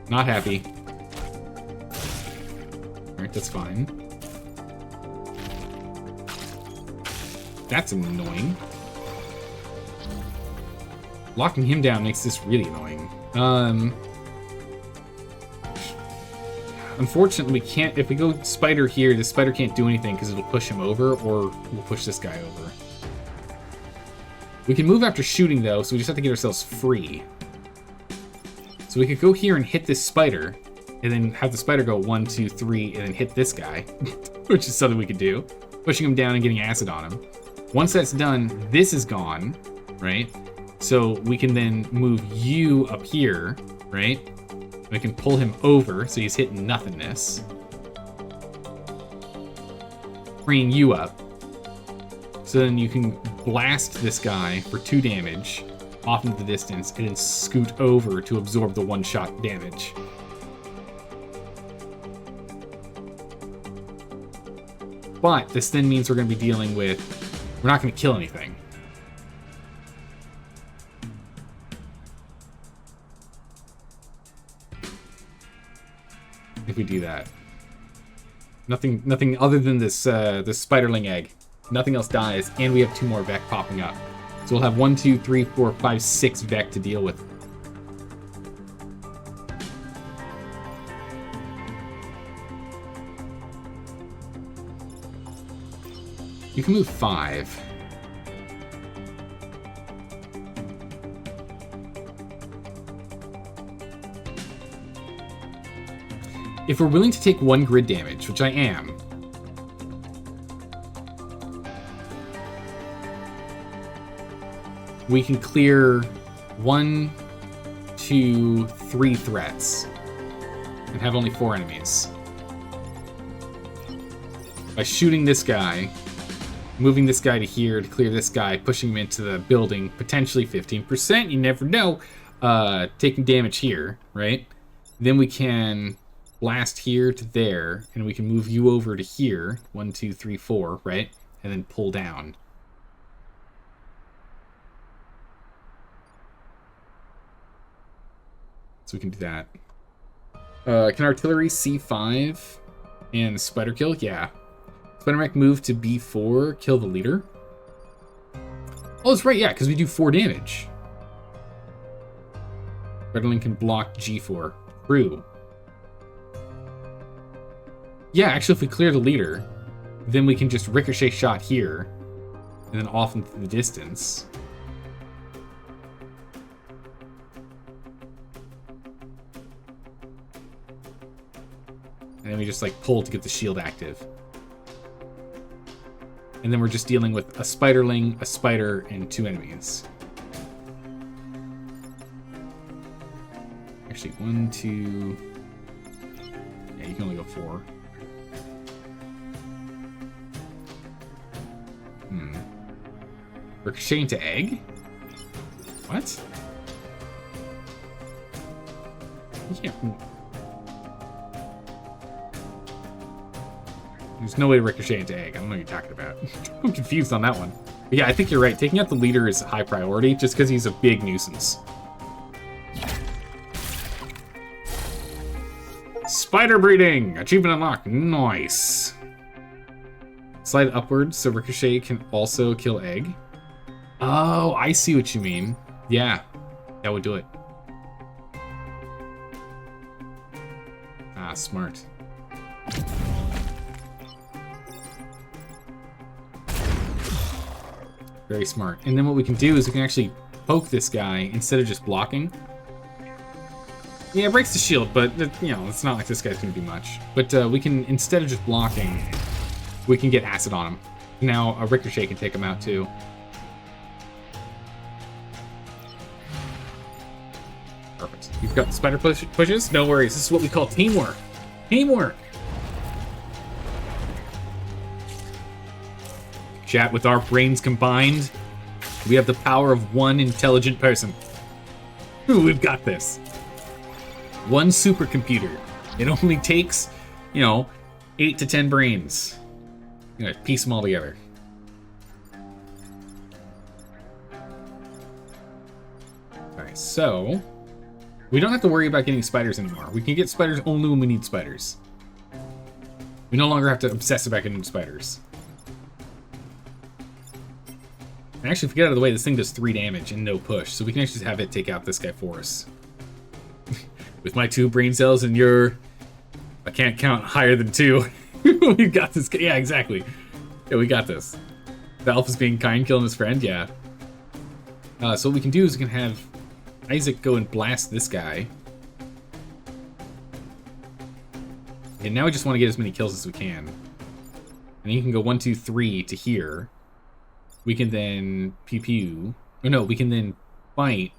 Not happy. Alright, that's fine. That's annoying. Locking him down makes this really annoying. Unfortunately, we can't... If we go spider here, the spider can't do anything because it'll push him over, or we'll push this guy over. We can move after shooting, though, so we just have to get ourselves free. So we could go here and hit this spider, and then have the spider go 1, 2, 3, and then hit this guy, which is something we could do. Pushing him down and getting acid on him. Once that's done, this is gone, right? So we can then move you up here, right? We can pull him over, so he's hitting nothingness. Bringing you up. So then you can blast this guy for 2 damage off into the distance, and then scoot over to absorb the 1-shot damage. But this then means we're going to be dealing with... We're not going to kill anything. If we do that. Nothing other than this this spiderling egg. Nothing else dies, and we have 2 more Vec popping up. So we'll have 1, 2, 3, 4, 5, 6 Vec to deal with. You can move 5. If we're willing to take 1 grid damage, which I am, we can clear 1, 2, 3 threats and have only 4 enemies. By shooting this guy, moving this guy to here to clear this guy, pushing him into the building, potentially 15%, you never know, taking damage here, right? Then we can blast here to there, and we can move you over to here, 1, 2, 3, 4, right? And then pull down. So we can do that. Can artillery C5 and spider kill? Yeah. Spider mech move to B4, kill the leader. Oh, that's right, yeah, because we do 4 damage. Spiderling can block G4. True. Yeah, actually, if we clear the leader, then we can just ricochet shot here, and then off into the distance. And then we just, like, pull to get the shield active. And then we're just dealing with a spiderling, a spider, and 2 enemies. Actually, 1, 2... Yeah, you can only go 4. Ricocheting to egg? What? You can't... There's no way to ricochet into egg. I don't know what you're talking about. I'm confused on that one. But yeah, I think you're right. Taking out the leader is a high priority just because he's a big nuisance. Spider breeding! Achievement unlocked. Nice. Slide upwards so ricochet can also kill egg. Oh, I see what you mean. Yeah, that would do it. Ah, smart. Very smart. And then what we can do is we can actually poke this guy instead of just blocking. Yeah, it breaks the shield, but, you know, it's not like this guy's going to do much. But we can, instead of just blocking, we can get acid on him. Now a ricochet can take him out, too. Perfect. You've got the spider pushes? No worries. This is what we call teamwork. Teamwork! Chat, with our brains combined, we have the power of one intelligent person. Ooh, we've got this. One supercomputer. It only takes, you know, 8 to 10 brains. You know, piece them all together. Alright, so we don't have to worry about getting spiders anymore. We can get spiders only when we need spiders. We no longer have to obsess about getting spiders. And actually, if we get out of the way, this thing does 3 damage and no push, so we can actually have it take out this guy for us. With my 2 brain cells and your... I can't count higher than 2. We've got this. Yeah, exactly. Yeah, we got this. The elf is being kind, killing his friend, yeah. So what we can do is we can have Isaac go and blast this guy. And now we just want to get as many kills as we can. And you can go 1, 2, 3 to here. We can then pew pew. Or no, we can then fight,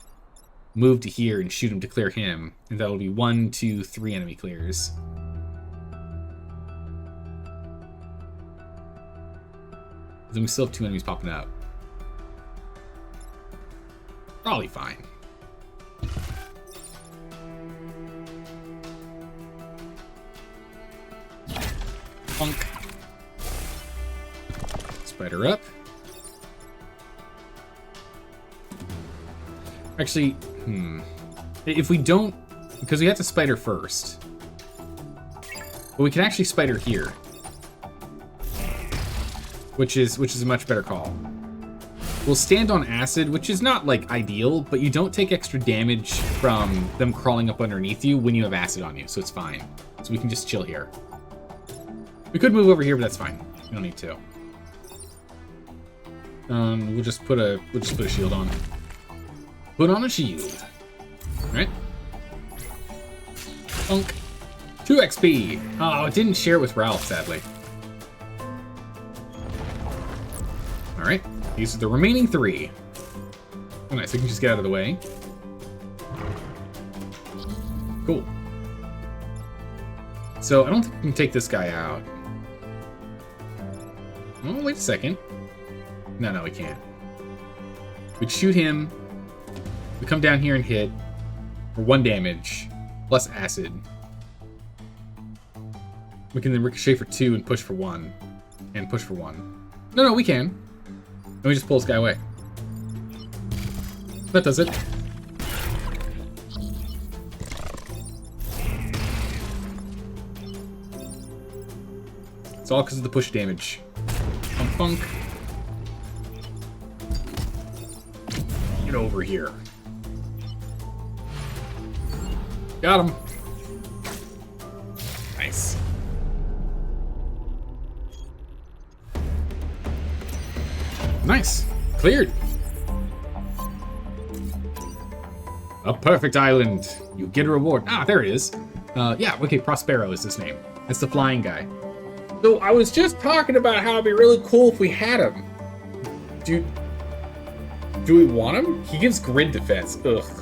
move to here, and shoot him to clear him. And that'll be 1, 2, 3 enemy clears. Then we still have 2 enemies popping up. Probably fine. Punk. Spider up. Actually, if we don't, because we have to spider first. But we can actually spider here. Which is a much better call. We'll stand on acid, which is not, like, ideal, but you don't take extra damage from them crawling up underneath you when you have acid on you, so it's fine. So we can just chill here. We could move over here, but that's fine. We don't need to. We'll just put a shield on. Put on a shield. Alright. Punk. 2 XP. Oh, it didn't share it with Ralph, sadly. Alright. These are the remaining 3. Oh, nice. We can just get out of the way. Cool. So, I don't think we can take this guy out. Oh, wait a second. No, we can't. We'd shoot him. We come down here and hit for 1 damage, plus acid. We can then ricochet for 2 and push for 1. And push for 1. No, we can. And we just pull this guy away. That does it. It's all because of the push damage. Funk. Get over here. Got him. Nice. Nice. Cleared. A perfect island. You get a reward. Ah, there it is. Yeah, okay, Prospero is his name. That's the flying guy. So I was just talking about how it'd be really cool if we had him. Do we want him? He gives grid defense. Ugh.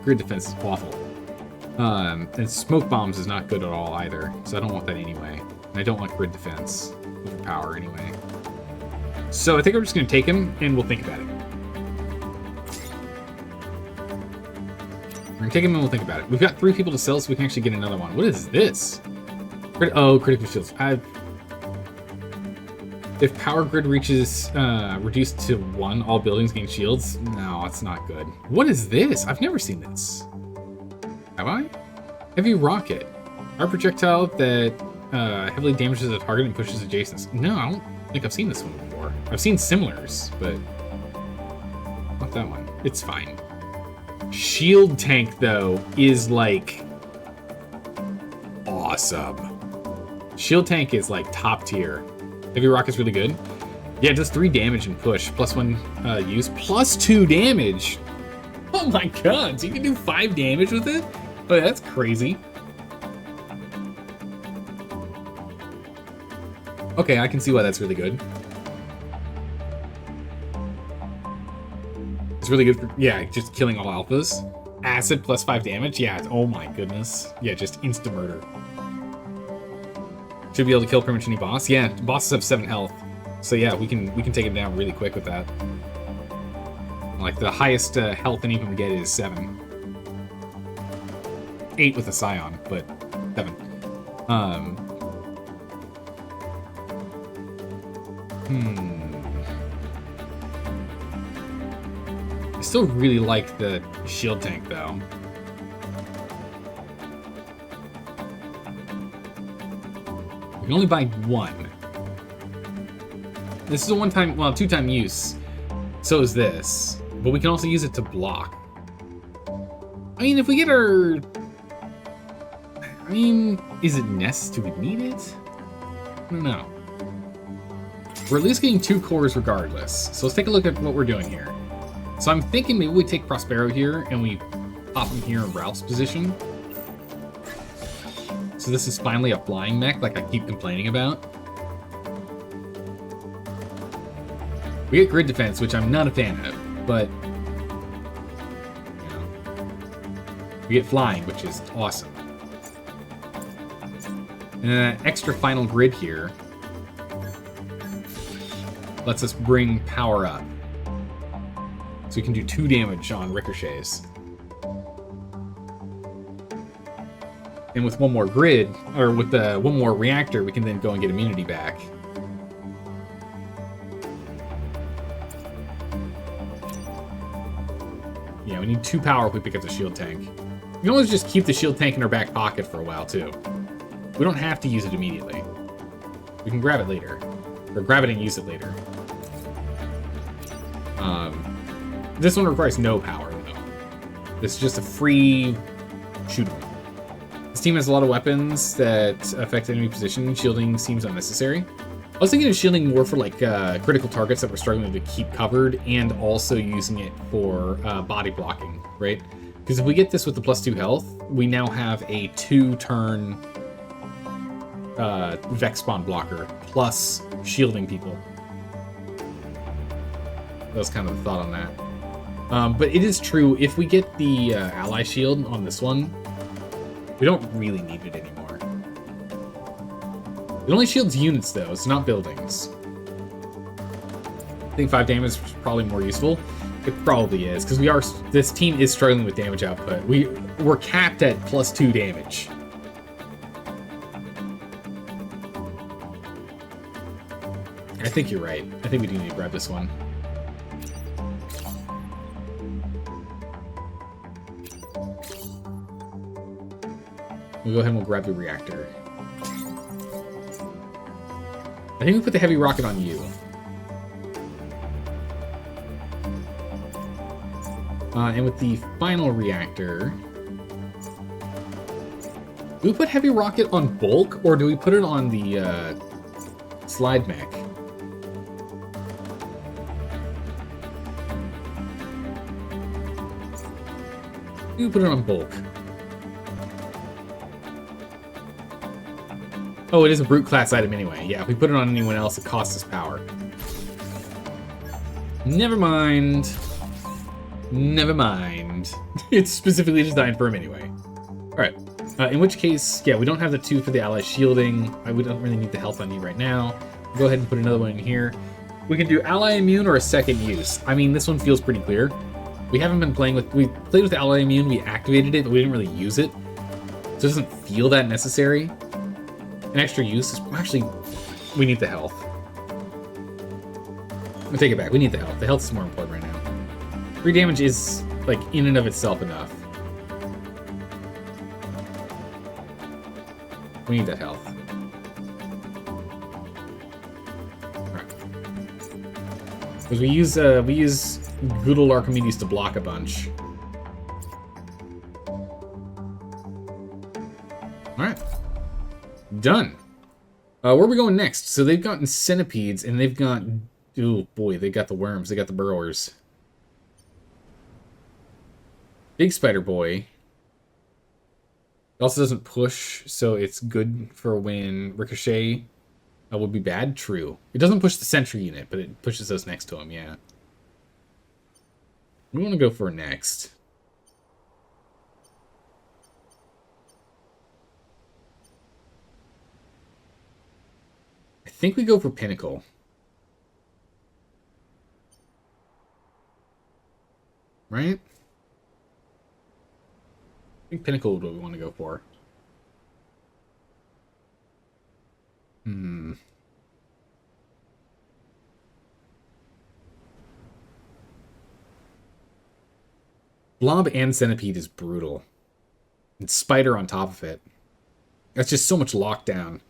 Grid defense is awful. And smoke bombs is not good at all either, so I don't want that anyway. And I don't want grid defense with power anyway. So I think I'm just gonna take him and we'll think about it. We're gonna take him and we'll think about it. We've got 3 people to sell, so we can actually get another one. What is this? Critical shields. If power grid reaches reduced to 1, all buildings gain shields. No, it's not good. What is this? I've never seen this. Have I? Heavy rocket. Our projectile that heavily damages a target and pushes adjacents. No, I don't think I've seen this one before. I've seen similars, but not that one. It's fine. Shield tank though is like awesome. Shield tank is like top tier. Heavy rocket's really good. Yeah, it does 3 damage and push, plus 1 use, plus 2 damage. Oh my god, so you can do 5 damage with it? Oh, that's crazy. Okay, I can see why that's really good. It's really good for, yeah, just killing all alphas. Acid plus 5 damage, yeah, oh my goodness. Yeah, just insta-murder. Should be able to kill pretty much any boss. Yeah, bosses have 7 health. So yeah, we can take him down really quick with that. Like the highest health any of them get is 7. 8 with a Scion, but 7. I still really like the shield tank though. You can only buy 1. This is a one-time, well, 2-time use. So is this. But we can also use it to block. I mean, if we get our... I mean, is it necessary? Do we need it? I don't know. We're at least getting 2 cores regardless. So let's take a look at what we're doing here. So I'm thinking maybe we take Prospero here and we pop him here in Ralph's position. So this is finally a flying mech, like I keep complaining about. We get grid defense, which I'm not a fan of, but you know, we get flying, which is awesome. And then that extra final grid here lets us bring power up. So we can do 2 damage on ricochets. And with 1 more grid, or with the 1 more reactor, we can then go and get immunity back. Yeah, we need 2 power if we pick up the shield tank. We can always just keep the shield tank in our back pocket for a while, too. We don't have to use it immediately. We can grab it later. Or grab it and use it later. This one requires no power, though. This is just a free shootable. This team has a lot of weapons that affect enemy position. Shielding seems unnecessary. I was thinking of shielding more for like critical targets that we're struggling to keep covered, and also using it for body blocking, right? Because if we get this with the +2 health, we now have a 2-turn Vex spawn blocker plus shielding people. That was kind of the thought on that. But it is true, if we get the ally shield on this one, we don't really need it anymore. It only shields units, though. It's not buildings. I think 5 damage is probably more useful. It probably is, because this team is struggling with damage output. We're capped at +2 damage. I think you're right. I think we do need to grab this one. We'll go ahead and we'll grab the reactor. I think we put the heavy rocket on you. And with the final reactor... Do we put heavy rocket on bulk, or do we put it on the slide mech? We put it on bulk. Oh, it is a brute class item anyway. Yeah, if we put it on anyone else, it costs us power. Never mind. Never mind. It's specifically designed for him anyway. Alright. In which case, yeah, we don't have the 2 for the ally shielding. We don't really need the health on you right now. We'll go ahead and put another one in here. We can do ally immune or a second use. I mean, this one feels pretty clear. We haven't been playing with... We played with ally immune, we activated it, but we didn't really use it. So it doesn't feel that necessary. An extra use is... Actually, we need the health. I'll take it back. We need the health. The health is more important right now. 3 damage is, like, in and of itself enough. We need that health. Alright. Because we use good old Archimedes to block a bunch. Alright. Done. Where are we going next? So they've gotten centipedes, and they've got... Oh boy, they got the worms. They got the burrowers. Big spider boy. It also doesn't push, so it's good for when ricochet would be bad. True. It doesn't push the sentry unit, but it pushes those next to him, yeah. We want to go for next. I think we go for Pinnacle. Right? I think Pinnacle is what we want to go for. Blob and Centipede is brutal. And Spider on top of it. That's just so much lockdown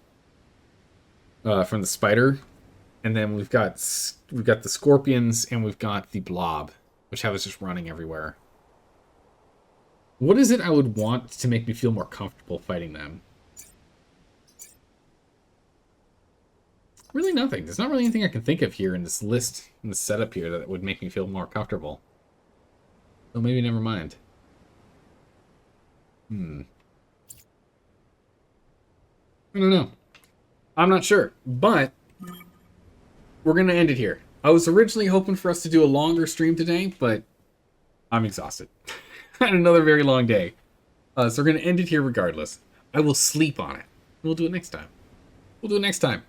from the Spider. And then we've got the Scorpions and we've got the Blob, which have us just running everywhere. What is it I would want to make me feel more comfortable fighting them? Really nothing. There's not really anything I can think of here in this list, in the setup here, that would make me feel more comfortable. So maybe never mind. I don't know. I'm not sure, but we're going to end it here. I was originally hoping for us to do a longer stream today, but I'm exhausted. I had another very long day. So we're going to end it here regardless. I will sleep on it. We'll do it next time. We'll do it next time.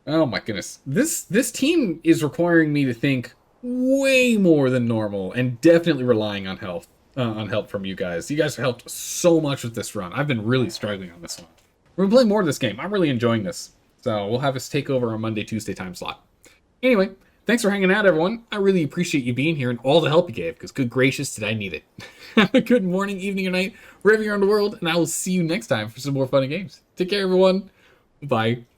Oh my goodness. This team is requiring me to think way more than normal and definitely relying on help from you guys. You guys have helped so much with this run. I've been really struggling on this one. We're going to play more of this game. I'm really enjoying this. So we'll have us take over our Monday, Tuesday time slot. Anyway, thanks for hanging out, everyone. I really appreciate you being here and all the help you gave, because good gracious, did I need it. Have a good morning, evening, or night, wherever you're in the world, and I will see you next time for some more fun and games. Take care, everyone. Bye.